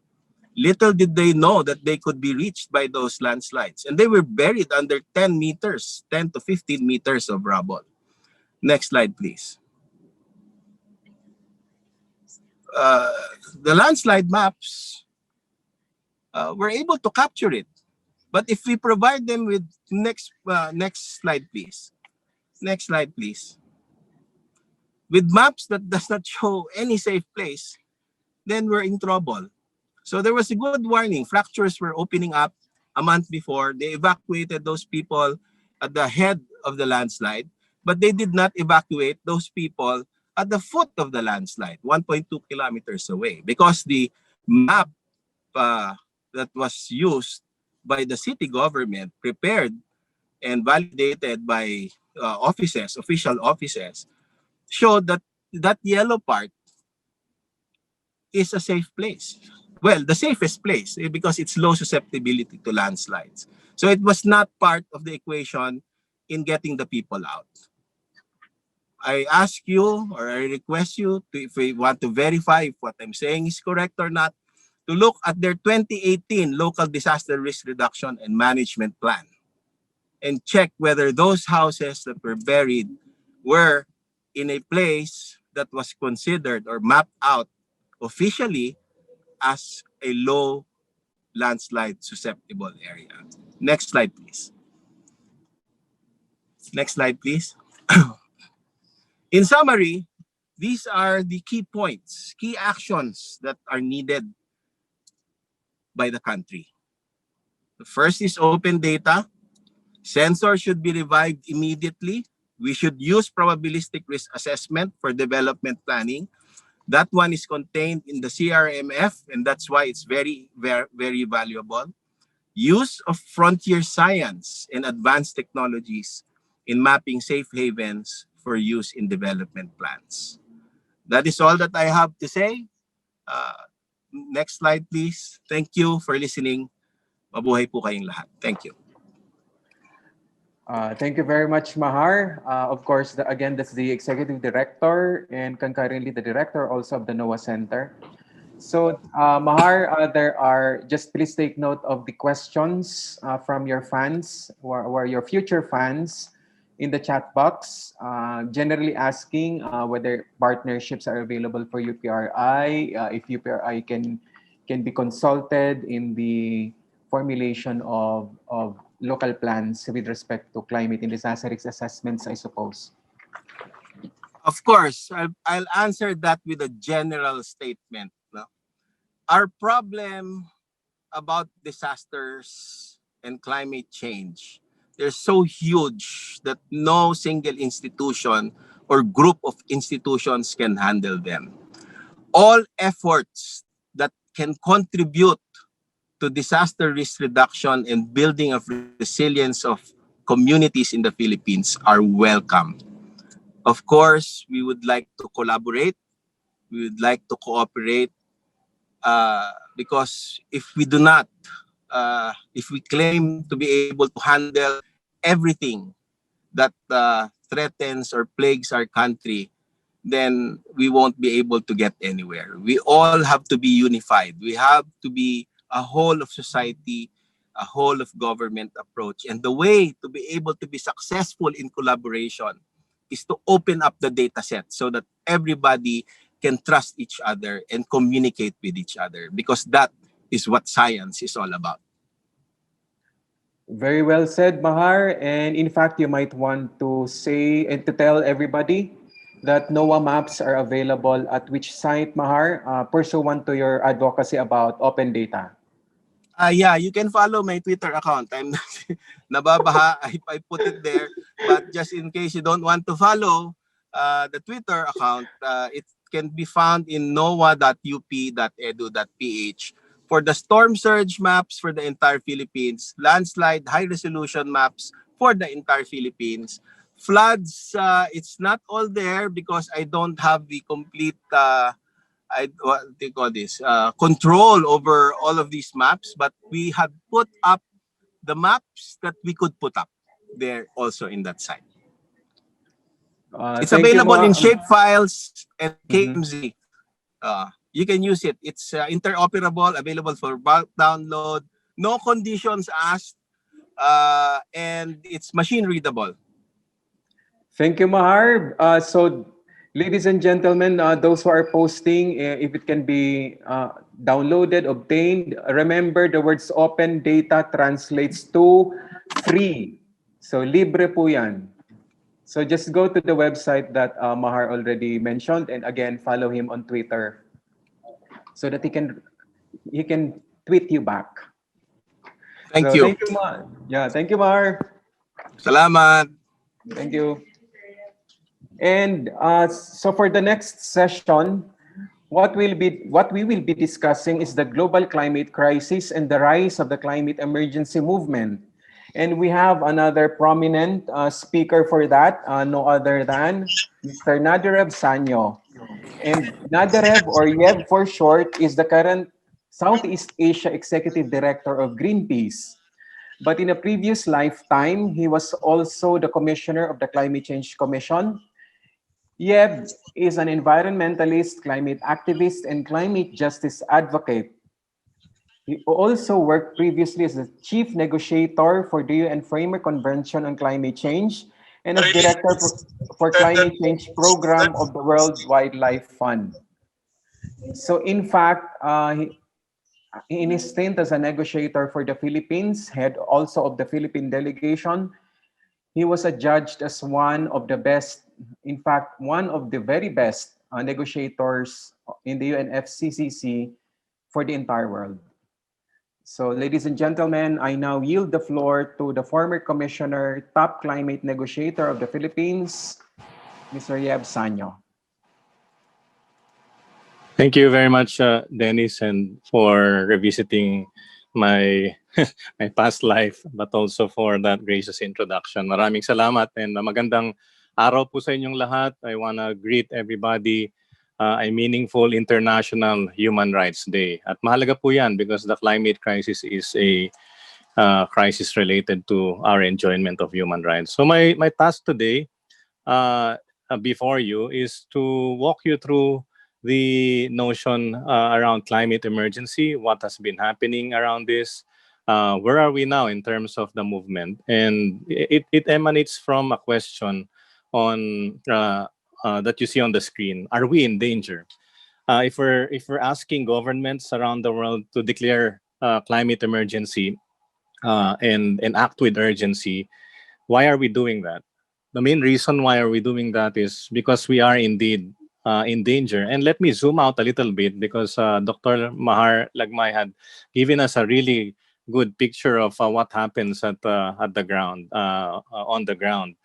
Little did they know that they could be reached by those landslides. And they were buried under 10 meters, 10 to 15 meters of rubble. Next slide, please. The landslide maps were able to capture it. But if we provide them with next slide, please. Next slide, please. With maps that does not show any safe place, then we're in trouble. So there was a good warning. Fractures were opening up a month before. They evacuated those people at the head of the landslide, but they did not evacuate those people at the foot of the landslide, 1.2 kilometers away, because the map that was used by the city government, prepared and validated by official offices, showed that that yellow part is a safe place. Well, the safest place because it's low susceptibility to landslides. So it was not part of the equation in getting the people out. I ask you or I request you to, if we want to verify if what I'm saying is correct or not, to look at their 2018 Local Disaster Risk Reduction and Management Plan and check whether those houses that were buried were in a place that was considered or mapped out officially as a low landslide susceptible area. Next slide, please. Next slide, please. In summary, these are the key points, key actions that are needed by the country. The first is open data. Sensors should be revived immediately. We should use probabilistic risk assessment for development planning. That one is contained in the CRMF, and that's why it's very, very, very valuable. Use of frontier science and advanced technologies in mapping safe havens for use in development plans. That is all that I have to say. Next slide, please. Thank you for listening. Mabuhay po kayong lahat. Thank you. Thank you very much, Mahar. Of course, again, that's the Executive Director and concurrently the Director also of the NOAA Center. So, Mahar, there are, just please take note of the questions from your fans or your future fans in the chat box, generally asking whether partnerships are available for UPRI, if UPRI can be consulted in the formulation of local plans with respect to climate and disaster risk assessments, I suppose. Of course, I'll answer that with a general statement. No? Our problem about disasters and climate change, they're so huge that no single institution or group of institutions can handle them. All efforts that can contribute to disaster risk reduction and building of resilience of communities in the Philippines are welcome. Of course, we would like to collaborate. We would like to cooperate because if we do not, if we claim to be able to handle everything that threatens or plagues our country, then we won't be able to get anywhere. We all have to be unified. We have to be a whole of society, a whole of government approach. And the way to be able to be successful in collaboration is to open up the data set so that everybody can trust each other and communicate with each other, because that is what science is all about. Very well said, Mahar. And in fact, you might want to say and to tell everybody that NOAA maps are available at which site, Mahar, pursuant to your advocacy about open data. Yeah, you can follow my Twitter account. I'm nababaha. I put it there. But just in case you don't want to follow the Twitter account, it can be found in noaa.up.edu.ph for the storm surge maps for the entire Philippines, landslide high resolution maps for the entire Philippines. Floods, it's not all there because I don't have the complete what do you call this, control over all of these maps, but we have put up the maps that we could put up there also in that site. It's Thank you, available in Mahar. shape files and Mhm. KMZ. You can use it. It's interoperable, available for bulk download, no conditions asked, and it's machine readable. Thank you, Mahar. So, ladies and gentlemen, those who are posting, if it can be downloaded, obtained, remember the words open data translates to free. So, libre po yan. So, just go to the website that Mahar already mentioned, and again, follow him on Twitter so that he can tweet you back. Thank So, you. thank you, Mahar. Yeah, thank you, Mahar. Salamat. Thank you. And so for the next session, what we will be discussing is the global climate crisis and the rise of the climate emergency movement. And we have another prominent speaker for that, no other than Mr. Nadirev Sanyo. And Nadirev, or Yev for short, is the current Southeast Asia Executive Director of Greenpeace. But in a previous lifetime, he was also the commissioner of the Climate Change Commission. Yeb is an environmentalist, climate activist, and climate justice advocate. He also worked previously as the chief negotiator for the UN Framework Convention on Climate Change and as director for Climate Change Program of the World Wildlife Fund. So in fact, in his stint as a negotiator for the Philippines, head also of the Philippine delegation, he was adjudged as one of the best, in fact, one of the very best negotiators in the UNFCCC for the entire world. So, ladies and gentlemen, I now yield the floor to the former commissioner, top climate negotiator of the Philippines, Mr. Yeb Sanyo. Thank you very much, Dennis, and for revisiting my my past life, but also for that gracious introduction. Maraming salamat and magandang araw po sa inyong lahat. I wanna greet everybody a meaningful International Human Rights Day. At mahalaga po yan because the climate crisis is a crisis related to our enjoyment of human rights. So my task today before you is to walk you through the notion around climate emergency, what has been happening around this, where are we now in terms of the movement, and it emanates from a question on that you see on the screen: Are we in danger? If we're asking governments around the world to declare climate emergency and act with urgency, why are we doing that? The main reason why are we doing that is because we are indeed in danger. And let me zoom out a little bit because Dr. Mahar Lagmay had given us a really good picture of what happens at the ground, on the ground,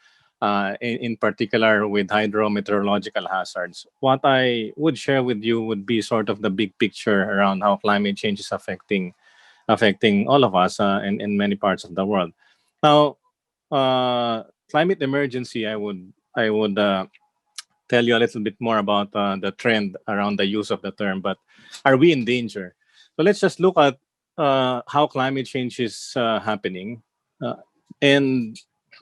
in particular with hydrometeorological hazards. What I would share with you would be sort of the big picture around how climate change is affecting all of us in many parts of the world. Now, climate emergency, I would tell you a little bit more about the trend around the use of the term, but are we in danger? So let's just look at how climate change is happening. And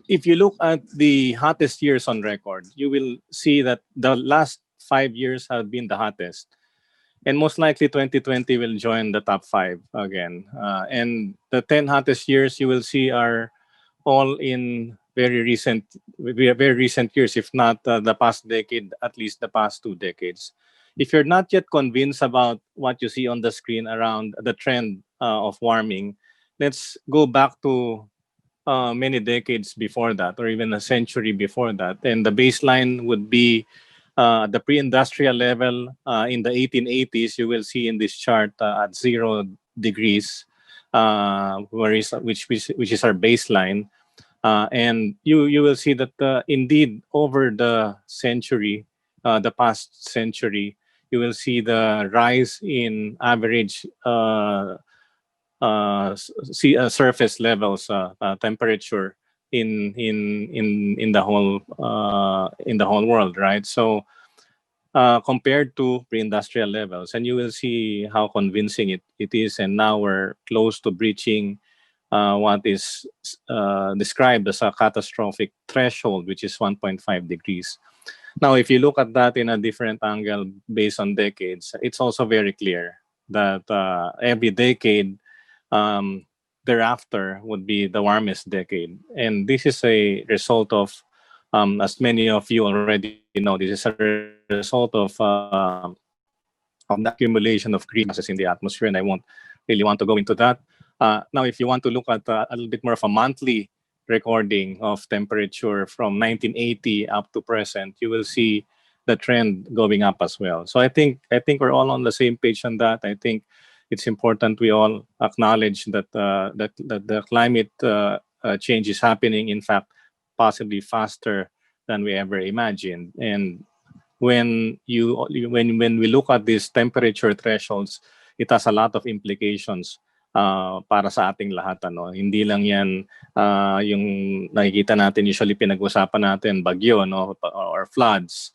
if you look at the hottest years on record, you will see that the last 5 years have been the hottest. And most likely 2020 will join the top five again. And the 10 hottest years you will see are all in very recent years, if not the past decade, at least the past 2 decades. If you're not yet convinced about what you see on the screen around the trend of warming, let's go back to many decades before that, or even a century before that. And the baseline would be the pre-industrial level in the 1880s. You will see in this chart at 0 degrees, which is our baseline. And you will see that indeed over the past century, you will see the rise in average surface levels, temperature in the whole world, right? So compared to pre-industrial levels, and you will see how convincing it is, and now we're close to breaching what is described as a catastrophic threshold, which is 1.5 degrees. Now, if you look at that in a different angle based on decades, it's also very clear that every decade thereafter would be the warmest decade. And this is a result of, as many of you already know, this is a result of the accumulation of greenhouse gases in the atmosphere, and I won't really want to go into that. Now, if you want to look at a little bit more of a monthly recording of temperature from 1980 up to present, you will see the trend going up as well. So I think we're all on the same page on that. I think it's important we all acknowledge that that the climate change is happening. In fact, possibly faster than we ever imagined. And when we look at these temperature thresholds, it has a lot of implications para sa ating lahat. Hindi lang yan yung nakikita natin, usually pinag-usapan natin, bagyo, or floods,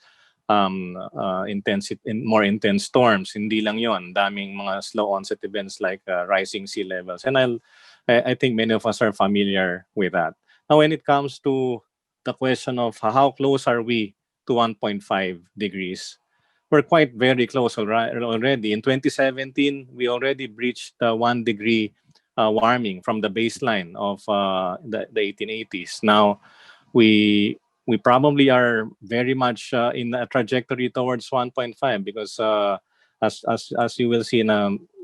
more intense storms. Hindi lang yon, daming mga slow onset events like rising sea levels. And I think many of us are familiar with that. Now, when it comes to the question of how close are we to 1.5 degrees, we're quite very close already. In 2017, we already breached the 1 degree warming from the baseline of the 1880s. Now, we probably are very much in a trajectory towards 1.5 because as you will see in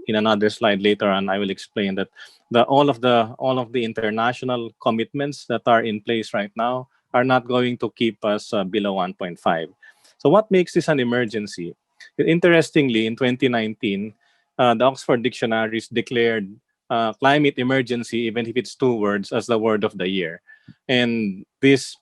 another slide later on, I will explain that all of the international commitments that are in place right now are not going to keep us below 1.5. So what makes this an emergency? Interestingly, in 2019, the Oxford Dictionaries declared climate emergency, even if it's 2 words, as the word of the year. And this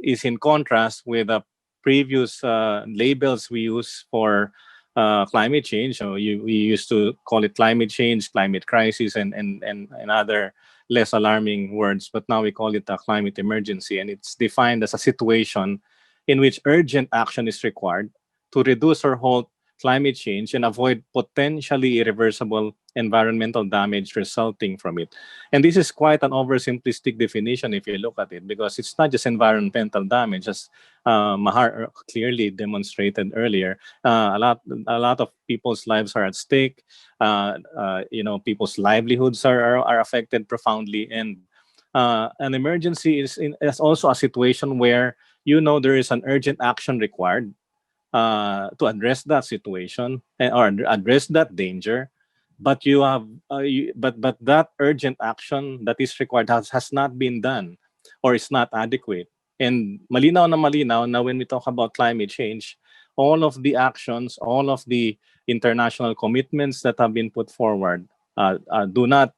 is in contrast with the previous labels we use for climate change. So we used to call it climate change, climate crisis, and other less alarming words, but now we call it a climate emergency, and it's defined as a situation in which urgent action is required to reduce or halt climate change and avoid potentially irreversible environmental damage resulting from it. And this is quite an oversimplistic definition if you look at it, because it's not just environmental damage, as Mahar clearly demonstrated earlier. A lot of people's lives are at stake. People's livelihoods are affected profoundly, and an emergency is also a situation where there is an urgent action required to address that situation or address that danger, but but that urgent action that is required has not been done or is not adequate. And malinaw na when we talk about climate change, all of the actions, all of the international commitments that have been put forward do not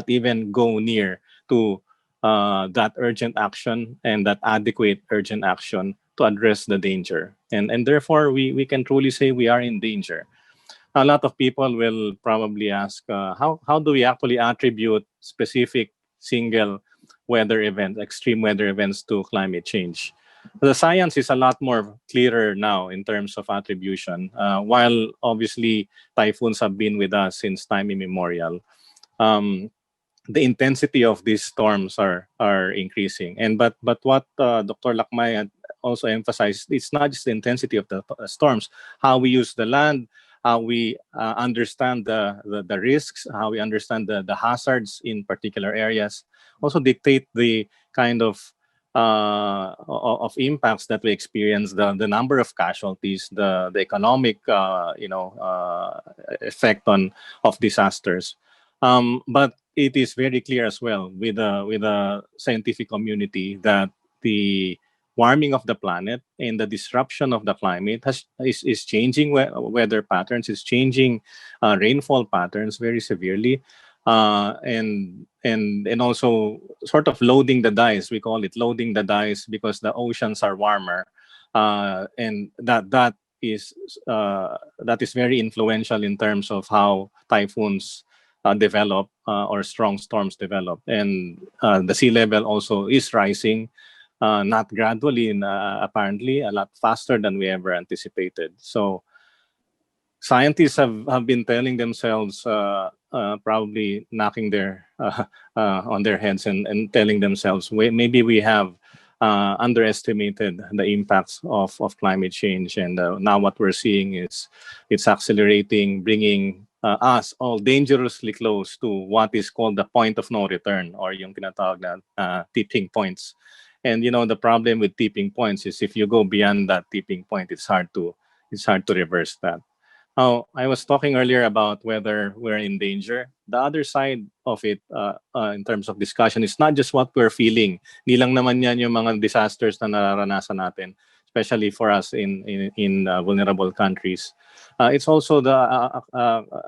even go near to that urgent action and that adequate urgent action to address the danger. And therefore, we can truly say we are in danger. A lot of people will probably ask, how do we actually attribute specific single weather events, extreme weather events to climate change? The science is a lot more clearer now in terms of attribution. While obviously typhoons have been with us since time immemorial, um, the intensity of these storms are increasing. And but what Dr. Lakmay had also emphasized, it's not just the intensity of the storms, how we use the land, how we understand the risks, how we understand the hazards in particular areas, also dictate the kind of impacts that we experience, the number of casualties, the economic effect on of disasters. But it is very clear as well with the scientific community that the warming of the planet and the disruption of the climate is changing weather patterns, is changing rainfall patterns very severely, and also sort of loading the dice. We call it loading the dice because the oceans are warmer, and that is very influential in terms of how typhoons develop or strong storms develop. And the sea level also is rising, not gradually, apparently, a lot faster than we ever anticipated. So scientists have been telling themselves, probably knocking their on their heads and telling themselves, maybe we have underestimated the impacts of climate change. And now what we're seeing is it's accelerating, bringing us all dangerously close to what is called the point of no return, or yung tinatawag na tipping points. And the problem with tipping points is if you go beyond that tipping point, it's hard to reverse that. Oh, I was talking earlier about whether we're in danger. The other side of it, in terms of discussion, is not just what we're feeling. Di lang naman yan yung mga disasters na nararanasan natin, especially for us in vulnerable countries. It's also the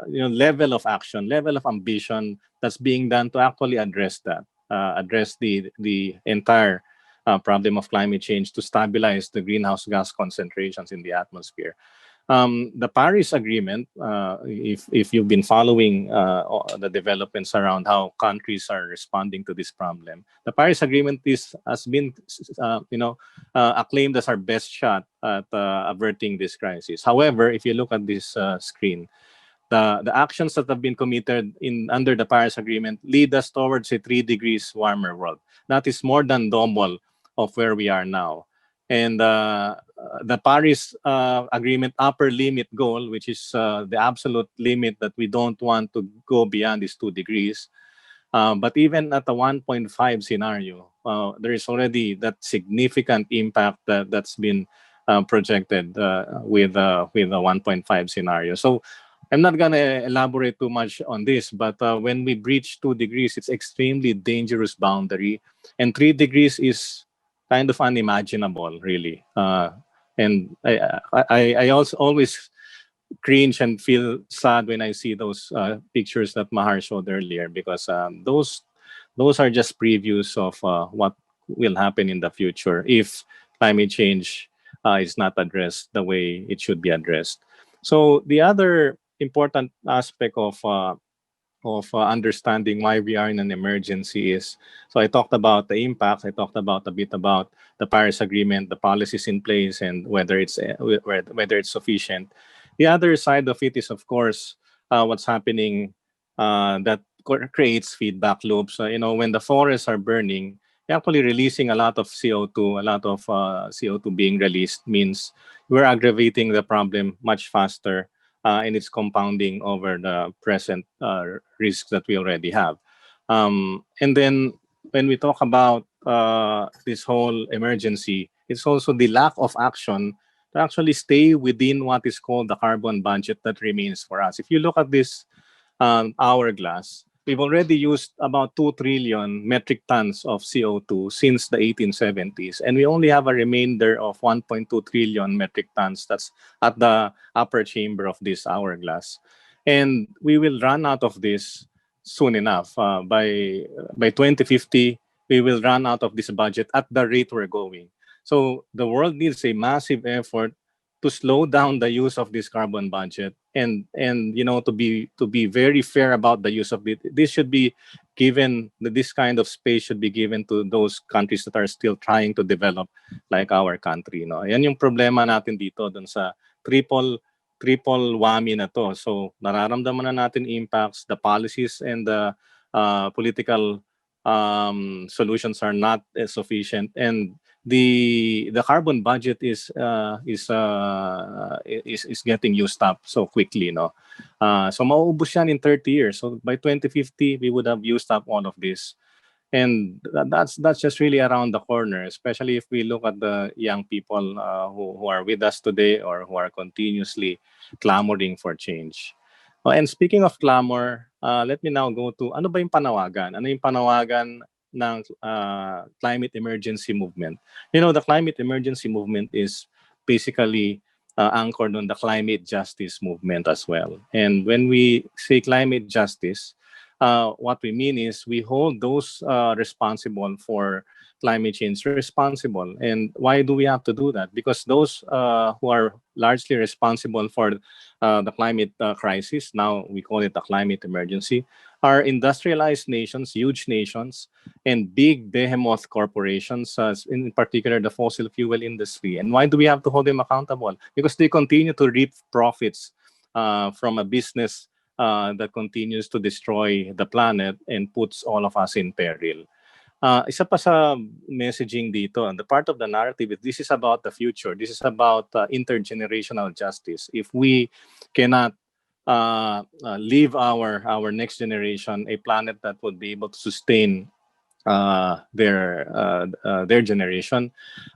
level of action, level of ambition that's being done to actually address that, address the entire problem of climate change, to stabilize the greenhouse gas concentrations in the atmosphere. The Paris Agreement, if you've been following the developments around how countries are responding to this problem, the Paris Agreement has been acclaimed as our best shot at averting this crisis. However, if you look at this screen, the actions that have been committed under the Paris Agreement lead us towards a 3 degrees warmer world. That is more than double of where we are now. And the Paris Agreement upper limit goal, which is the absolute limit that we don't want to go beyond, is 2 degrees. But even at the 1.5 scenario, there is already that significant impact that's been projected with the 1.5 scenario. So I'm not going to elaborate too much on this, but when we breach 2 degrees, it's extremely dangerous boundary. And 3 degrees is kind of unimaginable, really. And I also always cringe and feel sad when I see those pictures that Mahar showed earlier, because those are just previews of what will happen in the future if climate change is not addressed the way it should be addressed. So the other important aspect of understanding why we are in an emergency is, so I talked about the impacts, I talked about a bit about the Paris Agreement, the policies in place, and whether it's sufficient. The other side of it is, of course, what's happening that creates feedback loops. When the forests are burning, you're actually releasing a lot of CO2. A lot of CO2 being released means we're aggravating the problem much faster, and it's compounding over the present risks that we already have. And then when we talk about this whole emergency, it's also the lack of action to actually stay within what is called the carbon budget that remains for us. If you look at this hourglass, we've already used about 2 trillion metric tons of CO2 since the 1870s, and we only have a remainder of 1.2 trillion metric tons. That's at the upper chamber of this hourglass. And we will run out of this soon enough. By 2050, we will run out of this budget at the rate we're going. So the world needs a massive effort to slow down the use of this carbon budget, and to be very fair about the use of it. This should be given, this kind of space should be given to those countries that are still trying to develop, like our country, no. Yan yung problema natin dito dun sa triple whammy na to. So nararamdaman na natin impacts, the policies and the political solutions are not sufficient, and the carbon budget is getting used up so quickly, no. So mauubos yan in 30 years. So by 2050, we would have used up all of this. And that's just really around the corner, especially if we look at the young people who are with us today, or who are continuously clamoring for change. And speaking of clamor, let me now go to ano ba yung panawagan? Ano yung panawagan ng climate emergency movement? The climate emergency movement is basically anchored on the climate justice movement as well. And when we say climate justice, what we mean is we hold those responsible for climate change responsible. And why do we have to do that? Because those who are largely responsible for the climate crisis, now we call it a climate emergency, are industrialized nations, huge nations, and big behemoth corporations, in particular the fossil fuel industry. And why do we have to hold them accountable? Because they continue to reap profits from a business that continues to destroy the planet and puts all of us in peril. Isa pa sa messaging dito, and the part of the narrative, this is about the future. This is about intergenerational justice. If we cannot leave our next generation a planet that would be able to sustain their generation,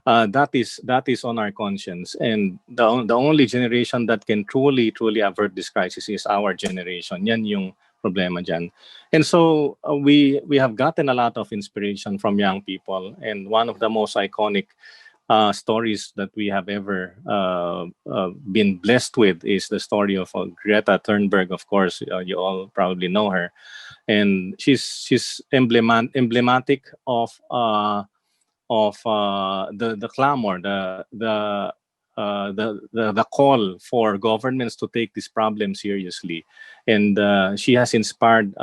that is on our conscience. And the only generation that can truly avert this crisis is our generation. Yan yung problema dyan. And so we have gotten a lot of inspiration from young people, and one of the most iconic stories that we have ever been blessed with is the story of Greta Thunberg. Of course, you all probably know her, and she's emblematic of the clamor, the call for governments to take this problem seriously, and she has inspired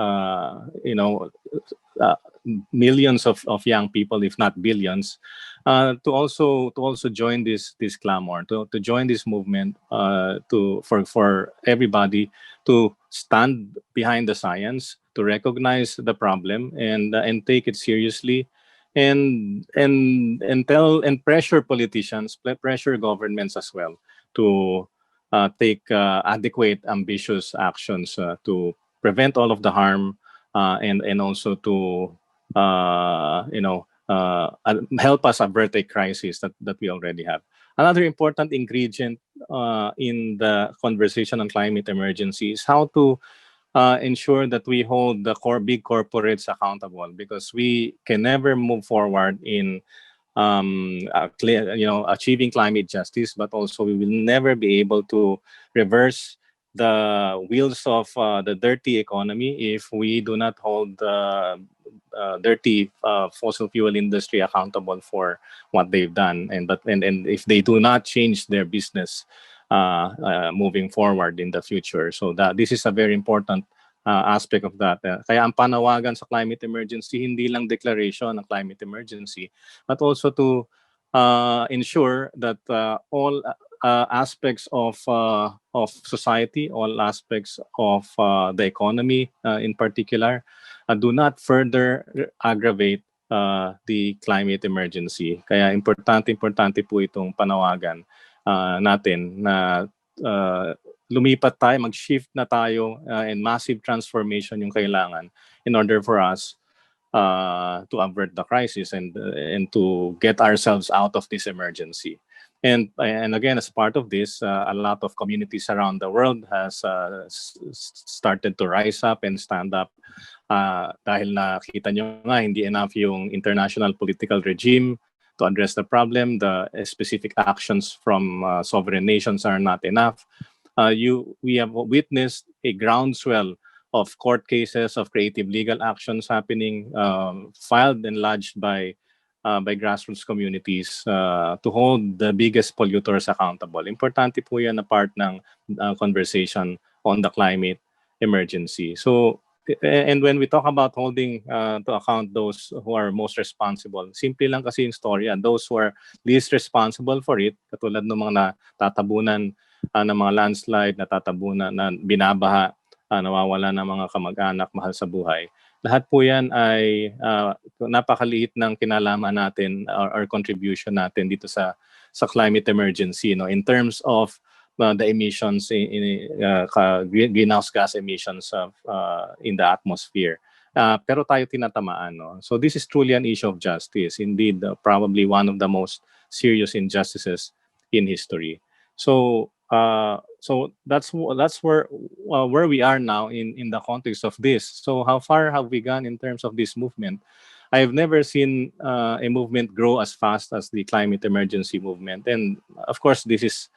millions of young people, if not billions, to also join this clamor, to join this movement, for everybody to stand behind the science, to recognize the problem and take it seriously, and pressure politicians, pressure governments as well to take adequate, ambitious actions to prevent all of the harm, and also to help us avert a crisis that we already have. Another important ingredient in the conversation on climate emergency is how to ensure that we hold the big corporates accountable, because we can never move forward in achieving climate justice, but also we will never be able to reverse the wheels of the dirty economy if we do not hold the dirty fossil fuel industry accountable for what they've done, and if they do not change their business moving forward in the future. So that this is a very important aspect of that. Kaya ang panawagan sa climate emergency, hindi lang declaration ng climate emergency, but also to ensure that all aspects of society, all aspects of the economy in particular, do not further aggravate the climate emergency. Kaya importante po itong panawagan natin na lumipat tayo, mag-shift na tayo, and massive transformation yung kailangan in order for us to avert the crisis and to get ourselves out of this emergency. And again, as part of this, a lot of communities around the world has started to rise up and stand up dahil nakita nyo nga hindi enough yung international political regime to address the problem. The specific actions from sovereign nations are not enough. We have witnessed a groundswell of court cases, of creative legal actions happening, filed and lodged by grassroots communities to hold the biggest polluters accountable. Importante po yan na part ng conversation on the climate emergency. So, and when we talk about holding to account those who are most responsible, simple lang kasi yung story. Those who are least responsible for it, katulad ng mga natatabunan ng mga landslide, natatabunan, na binabaha, nawawala ng mga kamag-anak, mahal sa buhay. Lahat po yan ay napakaliit ng kinalaman natin or contribution natin dito sa climate emergency, no, in terms of the emissions in greenhouse gas emissions in the atmosphere. Pero tayo tinatamaan, no? So this is truly an issue of justice. Indeed, probably one of the most serious injustices in history. So that's where we are now in the context of this. So how far have we gone in terms of this movement? I have never seen a movement grow as fast as the climate emergency movement, and of course this is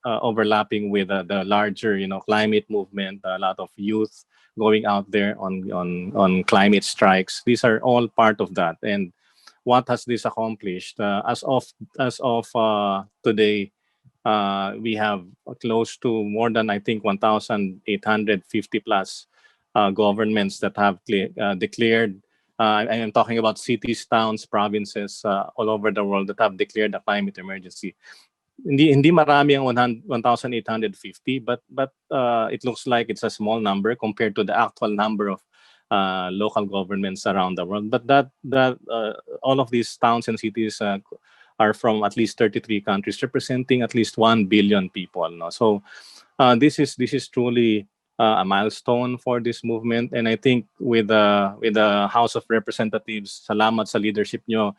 overlapping with the larger, climate movement. A lot of youth going out there on climate strikes. These are all part of that. And what has this accomplished? As of today, we have close to more than, I think, 1,850 plus governments that have declared. I am talking about cities, towns, provinces all over the world that have declared a climate emergency. Hindi marami ang 1,850, but it looks like it's a small number compared to the actual number of local governments around the world. But that all of these towns and cities are from at least 33 countries, representing at least 1 billion people. No? So this is truly a milestone for this movement, and I think with the House of Representatives, salamat sa leadership nyo,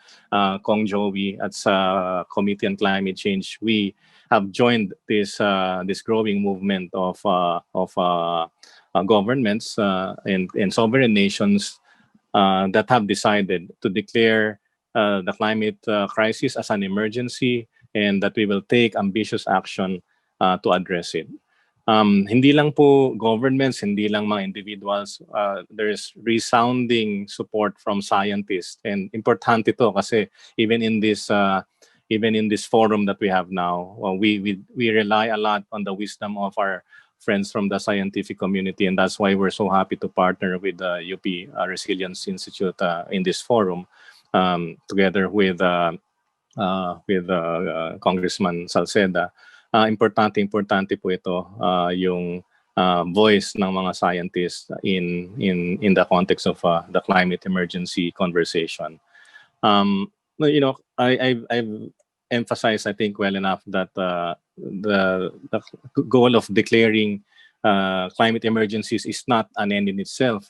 Kong Joey, at sa Committee on Climate Change, we have joined this growing movement of governments and sovereign nations that have decided to declare the climate crisis as an emergency, and that we will take ambitious action to address it. Hindi lang po governments, hindi lang mga individuals, there is resounding support from scientists, and importante to kasi even in this forum that we have now, we rely a lot on the wisdom of our friends from the scientific community, and that's why we're so happy to partner with the UP Resilience Institute in this forum, together with Congressman Salceda. Importante po ito, yung voice ng mga scientists in the context of the climate emergency conversation. I've emphasized, I think, well enough that the goal of declaring climate emergencies is not an end in itself.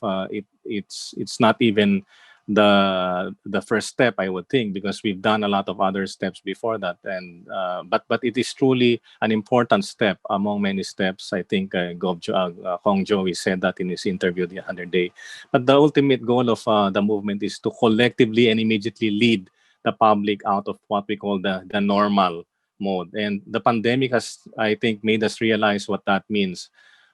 It's not even the first step, I would think, because we've done a lot of other steps before that, and but it is truly an important step among many steps. I think Kong Joey said that in his interview the other day. But the ultimate goal of the movement is to collectively and immediately lead the public out of what we call the normal mode, and the pandemic has, I think, made us realize what that means.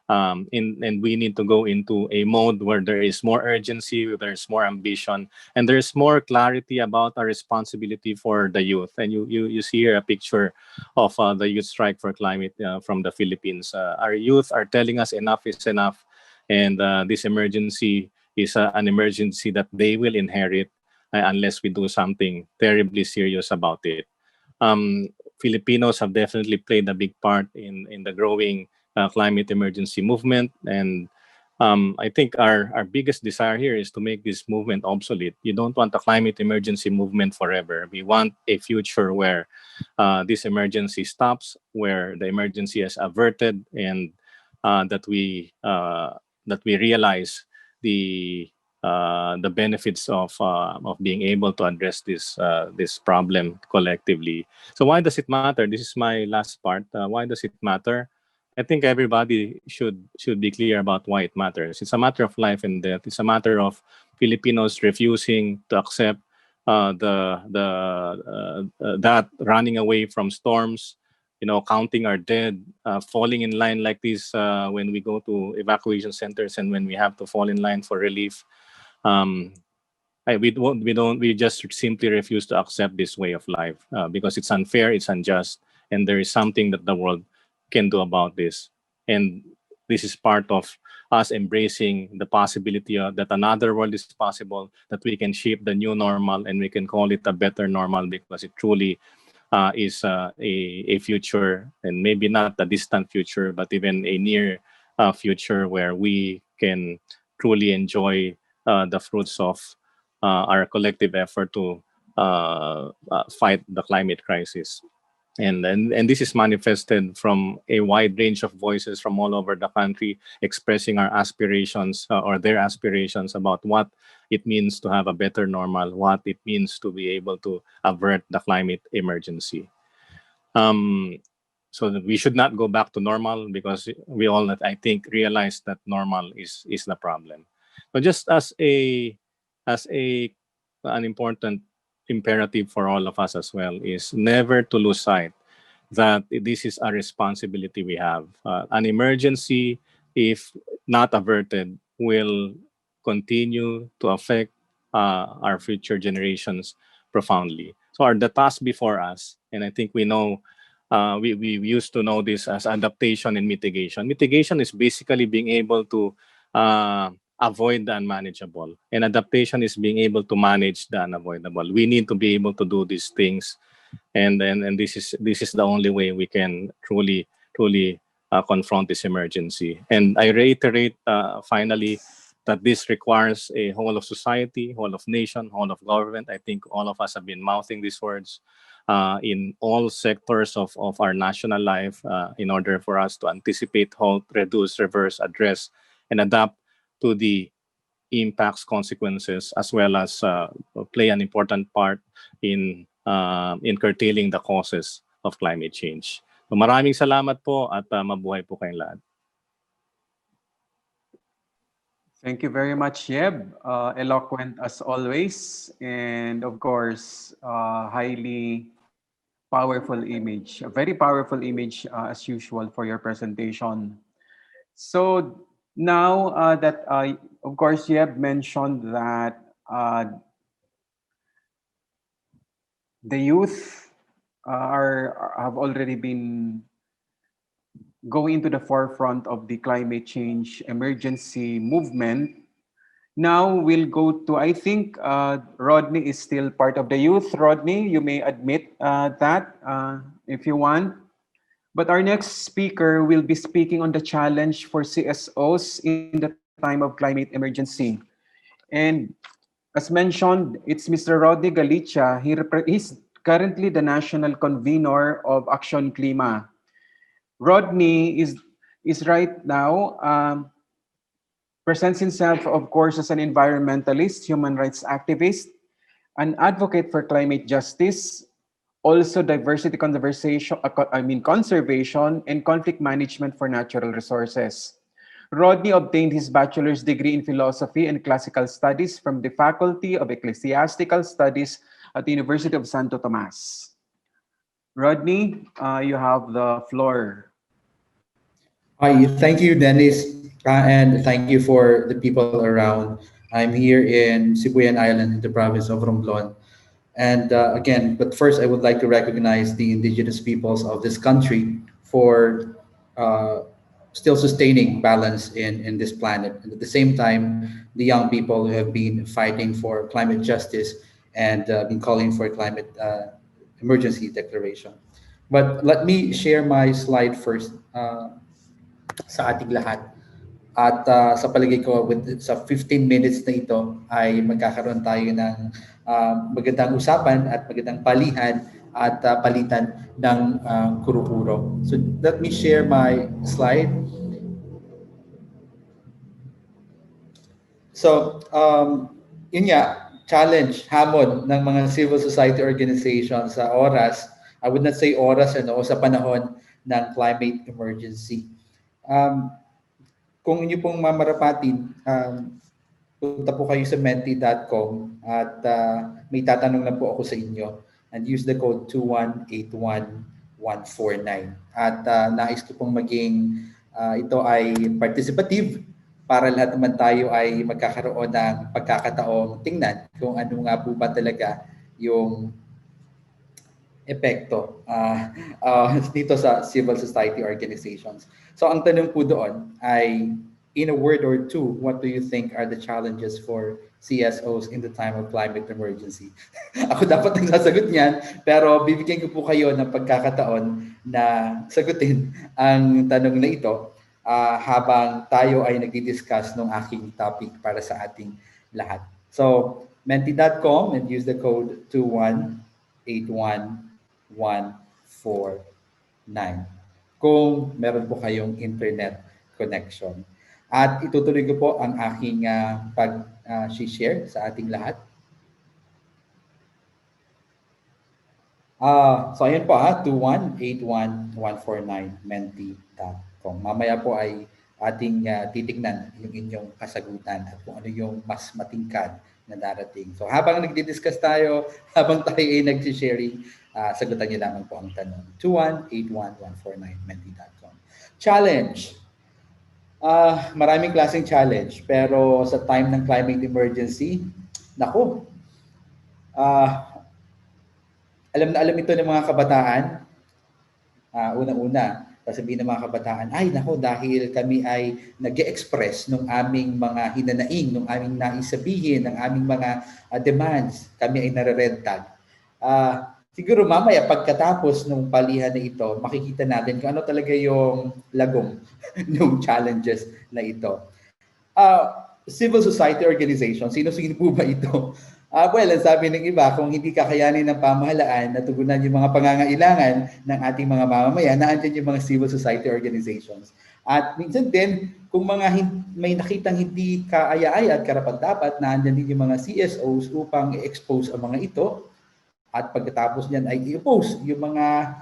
And we need to go into a mode where there is more urgency, there's more ambition, and there's more clarity about our responsibility for the youth. And you see here a picture of the Youth Strike for Climate from the Philippines. Our youth are telling us enough is enough, and this emergency is an emergency that they will inherit unless we do something terribly serious about it. Filipinos have definitely played a big part in the growing climate emergency movement, and I think our biggest desire here is to make this movement obsolete. You don't want a climate emergency movement forever. We want a future where this emergency stops, where the emergency is averted, and that we realize the the benefits of being able to address this problem collectively. So why does it matter? This is my last part. Why does it matter? I think everybody should be clear about why it matters. It's a matter of life and death. It's a matter of Filipinos refusing to accept that running away from storms, counting our dead, falling in line like this when we go to evacuation centers and when we have to fall in line for relief. Um, we just simply refuse to accept this way of life because it's unfair, it's unjust, and there is something that the world can do about this. And this is part of us embracing the possibility that another world is possible, that we can shape the new normal and we can call it a better normal because it truly is a future, and maybe not a distant future, but even a near future where we can truly enjoy the fruits of our collective effort to fight the climate crisis. And this is manifested from a wide range of voices from all over the country expressing our aspirations or their aspirations about what it means to have a better normal, what it means to be able to avert the climate emergency. So that we should not go back to normal because we all, I think, realize that normal is the problem. But just as an important imperative for all of us as well is never to lose sight that this is a responsibility we have. An emergency, if not averted, will continue to affect our future generations profoundly. So are the tasks before us, and I think we know, we used to know this as adaptation and mitigation. Mitigation is basically being able to avoid the unmanageable, and adaptation is being able to manage the unavoidable. We need to be able to do these things, and this is the only way we can truly confront this emergency. And I reiterate finally that this requires a whole of society, whole of nation, whole of government. I think all of us have been mouthing these words in all sectors of our national life in order for us to anticipate, halt, reduce, reverse, address, and adapt to the impacts, consequences, as well as play an important part in curtailing the causes of climate change. So maraming salamat po at mabuhay po kayong lahat. Thank you very much, Yeb. Eloquent as always, and of course, highly powerful image, a very powerful image as usual for your presentation. So now that, of course, Yeb mentioned that the youth have already been going into the forefront of the climate change emergency movement. Now we'll go to, I think Rodney is still part of the youth. Rodney, you may admit that if you want. But our next speaker will be speaking on the challenge for CSOs in the time of climate emergency. And as mentioned, it's Mr. Rodney Galicia. He's currently the national convener of Action Klima. Rodney is right now presents himself, of course, as an environmentalist, human rights activist, an advocate for climate justice, also diversity conservation, conservation and conflict management for natural resources. Rodney obtained his bachelor's degree in philosophy and classical studies from the Faculty of Ecclesiastical Studies at the University of Santo Tomas. Rodney, you have the floor. Hi, thank you, Dennis, and thank you for the people around. I'm here in Sibuyan Island in the province of Romblon. And again, but first I would like to recognize the indigenous peoples of this country for still sustaining balance in this planet. And at the same time, the young people who have been fighting for climate justice and been calling for a climate emergency declaration. But let me share my slide first. Sa ating lahat. At sa palagay ko, sa 15 minutes na ito ay magkakaroon tayo ng magandang usapan at magandang palihan at palitan ng kuro-kuro. So let me share my slide. So, yun nga, challenge, hamon ng mga civil society organizations sa oras, I would not say oras, ano, o sa panahon ng climate emergency. Kung inyo pong mamarapatin, punta po kayo sa menti.com at may tatanong lang po ako sa inyo and use the code 2181149. At nais ko pong maging ito ay participative para lahat naman tayo ay magkakaroon ng pagkakataong tingnan kung ano nga po ba talaga yung epekto dito sa civil society organizations. So ang tanong po doon ay, in a word or two, what do you think are the challenges for CSOs in the time of climate emergency? Ako dapat ang sasagot niyan, pero bibigyan ko po kayo ng pagkakataon na sagutin ang tanong na ito habang tayo ay nagdi-discuss ng aking topic para sa ating lahat. So, menti.com and use the code 2181149 kung meron po kayong internet connection. At itutuloy ko po ang aking pag-share sa ating lahat. So ayan po 2181149 menti.com. Mamaya po ay ating titignan yung inyong kasagutan at kung ano yung mas matingkad na darating. So habang nagdi-discuss tayo, habang tayo ay nag-sharing, sagutan niyo lamang po ang tanong. 2181149 menti.com. Challenge. Maraming klaseng challenge, pero sa time ng climate emergency, naku, alam na alam ito ng mga kabataan. Unang-una, sasabihin ng mga kabataan, ay naku, dahil kami ay nag-express ng aming mga hinanaing, ng aming nais sabihin, ng aming mga demands, kami ay nare-red tag. Siguro mamaya pagkatapos ng palihan na ito, makikita natin kung ano talaga yung lagom ng challenges na ito. Civil society organization, sino-sino po ba ito? Well, ang sabi ng iba, kung hindi kakayanin ng pamahalaan na tugunan yung mga pangangailangan ng ating mga mamamayan, naandyan yung mga civil society organizations. At minsan din, kung may nakitang hindi kaaya-aya at karapat-dapat, naandyan din yung mga CSOs upang i-expose ang mga ito. At pagkatapos niyan ay i-oppose yung mga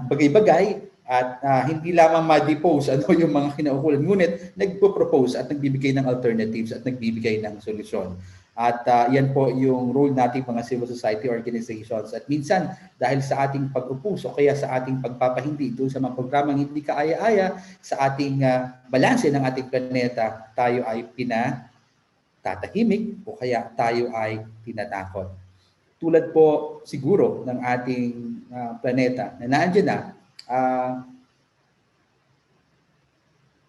bagay-bagay at hindi lamang ma-depose ano yung mga kinaukulan, ngunit nagpo-propose at nagbibigay ng alternatives at nagbibigay ng solusyon. At yan po yung role nating mga civil society organizations. At minsan, dahil sa ating pag-oppose o kaya sa ating pagpapahindi doon sa mga programang hindi kaaya-aya sa ating balanse ng ating planeta, tayo ay pinatatahimik o kaya tayo ay tinatakot. Tulad po siguro ng ating planeta na naandyan na,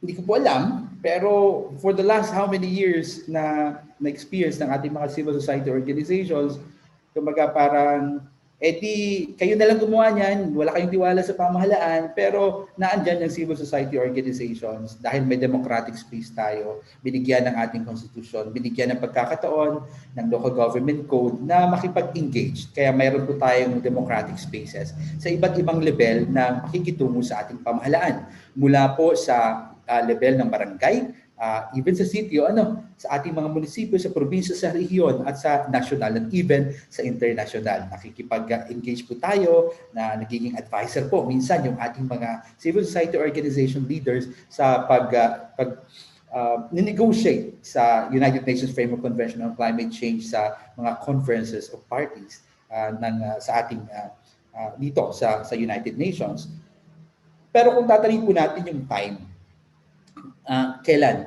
hindi ko po alam, pero for the last how many years na experience ng ating mga civil society organizations, kumbaga parang, kayo na lang gumawa niyan, wala kayong tiwala sa pamahalaan, pero naandyan yung civil society organizations dahil may democratic space tayo, binigyan ng ating constitution, binigyan ng pagkakataon ng local government code na makipag-engage. Kaya mayroon po tayong democratic spaces sa iba't ibang level na makikitungo sa ating pamahalaan. Mula po sa level ng barangay, even sa city o sa ating mga munisipyo, sa probinsya, sa rehiyon at sa national at even sa international. Nakikipag-engage po tayo na nagiging advisor po minsan yung ating mga civil society organization leaders sa negotiate sa United Nations Framework Convention on Climate Change sa mga conferences of parties sa ating dito sa United Nations. Pero kung tatanungin po natin yung time, kailan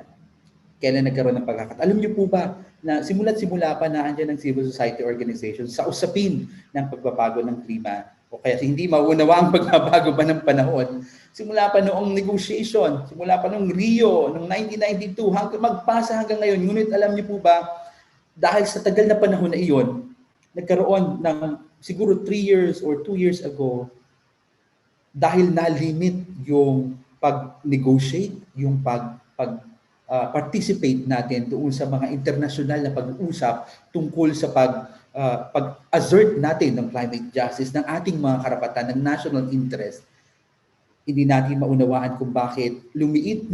nagkaroon ng pagkakataon? Alam niyo po ba na simula pa na andyan ng civil society organizations sa usapin ng pagbabago ng klima o kaya hindi mauunawa ang pagbabago ba ng panahon? Simula pa noong negotiation, simula pa noong Rio, noong 1992, hanggang magpasa hanggang ngayon. Ngunit alam niyo po ba, dahil sa tagal na panahon na iyon, nagkaroon ng siguro 3 years or 2 years ago, dahil na-limit yung pag-negotiate, yung participate natin doon sa mga international na pag-uusap tungkol sa pag-assert natin ng climate justice, ng ating mga karapatan, ng national interest. Hindi natin maunawaan kung bakit lumiit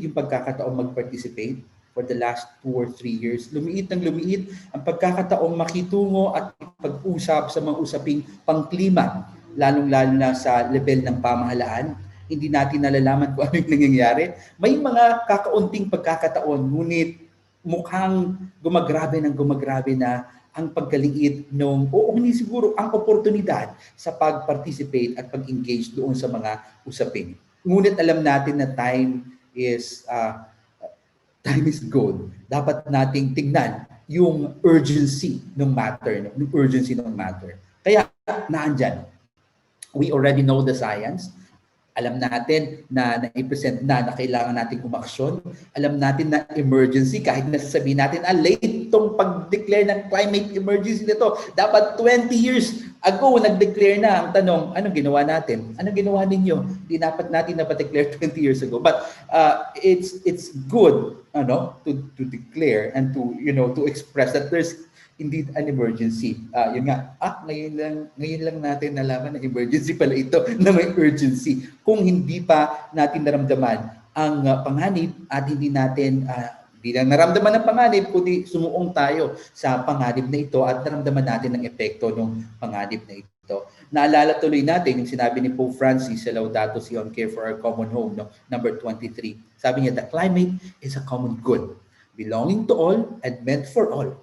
yung pagkakataong mag-participate for the last 2 or 3 years. Lumiit ng lumiit ang pagkakataong makitungo at pag-usap sa mga usaping pangklima, lalong-lalo na sa level ng pamahalaan. Hindi natin nalalaman kung ano yung nangyayari. May mga kakaunting pagkakataon, ngunit mukhang gumagrabe na ang pagkaliit ng, hindi siguro, ang oportunidad sa pag-participate at pag-engage doon sa mga usapin. Ngunit alam natin na time is gold. Dapat nating tignan yung urgency ng matter, Kaya naandyan. We already know the science. Alam natin na na-present na kailangan nating umaksyon. Alam natin na emergency, kahit nasasabihin natin, late itong pag-declare ng climate emergency nito. Dapat 20 years ago, nag-declare na. Ang tanong, anong ginawa natin? Anong ginawa ninyo? Di dapat natin na-declare 20 years ago. But it's good to declare and to express that there's indeed an emergency. Yun nga, ngayon lang natin nalaman na emergency pala ito, na may urgency. Kung hindi pa natin naramdaman ang panganib at hindi lang naramdaman ang panganib, kundi sumuong tayo sa panganib na ito at naramdaman natin ang epekto ng panganib na ito. Naalala tuloy natin yung sinabi ni Pope Francis sa Laudato Si on Care for Our Common Home, number 23. Sabi niya, the climate is a common good, belonging to all and meant for all.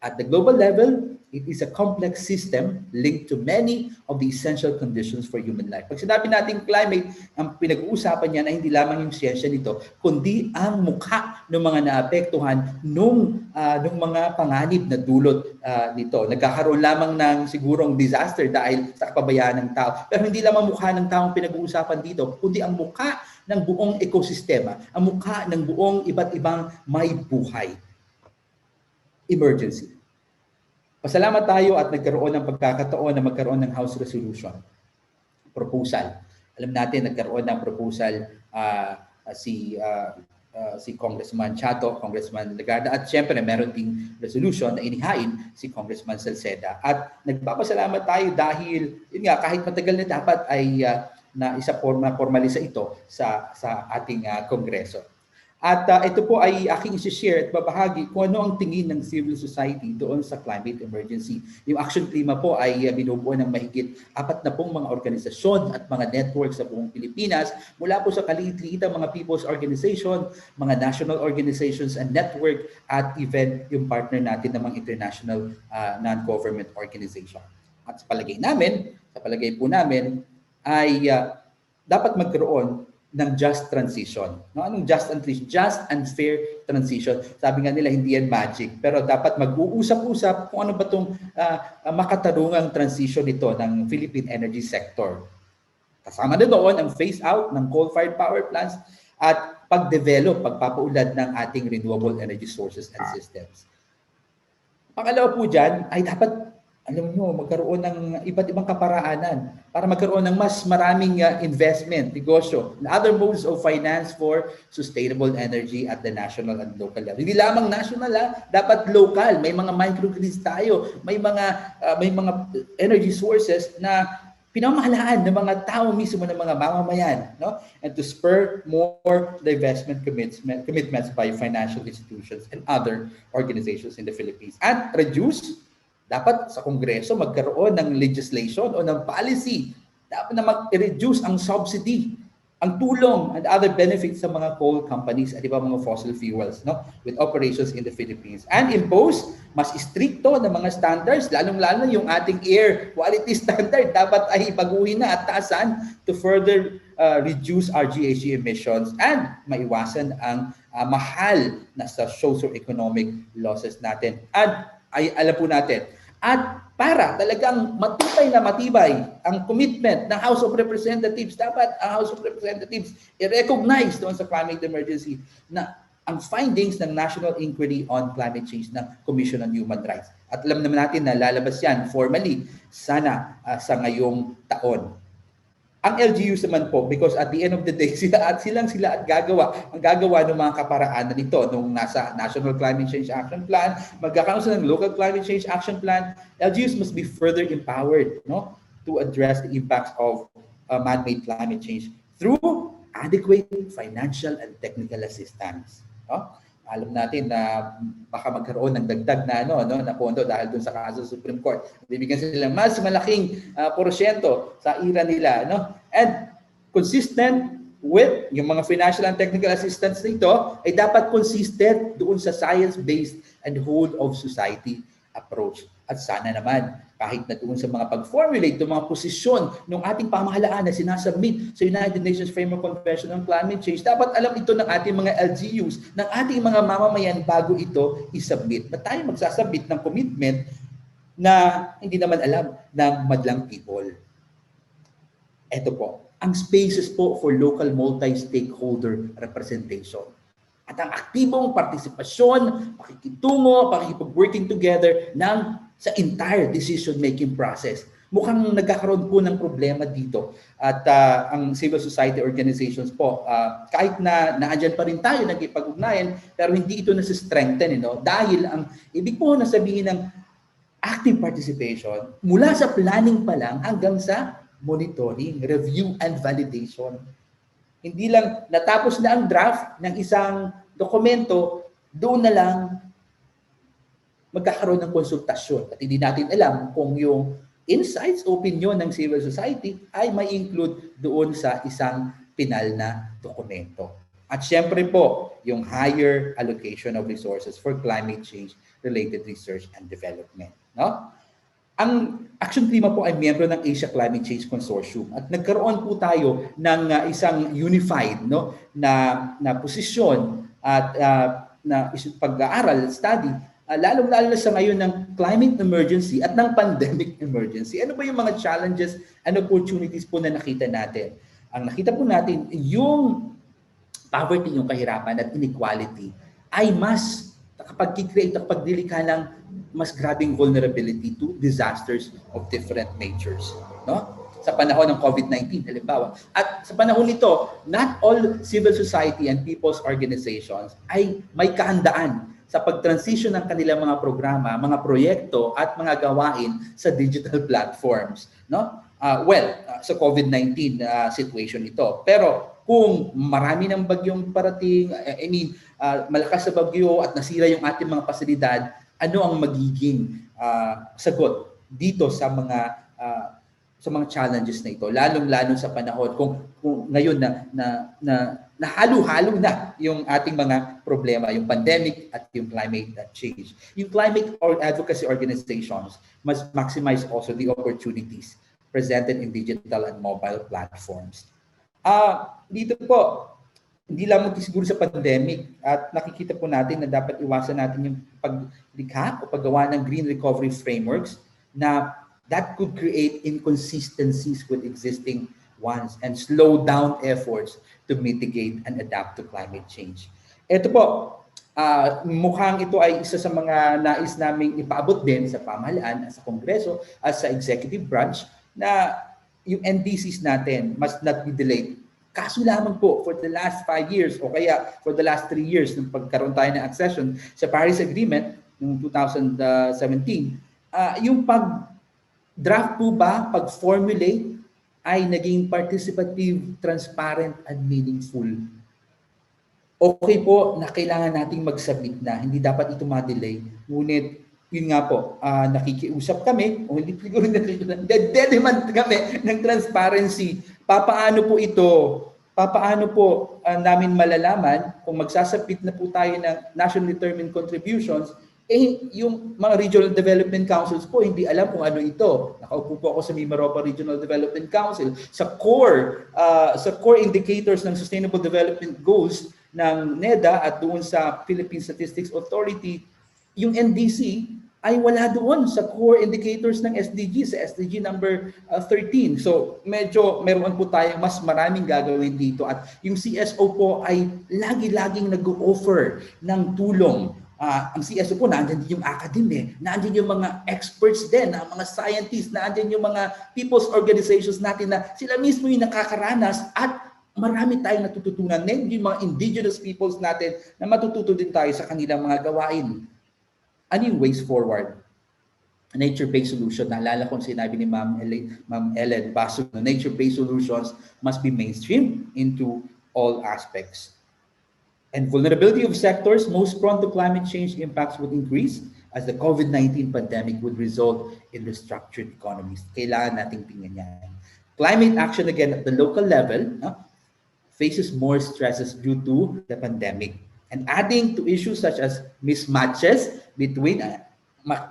At the global level, it is a complex system linked to many of the essential conditions for human life. Pag sinabi natin climate, ang pinag-uusapan niya na hindi lamang yung siyensya nito, kundi ang mukha ng mga naapektuhan nung mga panganib na dulot nito. Nagkakaroon lamang ng sigurong disaster dahil sa kapabayaan ng tao. Pero hindi lamang mukha ng tao ang pinag-uusapan dito, kundi ang mukha ng buong ekosistema, ang mukha ng buong iba't ibang may buhay. Emergency. Pasalamat tayo at nagkaroon ng pagkakataon na magkaroon ng House Resolution proposal. Alam natin nagkaroon ng proposal si Congressman Chato, Congressman Legarda, at syempre meron ding resolution na inihain si Congressman Salceda. At nagpapasalamat tayo dahil yun nga, kahit matagal na dapat ay formalisa ito sa ating Kongreso. At ito po ay aking isi-share at babahagi kung ano ang tingin ng civil society doon sa climate emergency. Yung Action Klima po ay binubuo ng mahigit 40 mga organisasyon at mga networks sa buong Pilipinas, mula po sa kaliit-liitang mga people's organization, mga national organizations and network, at even yung partner natin ng mga international non-government organization. At sa palagay po namin ay dapat magkaroon ng just transition. Anong just and fair transition? Sabi nga nila, hindi yan magic. Pero dapat mag-uusap-usap kung ano ba itong makatarungang transition nito ng Philippine energy sector. Kasama na doon ang phase-out ng coal-fired power plants at pagpapaulad ng ating renewable energy sources and systems. Pangalawa po dyan ay dapat magkaroon ng iba't ibang kaparaanan para magkaroon ng mas maraming investment, negosyo, and other modes of finance for sustainable energy at the national and local level. Hindi lamang national, dapat local. May mga microgrids tayo, may mga energy sources na pinamahalaan ng mga tao mismo, ng mga mamamayan, and to spur more divestment commitments by financial institutions and other organizations in the Philippines, and reduce. Dapat sa Kongreso magkaroon ng legislation o ng policy. Dapat na mag-reduce ang subsidy, ang tulong and other benefits sa mga coal companies at iba mga fossil fuels with operations in the Philippines. And impose mas stricto na mga standards, lalong-lalo yung ating air quality standard dapat ay baguhin na at taasan to further reduce our GHG emissions and maiwasan ang mahal na sa socio-economic losses natin. At ay alam po natin, at para talagang matibay ang commitment ng House of Representatives, dapat ang House of Representatives i-recognize doon sa climate emergency na ang findings ng National Inquiry on Climate Change ng Commission on Human Rights. At alam naman natin na lalabas yan formally sana sa ngayong taon. Ang LGUs naman po, because at the end of the day, sila at gagawa ng mga kaparaanan nito nung nasa National Climate Change Action Plan, magkakaroon sila ng Local Climate Change Action Plan. LGUs must be further empowered to address the impacts of man-made climate change through adequate financial and technical assistance. alam natin na baka magkaroon ng dagdag na na pondo dahil dun sa kaso sa Supreme Court. Bibigyan sila mas malaking porsyento sa ira nila, And consistent with yung mga financial and technical assistance nito ay dapat consistent doon sa science-based and whole of society approach. At sana naman, kahit na doon sa mga pag-formulate ng mga posisyon ng ating pamahalaan na sinasubmit sa United Nations Framework Convention on Climate Change, dapat alam ito ng ating mga LGUs, ng ating mga mamamayan bago ito isubmit. Na tayo magsasubmit ng commitment na hindi naman alam ng madlang people. Ito po, ang spaces po for local multi-stakeholder representation. At ang aktibong partisipasyon, pakikitungo, pakikipag-working together sa entire decision-making process. Mukhang nagkakaroon po ng problema dito. At ang civil society organizations po, kahit na naandyan pa rin tayo nagkipag-ugnayan, pero hindi ito nasa-strengthen. Dahil ang ibig po na sabihin ng active participation, mula sa planning pa lang hanggang sa monitoring, review, and validation. Hindi lang natapos na ang draft ng isang dokumento, doon na lang magkakaroon ng konsultasyon. At hindi natin alam kung yung insights, opinion ng civil society ay may include doon sa isang final na dokumento. At syempre po, yung higher allocation of resources for climate change-related research and development. Ang Action Klima po ay miyembro ng Asia Climate Change Consortium at nagkaroon po tayo ng isang unified na posisyon at na pag-aaral, study, lalong-lalo na sa ngayon ng climate emergency at ng pandemic emergency. Ano ba yung mga challenges and opportunities po na nakita natin? Ang nakita po natin, yung poverty, yung kahirapan at inequality ay mas kapag-create, kapag-dilika ng mas grabing vulnerability to disasters of different natures. Sa panahon ng COVID-19, halimbawa. At sa panahon nito, not all civil society and people's organizations ay may kahandaan sa pag-transition ng kanilang mga programa, mga proyekto at mga gawain sa digital platforms. Sa COVID-19 situation ito. Pero kung marami ng bagyong parating, malakas sa bagyo at nasira yung ating mga pasilidad, ano ang magiging sagot dito sa mga challenges na ito, lalong-lalo sa panahon kung ngayon na halo-halo na yung ating mga problema, yung pandemic at yung climate change. Yung climate or advocacy organizations must maximize also the opportunities presented in digital and mobile platforms. Dito po, hindi lamang siguro sa pandemic at nakikita po natin na dapat iwasan natin yung paglikha o paggawa ng green recovery frameworks na that could create inconsistencies with existing ones and slow down efforts to mitigate and adapt to climate change. Ito po, mukhang ito ay isa sa mga nais naming ipaabot din sa pamahalaan, sa Kongreso, at sa executive branch na yung NDCs natin must not be delayed. Kaso lamang po, for the last 5 years o kaya for the last 3 years nung pagkaroon tayo ng accession sa Paris Agreement noong 2017, yung pag-draft po ba, pag-formulate ay naging participative, transparent, and meaningful. Okay po na kailangan nating mag-submit na, hindi dapat ito ma-delay. Ngunit, yun nga po, nakikiusap kami, o hindi siguro demand kami ng transparency. Papaano po ito? Papaano po namin malalaman kung magsasabit na po tayo ng nationally determined contributions, yung mga regional development councils po, hindi alam kung ano ito. Nakaupo po ako sa Mimaropa Regional Development Council. Sa core indicators ng Sustainable Development Goals ng NEDA at doon sa Philippine Statistics Authority, yung NDC ay wala doon sa core indicators ng SDG, sa SDG number 13. So medyo meron po tayong mas maraming gagawin dito at yung CSO po ay lagi-laging nag-o-offer ng tulong. Ang CSO po, nandiyan din yung academy, nandiyan yung mga experts din, mga scientists, nandiyan yung mga people's organizations natin na sila mismo yung nakakaranas at marami tayong natututunan. Yung mga indigenous peoples natin na matututo din tayo sa kanilang mga gawain. Ano yung ways forward? Nature-based solution. Naalala ko sinabi ni Ma'am Ellen Baso, nature-based solutions must be mainstream into all aspects. And vulnerability of sectors most prone to climate change impacts would increase as the COVID-19 pandemic would result in restructured economies. Kailangan nating tingnan yan. Climate action again at the local level faces more stresses due to the pandemic. And adding to issues such as mismatches between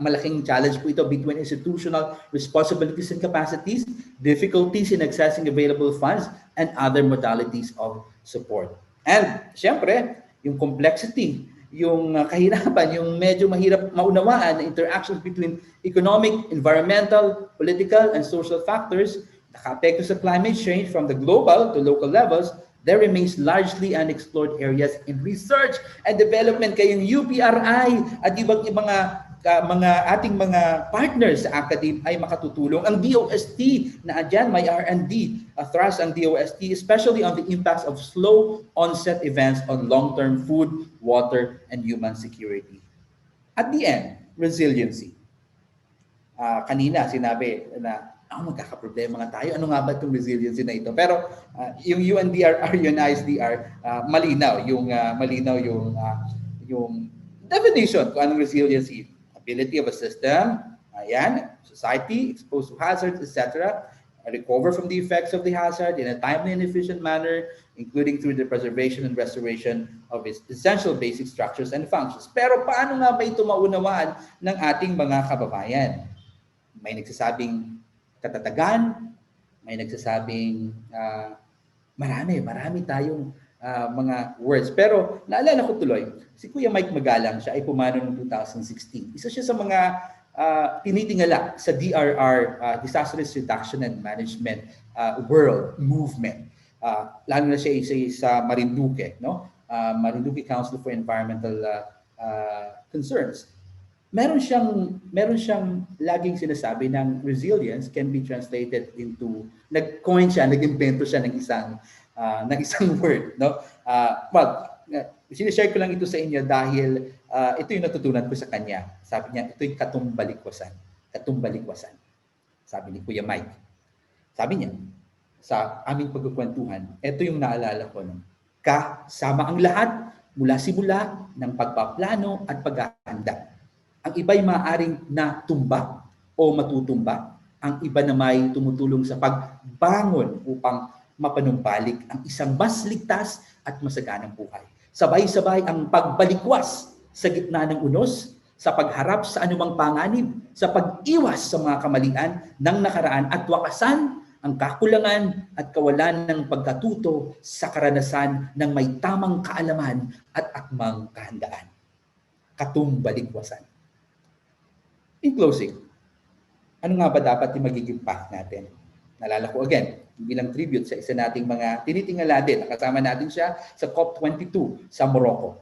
malaking challenge po ito between institutional responsibilities and capacities, difficulties in accessing available funds, and other modalities of support. And syempre, yung complexity, yung kahirapan, yung medyo mahirap maunawaan na interactions between economic, environmental, political, and social factors naka-apekto sa climate change from the global to local levels, there remains largely unexplored areas in research and development. Kaya yung UPRI at ibang mga ating mga partners sa academe ay makatutulong. Ang DOST na andyan, may R&D, thrust ang DOST, especially on the impacts of slow onset events on long-term food, water, and human security. At the end, resiliency. Kanina sinabi na magkakaproblema nga tayo. Ano nga ba itong resiliency na ito? Pero yung UNDR, yung ISDR, malinaw yung definition kung anong resiliency. Ability of a system, society exposed to hazards, etc., recover from the effects of the hazard in a timely and efficient manner, including through the preservation and restoration of its essential basic structures and functions. Pero paano nga ba ito maunawaan ng ating mga kababayan? May nagsasabing katatagan, may nagsasabing marami tayong mga words. Pero naalala ko tuloy, si Kuya Mike Magalang, siya ay pumano noong 2016. Isa siya sa mga tinitingala sa DRR, Disaster Risk Reduction and Management World Movement. Lalo na siya isa sa Marinduque, no? Marinduque Council for Environmental Concerns. Meron siyang laging sinasabi ng resilience can be translated into, nag-invento siya ng isang word, no? Sinishare ko lang ito sa inyo dahil ito yung natutunan ko sa kanya. Sabi niya, ito yung katumbalikwasan. Katumbalikwasan. Sabi ni Kuya Mike. Sabi niya, sa aming pagkukwentuhan, ito yung naalala ko. No? Kasama ang lahat mula simula ng pagpaplano at paghahanda. Ang iba'y maaaring natumba o matutumba. Ang iba na may tumutulong sa pagbangon upang mapanumbalik ang isang mas ligtas at masaganang buhay. Sabay-sabay ang pagbalikwas sa gitna ng unos, sa pagharap sa anumang panganib, sa pag-iwas sa mga kamalian ng nakaraan at wakasan ang kakulangan at kawalan ng pagkatuto sa karanasan ng may tamang kaalaman at akmang kahandaan. Katumbalikwasan. In closing, ano nga ba dapat yung magiging path natin? Nalala ko again, bilang tribute sa isa nating mga tinitingala din. Nakasama natin siya sa COP22 sa Morocco.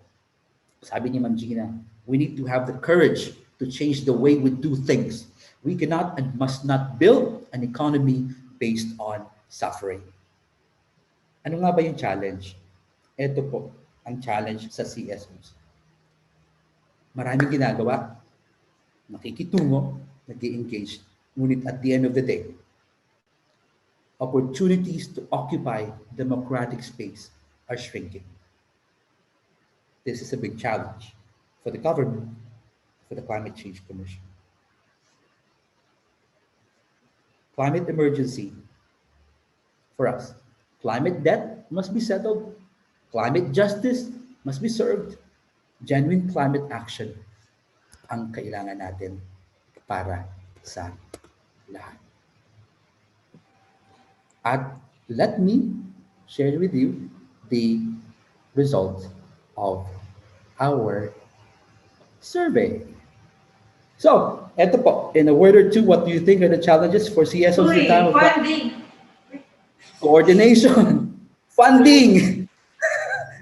Sabi ni Ma'am Gina, we need to have the courage to change the way we do things. We cannot and must not build an economy based on suffering. Ano nga ba yung challenge? Ito po ang challenge sa CSOs. Maraming ginagawa, nakikitungo, nag-i-engage. Ngunit at the end of the day, opportunities to occupy democratic space are shrinking. This is a big challenge for the government, for the Climate Change Commission. Climate emergency for us. Climate debt must be settled. Climate justice must be served. Genuine climate action ang kailangan natin para sa lahat. At let me share with you the results of our survey. So, eto po, in a word or two, what do you think are the challenges for CSOs in time of funding, coordination, funding,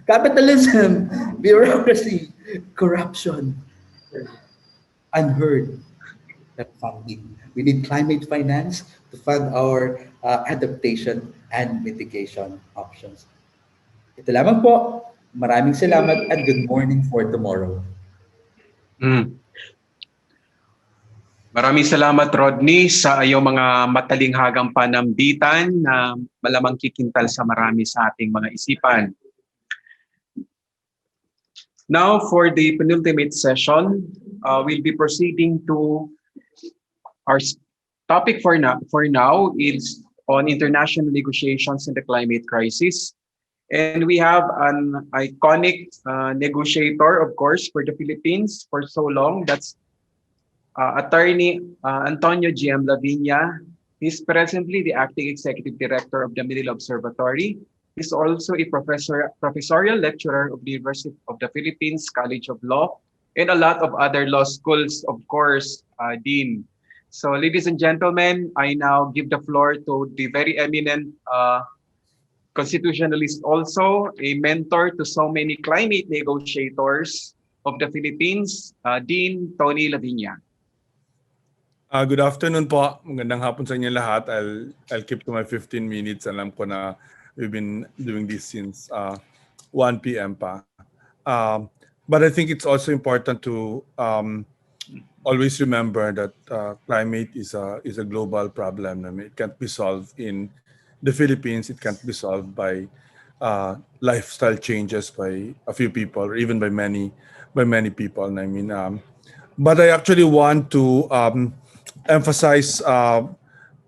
capitalism, bureaucracy, corruption, unheard that funding. We need climate finance to fund our adaptation and mitigation options. Ito lamang po. Maraming salamat and good morning for tomorrow. Maraming salamat, Rodney, sa iyong mga matalinghagang panambitan na malamang kikintal sa marami sa ating mga isipan. Now, for the penultimate session, we'll be proceeding to our topic for now is on international negotiations in the climate crisis. And we have an iconic negotiator, of course, for the Philippines for so long. That's Attorney Antonio G.M. Lavinia. He's presently the acting executive director of the Manila Observatory. He's also a professorial lecturer of the University of the Philippines College of Law and a lot of other law schools, of course, Dean. So, ladies and gentlemen, I now give the floor to the very eminent constitutionalist, also a mentor to so many climate negotiators of the Philippines, Dean Tony Lavinia. Good afternoon po. Magandang hapon sa inyo lahat. I'll keep to my 15 minutes. Alam ko na we've been doing this since 1 p.m. pa. But I think it's also important to always remember that climate is a global problem. I mean, it can't be solved in the Philippines. It can't be solved by lifestyle changes by a few people or even by many people. I mean, but I actually want to emphasize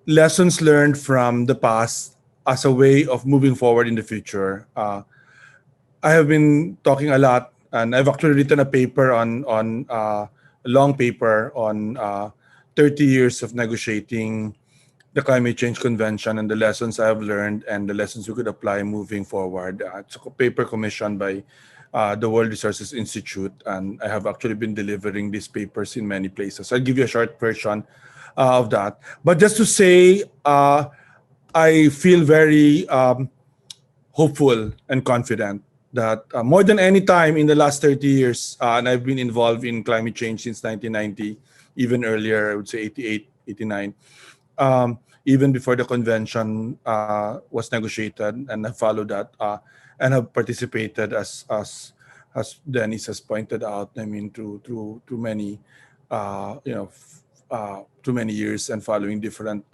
lessons learned from the past as a way of moving forward in the future. I have been talking a lot, and I've actually written a paper on a long paper on 30 years of negotiating the Climate Change Convention and the lessons I have learned and the lessons we could apply moving forward. It's a paper commissioned by the World Resources Institute, and I have actually been delivering these papers in many places. I'll give you a short version of that. But just to say, I feel very hopeful and confident that more than any time in the last 30 years, and I've been involved in climate change since 1990, even earlier, I would say 88, 89, even before the convention was negotiated, and I followed that and have participated as Dennis has pointed out. I mean, through many, too many years and following different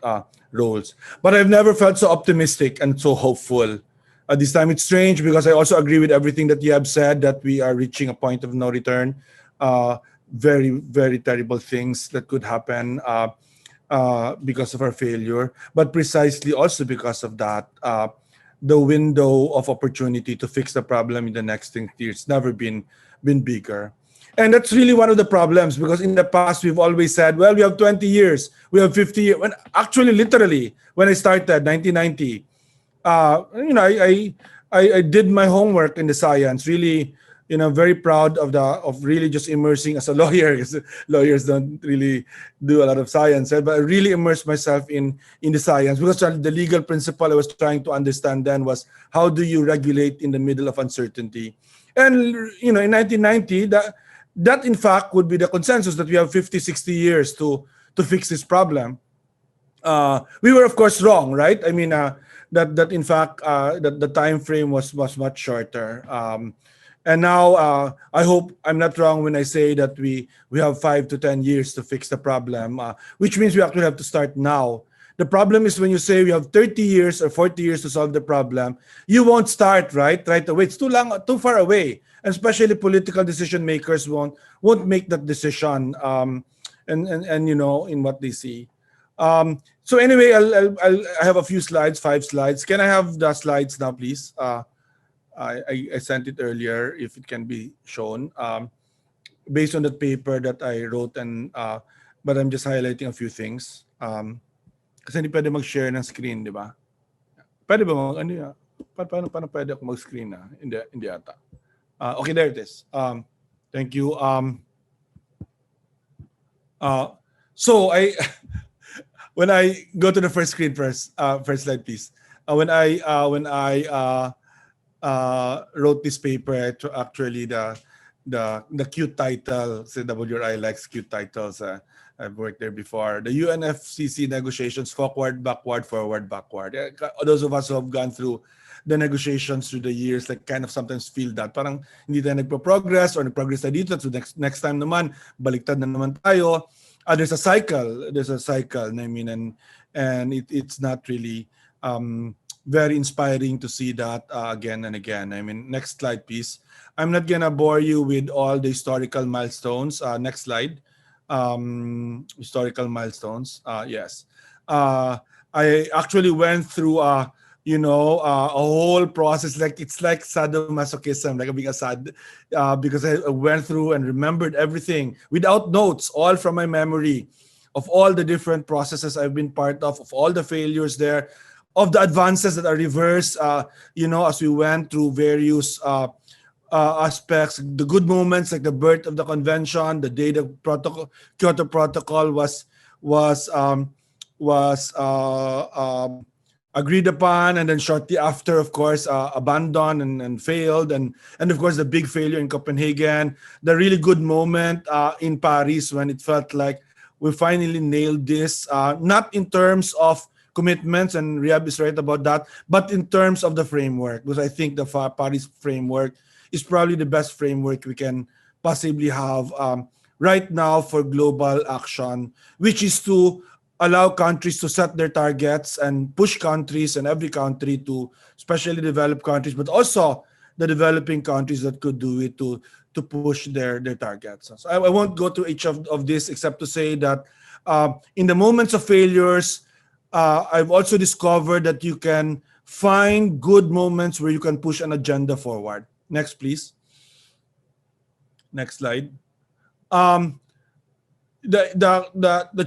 roles. But I've never felt so optimistic and so hopeful. This time it's strange because I also agree with everything that you have said, that we are reaching a point of no return. Very, very terrible things that could happen because of our failure, but precisely also because of that, the window of opportunity to fix the problem in the next 10 years never been bigger. And that's really one of the problems, because in the past we've always said, well, we have 20 years, we have 50 years. When actually, literally, when I started 1990, I did my homework in the science. Really, very proud of really just immersing as a lawyer, because lawyers don't really do a lot of science. But I really immersed myself in the science, because the legal principle I was trying to understand then was, how do you regulate in the middle of uncertainty? And in 1990, that in fact would be the consensus, that we have 50, 60 years to fix this problem. We were of course wrong, right? I mean, that in fact that the time frame was much shorter. And now I hope I'm not wrong when I say that we have 5 to 10 years to fix the problem, which means we actually have to start now. The problem is when you say we have 30 years or 40 years to solve the problem, you won't start right away. It's too far away. And especially political decision makers won't make that decision and in what they see. So anyway, I have a few slides, 5 slides. Can I have the slides now, please? I sent it earlier, if it can be shown, based on the paper that I wrote, and but I'm just highlighting a few things. Kasi hindi pwede mag-share ng screen, di ba? Pwede ba paano pwede ako mag-screen na? Hindi ata. Okay, there it is. Thank you. So when I go to the first screen first slide, please. When I wrote this paper, actually the cute title, say WRI likes cute titles. I've worked there before. The UNFCCC negotiations, forward, backward, forward, backward. Those of us who have gone through the negotiations through the years, like kind of sometimes feel that parang hindi tayo nagpo-progress or nag-progress tayo dito. So next time naman, baliktad na naman tayo. There's a cycle. I mean, and it's not really very inspiring to see that again and again. I mean, next slide, please. I'm not gonna bore you with all the historical milestones. Next slide. Historical milestones. Yes. I actually went through a whole process. Like it's like sadomasochism, like being a sad, because I went through and remembered everything without notes, all from my memory, of all the different processes I've been part of all the failures there, of the advances that are reversed. As we went through various aspects, the good moments like the birth of the convention, the day the Kyoto Protocol was agreed upon, and then shortly after, of course, abandoned and failed, and of course the big failure in Copenhagen, the really good moment in Paris when it felt like we finally nailed this, not in terms of commitments, and Riyab is right about that, but in terms of the framework, because I think the Paris framework is probably the best framework we can possibly have right now for global action, which is to allow countries to set their targets and push countries and every country to, especially developed countries, but also the developing countries that could do it to push their targets. So I won't go to each of this except to say that in the moments of failures, I've also discovered that you can find good moments where you can push an agenda forward. Next, please. Next slide. The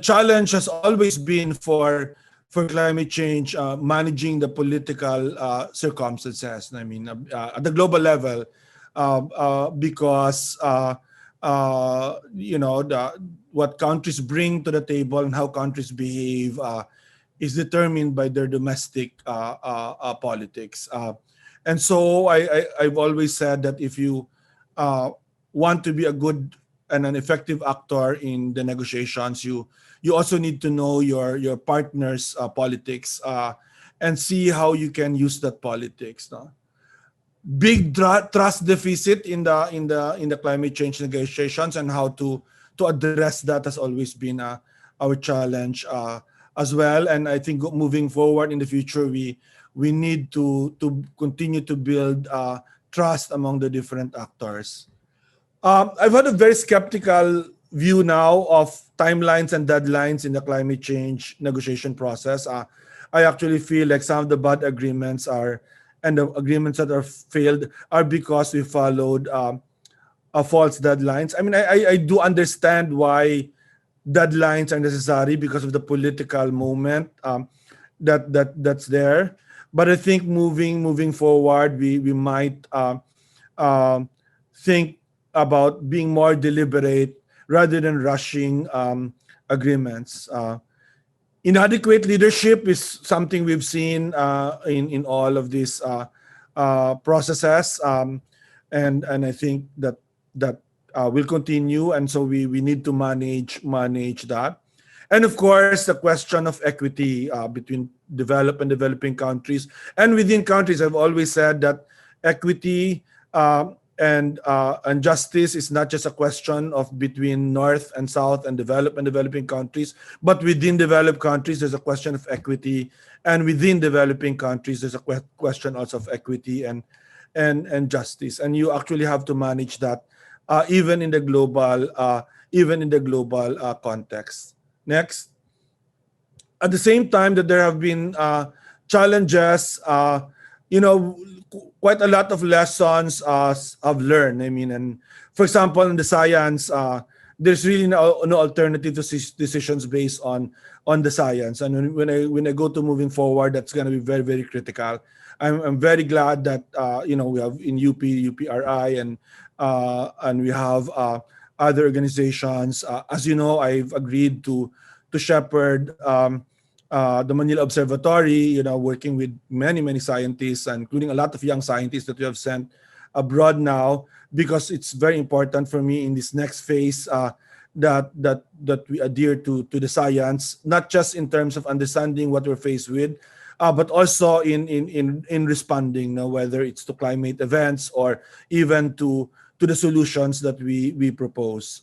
challenge has always been for climate change, managing the political circumstances. I mean, at the global level, because what countries bring to the table and how countries behave is determined by their domestic politics. And so I've always said that if you want to be a good and an effective actor in the negotiations, you also need to know your partner's politics and see how you can use that politics. No? Big trust deficit in the climate change negotiations, and how to address that has always been our challenge as well. And I think moving forward in the future, we need to continue to build trust among the different actors. I've had a very skeptical view now of timelines and deadlines in the climate change negotiation process. I actually feel like some of the bad agreements and the agreements that are failed are because we followed false deadlines. I mean, I do understand why deadlines are necessary because of the political moment that's there. But I think moving forward, we might think about being more deliberate rather than rushing agreements. Inadequate leadership is something we've seen in all of these processes, and I think that will continue, and so we need to manage that. And of course, the question of equity between developed and developing countries, and within countries. I've always said that equity and justice is not just a question of between North and South and developed and developing countries, but within developed countries, there's a question of equity, and within developing countries, there's a question also of equity and justice, and you actually have to manage that even in the global context. Next. At the same time that there have been challenges, quite a lot of lessons I've learned. I mean, and for example, in the science, there's really no alternative to decisions based on the science. And when I go to moving forward, that's going to be very, very critical. I'm very glad that we have in UPRI and we have other organizations. As you know, I've agreed to shepherd the Manila Observatory, working with many scientists, including a lot of young scientists that we have sent abroad now, because it's very important for me in this next phase that we adhere to the science, not just in terms of understanding what we're faced with, but also in responding, whether it's to climate events or even to the solutions that we propose.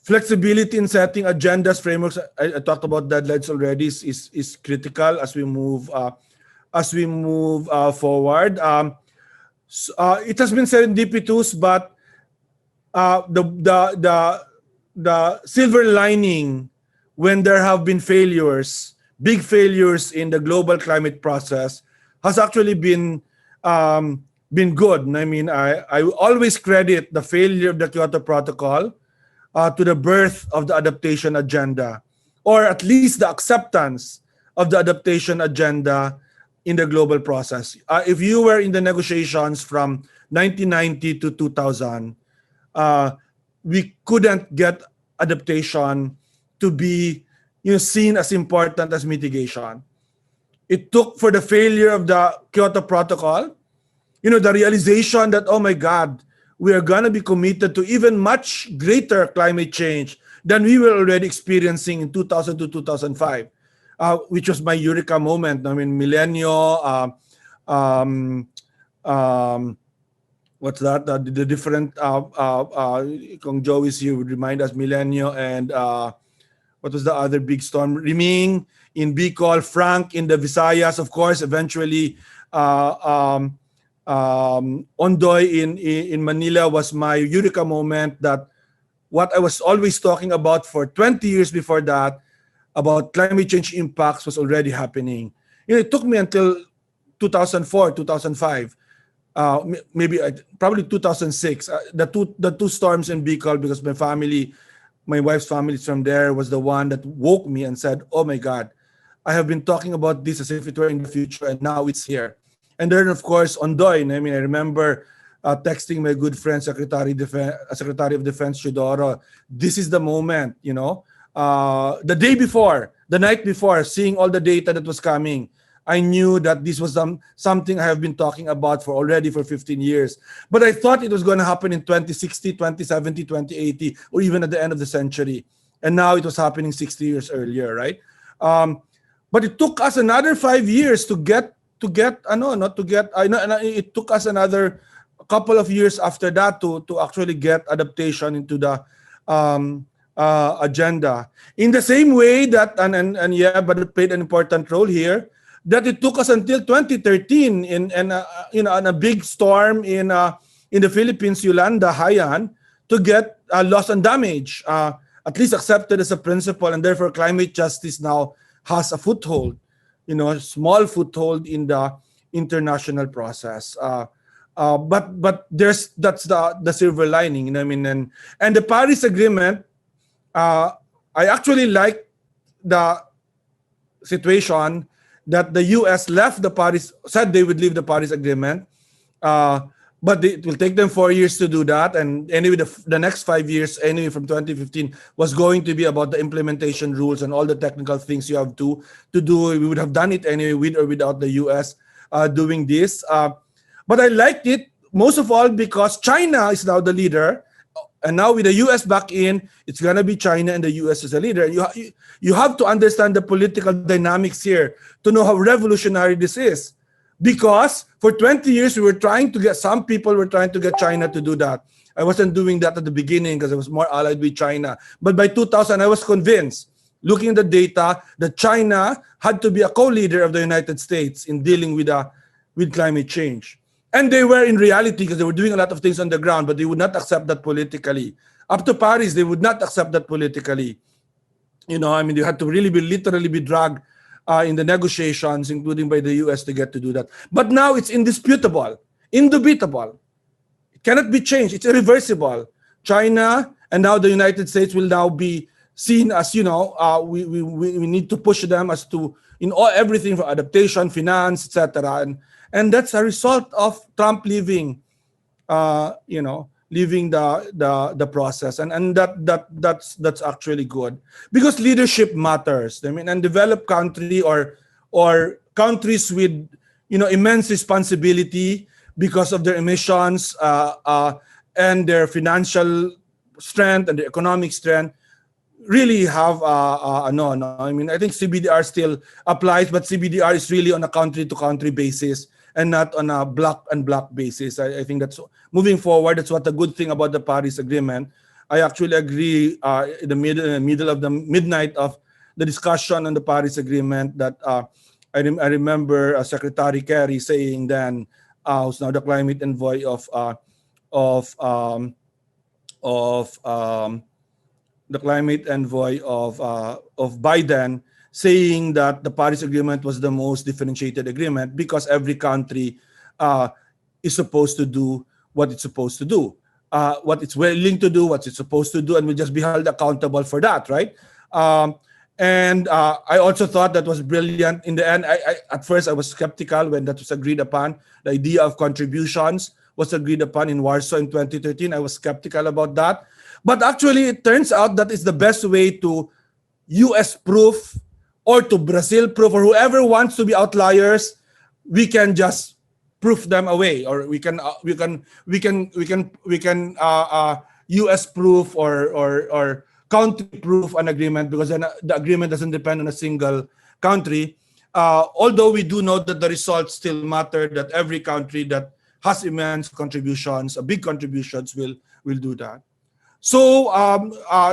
Flexibility in setting agendas, frameworks. I talked about deadlines already. Is critical as we move as we move forward. It has been serendipitous, but the silver lining when there have been failures, big failures in the global climate process, has actually been good. I mean, I always credit the failure of the Kyoto Protocol to the birth of the adaptation agenda, or at least the acceptance of the adaptation agenda in the global process. If you were in the negotiations from 1990 to 2000, we couldn't get adaptation to be seen as important as mitigation. It took for the failure of the Kyoto Protocol, the realization that, oh my God, we are going to be committed to even much greater climate change than we were already experiencing in 2000 to 2005, which was my eureka moment. I mean, Milenio, what's that? The different, Kung Joe is here, would remind us, Milenio and what was the other big storm? Riming in Bicol, Frank in the Visayas, of course, eventually Ondoy in Manila was my eureka moment, that what I was always talking about for 20 years before that, about climate change impacts, was already happening. It took me until 2004, 2005, probably 2006. The two storms in Bicol, because my wife's family is from there, was the one that woke me and said, oh my God, I have been talking about this as if it were in the future, and now it's here. And then, of course, Ondoy. I mean, I remember texting my good friend, Secretary of Defense Chudoro, this is the moment, the day before, the night before, seeing all the data that was coming, I knew that this was something I have been talking about for 15 years. But I thought it was going to happen in 2060, 2070, 2080, or even at the end of the century. And now it was happening 60 years earlier, right? But it took us another 5 years it took us another couple of years after that to actually get adaptation into the agenda. In the same way that, but it played an important role here, that it took us until 2013 in a big storm in the Philippines, Yolanda, Haiyan, to get loss and damage at least accepted as a principle, and therefore climate justice now has a foothold. A small foothold in the international process. But that's the silver lining, I mean, and the Paris Agreement. I actually like the situation that the U.S. said they would leave the Paris Agreement, but it will take them 4 years to do that. And anyway, the next 5 years, anyway, from 2015, was going to be about the implementation rules and all the technical things you have to do. We would have done it anyway, with or without the U.S. Doing this. But I liked it most of all because China is now the leader. And now with the U.S. back in, it's going to be China and the U.S. as a leader. You have to understand the political dynamics here to know how revolutionary this is. Because for 20 years, some people were trying to get China to do that. I wasn't doing that at the beginning because I was more allied with China. But by 2000, I was convinced, looking at the data, that China had to be a co-leader of the United States in dealing with climate change. And they were in reality, because they were doing a lot of things on the ground, but they would not accept that politically. Up to Paris, they would not accept that politically. They had to really literally be dragged in the negotiations, including by the US, to get to do that. But now it's indisputable, indubitable. It cannot be changed. It's irreversible. China and now the United States will now be seen as, we need to push them as to everything for adaptation, finance, etc. And that's a result of Trump leaving the process, and that's actually good, because leadership matters. I mean, and developed country or countries with immense responsibility because of their emissions and their financial strength and their economic strength really have no. I mean, I think CBDR still applies, but CBDR is really on a country-to-country basis and not on a block basis. I think that's moving forward. That's what the good thing about the Paris Agreement. I actually agree in the middle of the midnight of the discussion on the Paris Agreement that I remember Secretary Kerry saying then, who's now the climate envoy of um, of the climate envoy of Biden, saying that the Paris Agreement was the most differentiated agreement because every country uh, is supposed to do what it's supposed to do, what it's willing to do, what it's supposed to do, and will just be held accountable for that, right? Um, and I also thought that was brilliant. In the end, at first I was skeptical when that was agreed upon. The idea of contributions was agreed upon in Warsaw in 2013. I was skeptical about that. But actually, it turns out that it's the best way to US proof or to Brazil proof or whoever wants to be outliers. We can just proof them away, or we can US proof or country proof an agreement, because then the agreement doesn't depend on a single country. Although we do know that the results still matter, that every country that has immense contributions, big contributions, will do that. So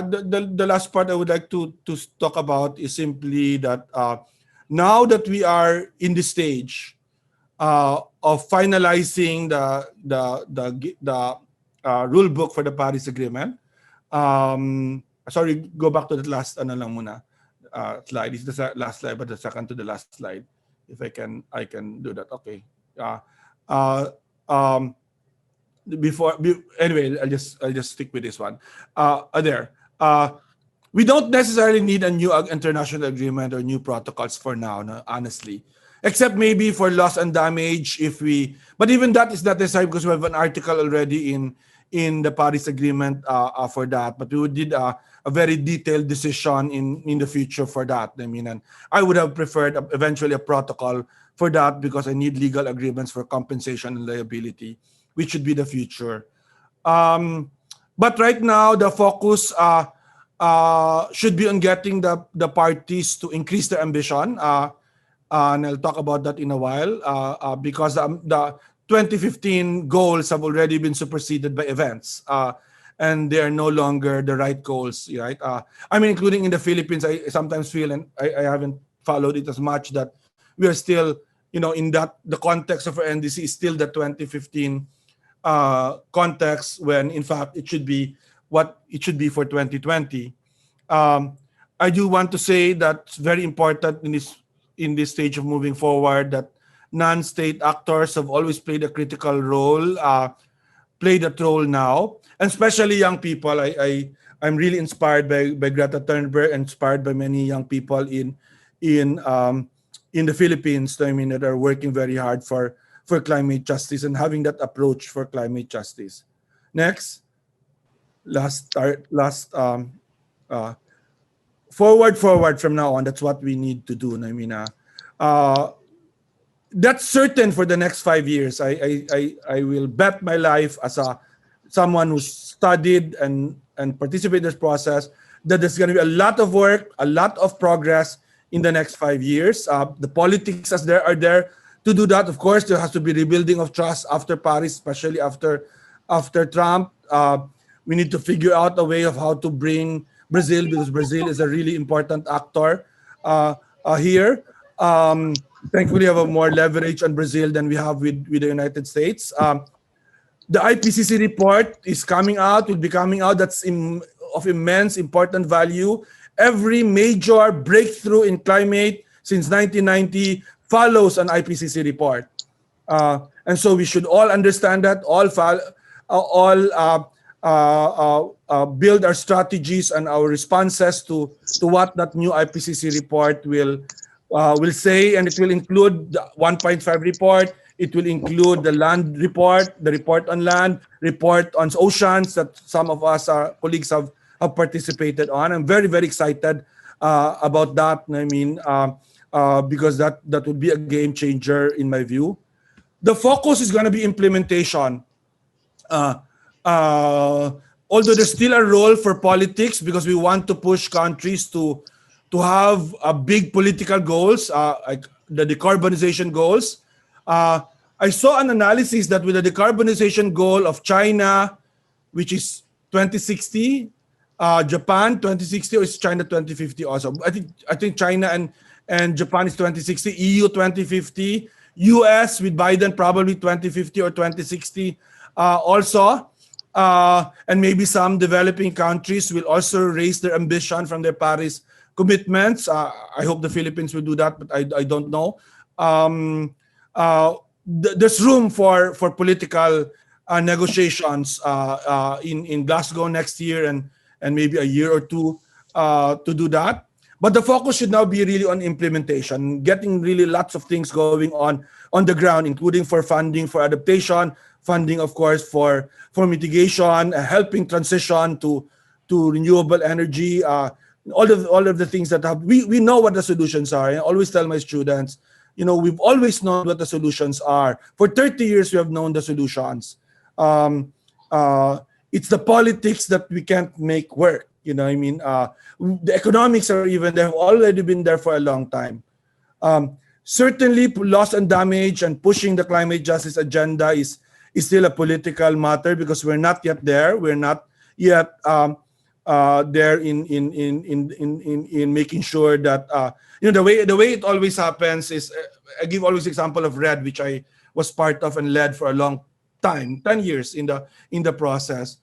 the last part I would like to talk about is simply that now that we are in the stage of finalizing the rule book for the Paris Agreement. Sorry, go back to the last slide. This is the last slide, but the second to the last slide. If I can do that. Okay. Anyway, I'll just stick with this one. We don't necessarily need a new international agreement or new protocols for now, no, honestly, except maybe for loss and damage. But even that is not necessary because we have an article already in the Paris Agreement for that. But we would need a very detailed decision in the future for that. I mean, and I would have preferred eventually a protocol for that, because I need legal agreements for compensation and liability, which should be the future. But right now, the focus should be on getting the parties to increase their ambition. And I'll talk about that in a while, because the 2015 goals have already been superseded by events. And they are no longer the right goals, right? I mean, including in the Philippines, I sometimes feel, and I haven't followed it as much, that we are still, in that the context of our NDC is still the 2015 context, when in fact it should be what it should be for 2020. I do want to say that it's very important in this stage of moving forward that non-state actors have always played a critical role, play that role now, and especially young people. I'm really inspired by Greta Thunberg, inspired by many young people in the Philippines. I mean, that are working very hard for climate justice and having that approach for climate justice. Next, forward from now on. That's what we need to do. I mean, that's certain for the next 5 years. I will bet my life as someone who studied and participated in this process that there's going to be a lot of work, a lot of progress in the next 5 years. The politics are there to do that. Of course, there has to be rebuilding of trust after Paris, especially after Trump. We need to figure out a way of how to bring Brazil, because Brazil is a really important actor here. Thankfully, we have more leverage on Brazil than we have with the United States. The IPCC report is coming out, will be coming out. That's of immense important value. Every major breakthrough in climate since 1990 follows an IPCC report. And so we should all understand that, build our strategies and our responses to what that new IPCC report will say, and it will include the 1.5 report. It will include the land report, the report on land, report on oceans that some of us, our colleagues, have participated on. I'm very, very excited about that. I mean, because that would be a game changer in my view. The focus is going to be implementation. Although there's still a role for politics, because we want to push countries to have big political goals, like the decarbonization goals. I saw an analysis that with the decarbonization goal of China, which is 2060, Japan 2060, or is China 2050 also? I think China and Japan is 2060, EU 2050, US with Biden probably 2050 or 2060 also. And maybe some developing countries will also raise their ambition from their Paris commitments. I hope the Philippines will do that, but I don't know. There's room for political negotiations in Glasgow next year and maybe a year or two to do that. But the focus should now be really on implementation, getting really lots of things going on the ground, including for funding for adaptation, funding, of course, for mitigation, helping transition to renewable energy, all of the things that have, we know what the solutions are. I always tell my students, we've always known what the solutions are. For 30 years, we have known the solutions. It's the politics that we can't make work. The economics are even, they have already been there for a long time. Certainly, loss and damage and pushing the climate justice agenda is still a political matter because we're not yet there. We're not yet there in making sure that the way it always happens is I give always example of RED, which I was part of and led for a long time, 10 years in the process.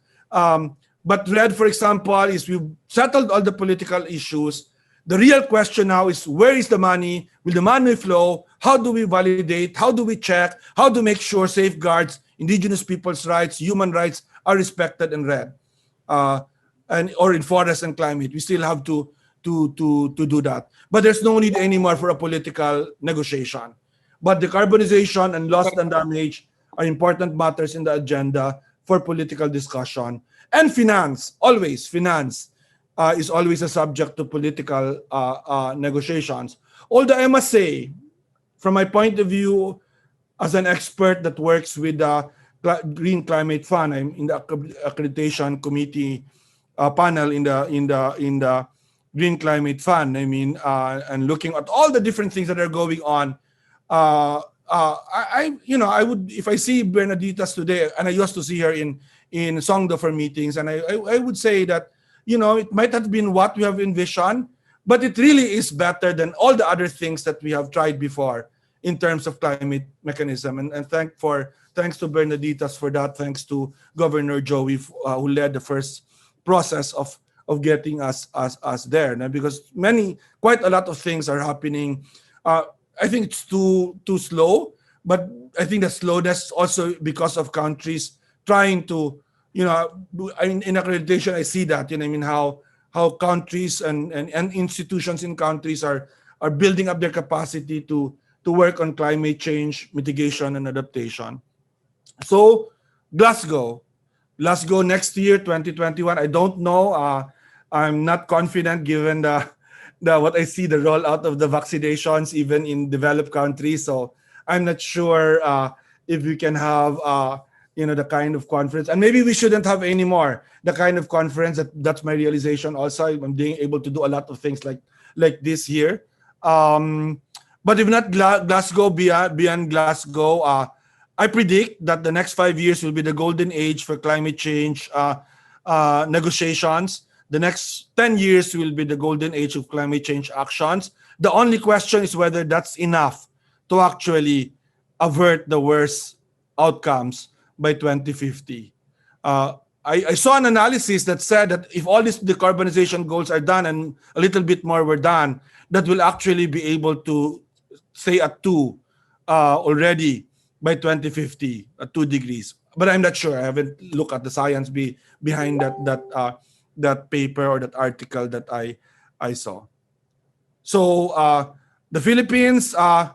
But RED, for example, is we've settled all the political issues. The real question now is, where is the money? Will the money flow? How do we validate? How do we check? How do we make sure safeguards, indigenous people's rights, human rights are respected in RED? Or in forest and climate? We still have to do that. But there's no need anymore for a political negotiation. But decarbonization and loss and damage are important matters in the agenda for political discussion. And finance, always finance is always a subject to political negotiations. Although I must say, from my point of view, as an expert that works with the Green Climate Fund, I'm in the accreditation committee panel in the Green Climate Fund. And looking at all the different things that are going on. I would, if I see Bernaditas today, and I used to see her in Songdo for meetings, and I would say that, it might have been what we have envisioned, but it really is better than all the other things that we have tried before in terms of climate mechanism. And thanks to Bernaditas for that. Thanks to Governor Joey who led the first process of getting us there. Now, because quite a lot of things are happening. I think it's too slow, but I think the slowness also because of countries trying to, in accreditation, I see that, how countries and institutions in countries are building up their capacity to work on climate change, mitigation, and adaptation. So Glasgow next year, 2021, I don't know. I'm not confident given what I see, the rollout of the vaccinations even in developed countries. So I'm not sure if we can have the kind of conference, and maybe we shouldn't have any more the kind of conference. That's my realization. Also, I'm being able to do a lot of things like this here. But if not Glasgow, beyond Glasgow, I predict that the next 5 years will be the golden age for climate change negotiations. The next 10 years will be the golden age of climate change actions. The only question is whether that's enough to actually avert the worst outcomes by 2050. I saw an analysis that said that if all these decarbonization goals are done and a little bit more were done, that will actually be able to stay at 2 already by 2050, at 2 degrees. But I'm not sure. I haven't looked at the science behind that paper or that article that I saw. So the Philippines, my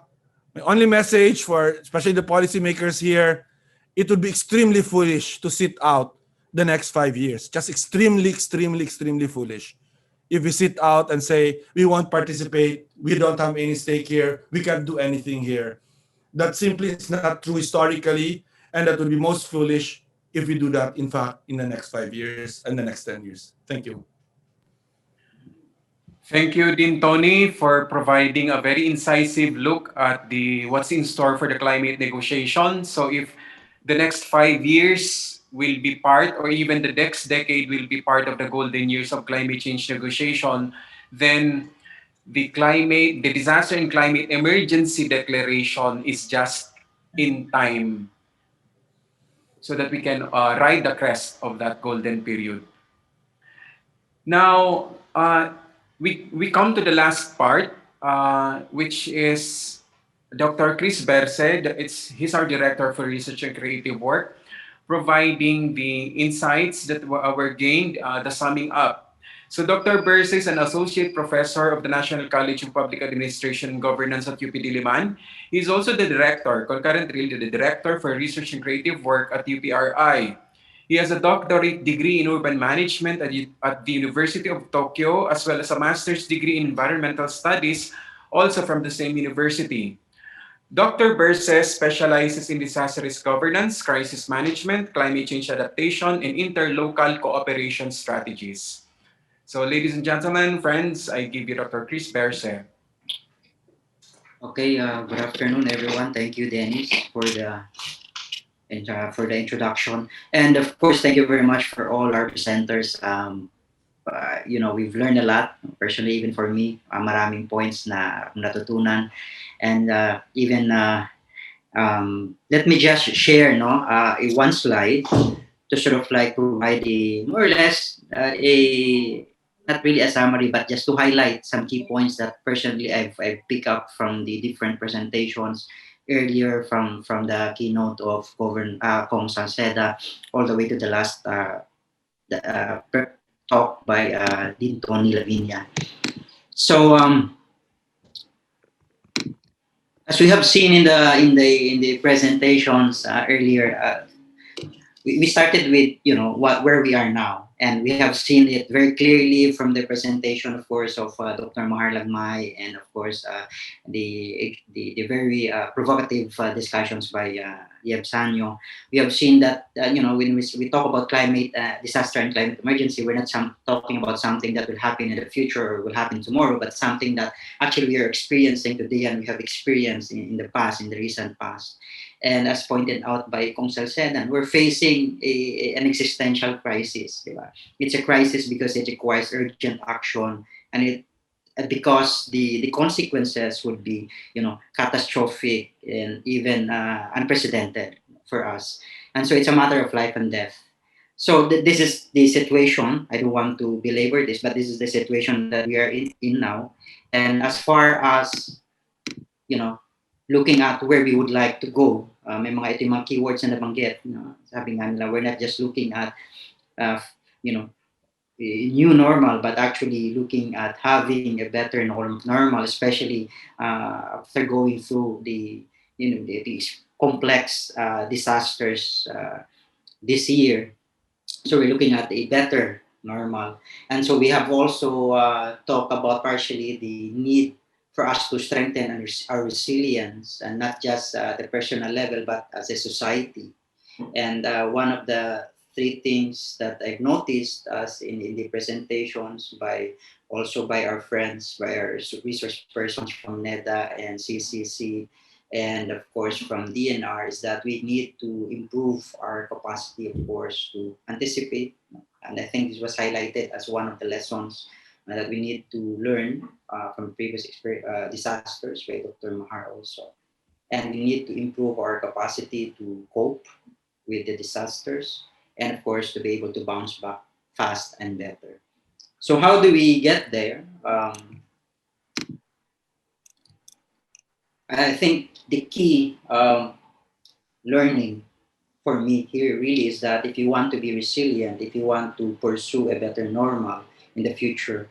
only message for especially the policymakers here, it would be extremely foolish to sit out the next 5 years. Just extremely, extremely, extremely foolish. If we sit out and say, we won't participate, we don't have any stake here, we can't do anything here. That simply is not true historically, and that would be most foolish if we do that, in fact, in the next 5 years and the next 10 years. Thank you. Thank you, Dean Tony, for providing a very incisive look at what's in store for the climate negotiation. So if the next 5 years will be part, or even the next decade will be part of the golden years of climate change negotiation, then the disaster and climate emergency declaration is just in time so that we can ride the crest of that golden period. Now, we come to the last part, which is Dr. Chris Berse. He's our Director for Research and Creative Work, providing the insights that were gained, the summing up. So Dr. Berse is an Associate Professor of the National College of Public Administration and Governance at UP Diliman. He's also the Director, concurrently the Director for Research and Creative Work at UPRI. He has a doctorate degree in urban management at the University of Tokyo, as well as a master's degree in environmental studies, also from the same university. Dr. Berse specializes in disaster risk governance, crisis management, climate change adaptation, and interlocal cooperation strategies. So, ladies and gentlemen, friends, I give you Dr. Chris Berse. Okay, good afternoon, everyone. Thank you, Dennis, for the introduction, and of course, thank you very much for all our presenters. We've learned a lot. Personally, even for me, maraming points na natutunan, and let me just share, a one slide to sort of like provide a more or less a not really a summary, but just to highlight some key points that personally I've picked up from the different presentations earlier from the keynote of Kong Salceda all the way to the last talk by Dean Tony Lavinia. So as we have seen in the presentations earlier, we started with where we are now, and we have seen it very clearly from the presentation, of course, of Dr. Mahar Lagmay, and of course the very provocative discussions by Yeb Sanyo. We have seen that when we talk about climate disaster and climate emergency, we're not talking about something that will happen in the future or will happen tomorrow, but something that actually we are experiencing today and we have experienced in the past, in the recent past. And as pointed out by Kong Salceda, we're facing an existential crisis. Diba? It's a crisis because it requires urgent action, and because the consequences would be, catastrophic and even unprecedented for us. And so it's a matter of life and death. So this is the situation. I don't want to belabor this, but this is the situation that we are in now. And as far as looking at where we would like to go, may ito yung mga keywords na nabanggit. Sabi nga nila, we're not just looking at, a new normal, but actually looking at having a better normal, especially after going through these complex disasters this year. So we're looking at a better normal. And so we have also talked about partially the need for us to strengthen our resilience, and not just at the personal level, but as a society. And one of the three things that I've noticed as in the presentations also by our friends, by our resource persons from NEDA and CCC, and of course from DNR, is that we need to improve our capacity, of course, to anticipate. And I think this was highlighted as one of the lessons that we need to learn from previous disasters by Dr. Mahar also. And we need to improve our capacity to cope with the disasters, and of course to be able to bounce back fast and better. So how do we get there? I think the key learning for me here really is that if you want to be resilient, if you want to pursue a better normal in the future,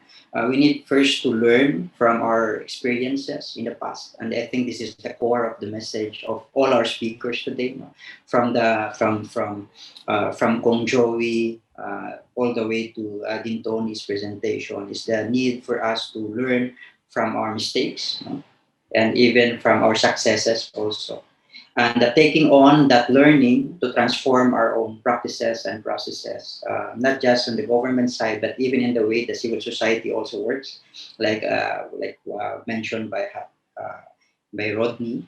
we need first to learn from our experiences in the past. And I think this is the core of the message of all our speakers today, from Kong Joey all the way to Dean Tony's presentation, is the need for us to learn from our mistakes, and even from our successes also. And taking on that learning to transform our own practices and processes, not just on the government side, but even in the way the civil society also works, like mentioned by Rodney.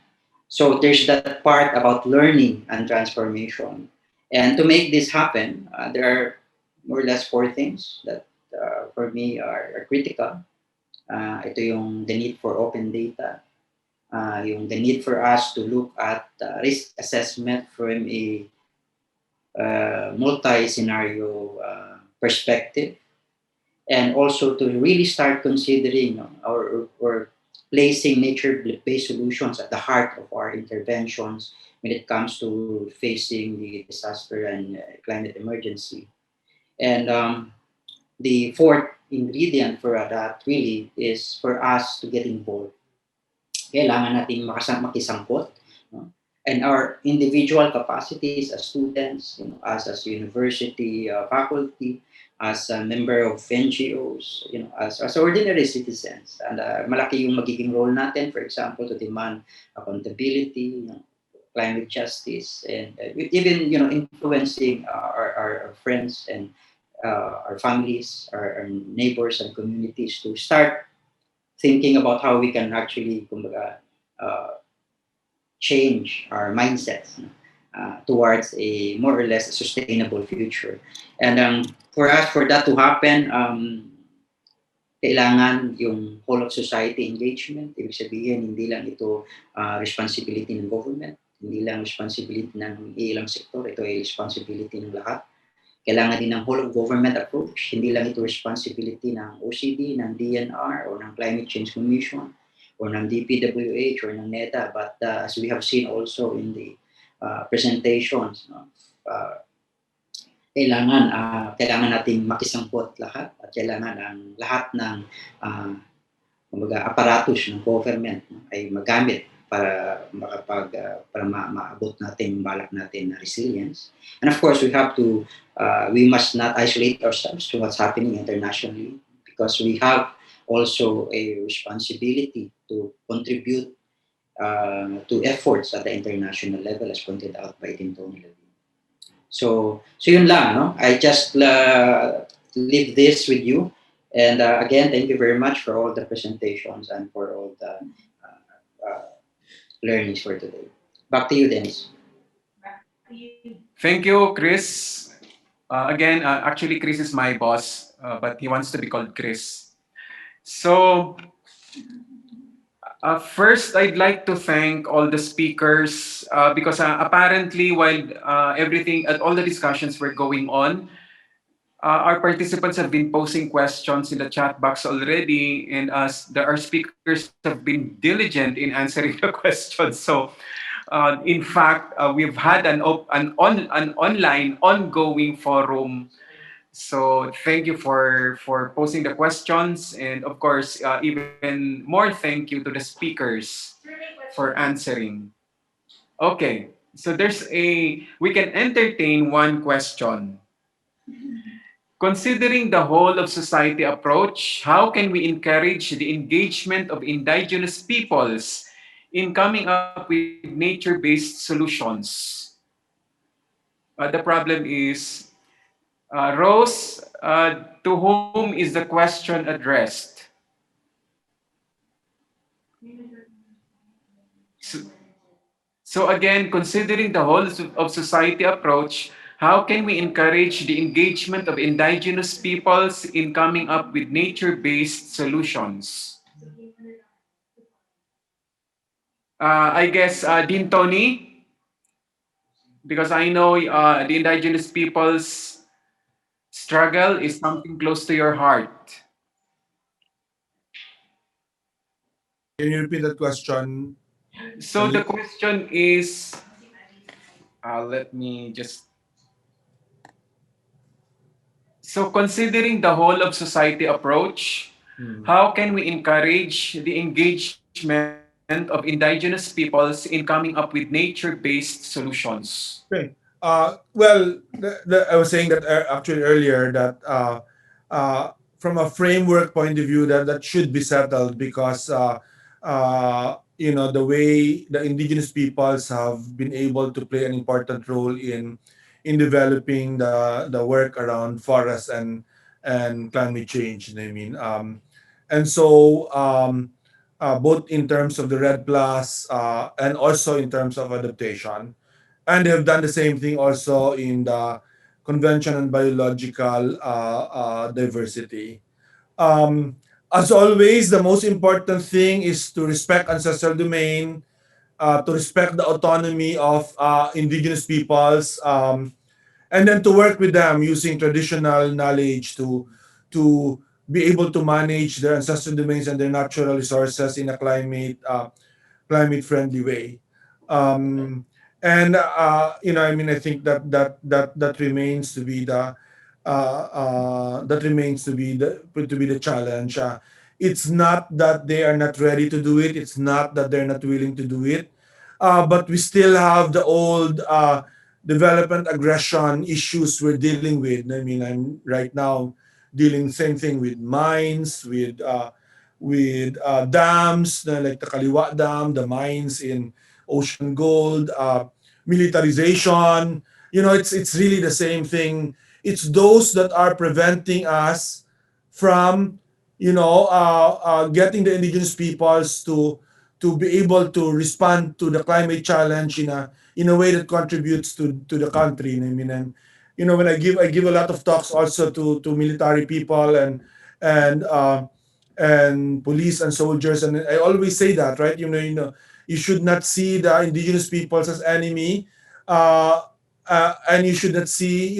So there's that part about learning and transformation. And to make this happen, there are more or less four things that for me are critical. Ito yung the need for open data, yung the need for us to look at risk assessment from a multi-scenario perspective, and also to really start considering or placing nature-based solutions at the heart of our interventions when it comes to facing the disaster and climate emergency. And the fourth ingredient for that really is for us to get involved. Kailangan natin makisangkot, no? And our individual capacities as students, as university faculty, as a member of NGOs, as ordinary citizens. And malaki yung magiging role natin, for example, to demand accountability, climate justice, and even influencing our friends and our families, our neighbors and communities to start thinking about how we can actually kumbaga, change our mindsets towards a more or less sustainable future. And for that to happen, kailangan yung whole of society engagement. Ibig sabihin, hindi lang ito responsibility ng government, hindi lang responsibility ng ilang sektor, ito ay responsibility ng lahat. Kailangan din ng whole of government approach, hindi lang ito responsibility ng OCD, ng DNR, o ng Climate Change Commission, or ng DPWH, or ng NEDA. But as we have seen also in the presentations, kailangan nating makisangkot lahat, at kailangan ang lahat ng aparatus ng government ay magamit para maabot natin balak natin na resilience. And of course, we must not isolate ourselves to what's happening internationally, because we have also a responsibility to contribute to efforts at the international level, as pointed out by Tony. So yun lang, no? I just leave this with you. And again, thank you very much for all the presentations and for all the learnings for today. Back to you, Dennis. Thank you, Chris. Again, actually, Chris is my boss, but he wants to be called Chris. So, first, I'd like to thank all the speakers because apparently, while all the discussions were going on, our participants have been posing questions in the chat box already, and our speakers have been diligent in answering the questions. So, in fact, we've had an online ongoing forum. So thank you for posing the questions, and of course, even more thank you to the speakers for answering. Okay, so we can entertain one question. Considering the whole of society approach, how can we encourage the engagement of indigenous peoples in coming up with nature-based solutions? The problem is, Rose, to whom is the question addressed? So, so again, considering the whole of society approach, how can we encourage the engagement of indigenous peoples in coming up with nature-based solutions? I guess, Dean Tony, because I know the indigenous peoples' struggle is something close to your heart. Can you repeat that question? So the question is, let me just. So considering the whole of society approach, how can we encourage the engagement of indigenous peoples in coming up with nature-based solutions? Okay. Well, I was saying that actually earlier that from a framework point of view that should be settled because the way the indigenous peoples have been able to play an important role in developing the work around forests and climate change. I mean, and so both in terms of the Red Plus and also in terms of adaptation. And they have done the same thing also in the Convention on Biological Diversity. As always, the most important thing is to respect ancestral domain, to respect the autonomy of indigenous peoples, and then to work with them using traditional knowledge to be able to manage their ancestral domains and their natural resources in a climate friendly way. Um, and I mean, I think that remains to be the challenge. It's not that they are not ready to do it. It's not that they're not willing to do it. But we still have the old development aggression issues we're dealing with. I mean, I'm right now dealing same thing with mines, with dams like the Kaliwa Dam, the mines in Ocean Gold, militarization. It's really the same thing. It's those that are preventing us from, getting the indigenous peoples to be able to respond to the climate challenge in a way that contributes to the country. I mean, and when I give a lot of talks also to military people and police and soldiers, and I always say that, right? You should not see the indigenous peoples as enemy, and you should not see,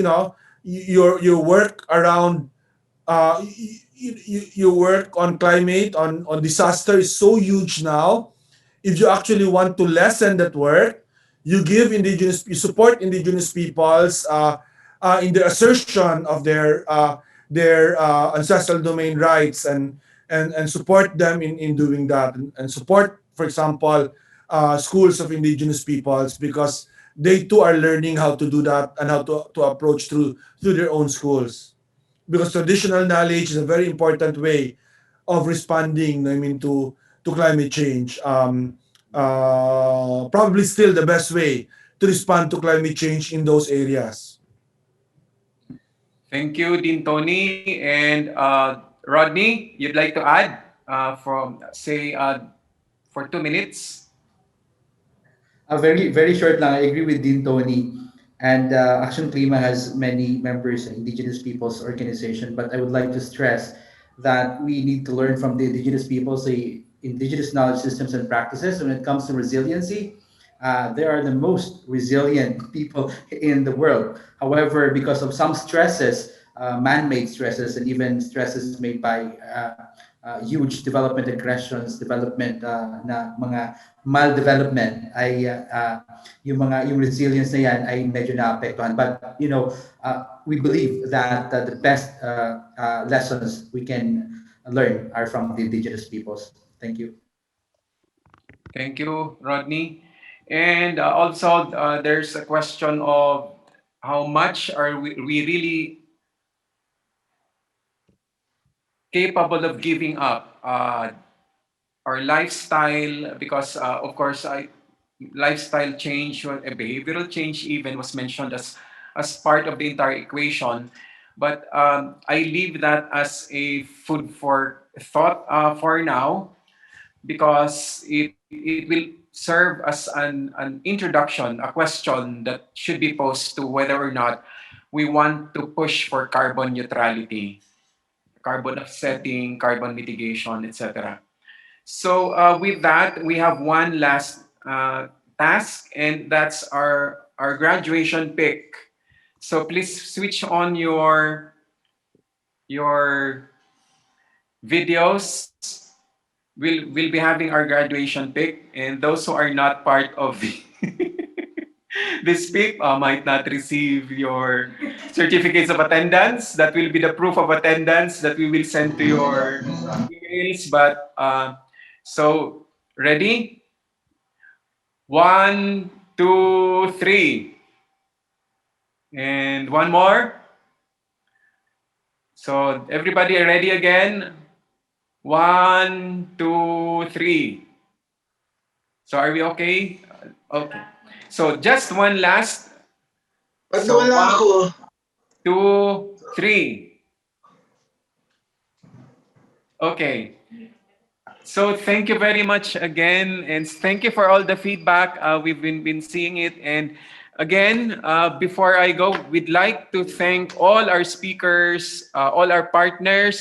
your work around you work on climate, on disaster is so huge now. If you actually want to lessen that work, you support indigenous peoples in the assertion of their ancestral domain rights, and support them in doing that, and support, for example, schools of indigenous peoples, because they too are learning how to do that and how to approach through their own schools, because traditional knowledge is a very important way of responding, I mean, to climate change. Probably still the best way to respond to climate change in those areas. Thank you, Dean Tony. And Rodney, you'd like to add for 2 minutes? Very, very short lang. I agree with Dean Tony. And Action Klima has many members in Indigenous peoples organization, but I would like to stress that we need to learn from the Indigenous peoples, the Indigenous knowledge systems and practices. When it comes to resiliency, they are the most resilient people in the world. However, because of some stresses, man-made stresses, and even stresses made by huge development aggressions, development na mga maldevelopment ay yung resilience na yan ay medyo naapektuhan. But we believe that the best lessons we can learn are from the indigenous peoples. Thank you. Thank you, Rodney. And also, there's a question of how much are we really capable of giving up our lifestyle, because of course lifestyle change or behavioral change even was mentioned as part of the entire equation. But I leave that as a food for thought for now, because it will serve as an introduction, a question that should be posed to whether or not we want to push for carbon neutrality, carbon offsetting, carbon mitigation, etc. So with that, we have one last task, and that's our graduation pick. So please switch on your videos. We'll be having our graduation pick, and those who are not part of this pick might not receive your certificates of attendance. That will be the proof of attendance that we will send to your emails. But so ready? 1, 2, 3, and one more. So everybody are ready again? 1, 2, 3. So are we okay? Okay. So just one last. Ba't So nawala ako? 2, 3. Okay. So thank you very much again, and thank you for all the feedback. We've been seeing it, and again, before I go, we'd like to thank all our speakers, all our partners.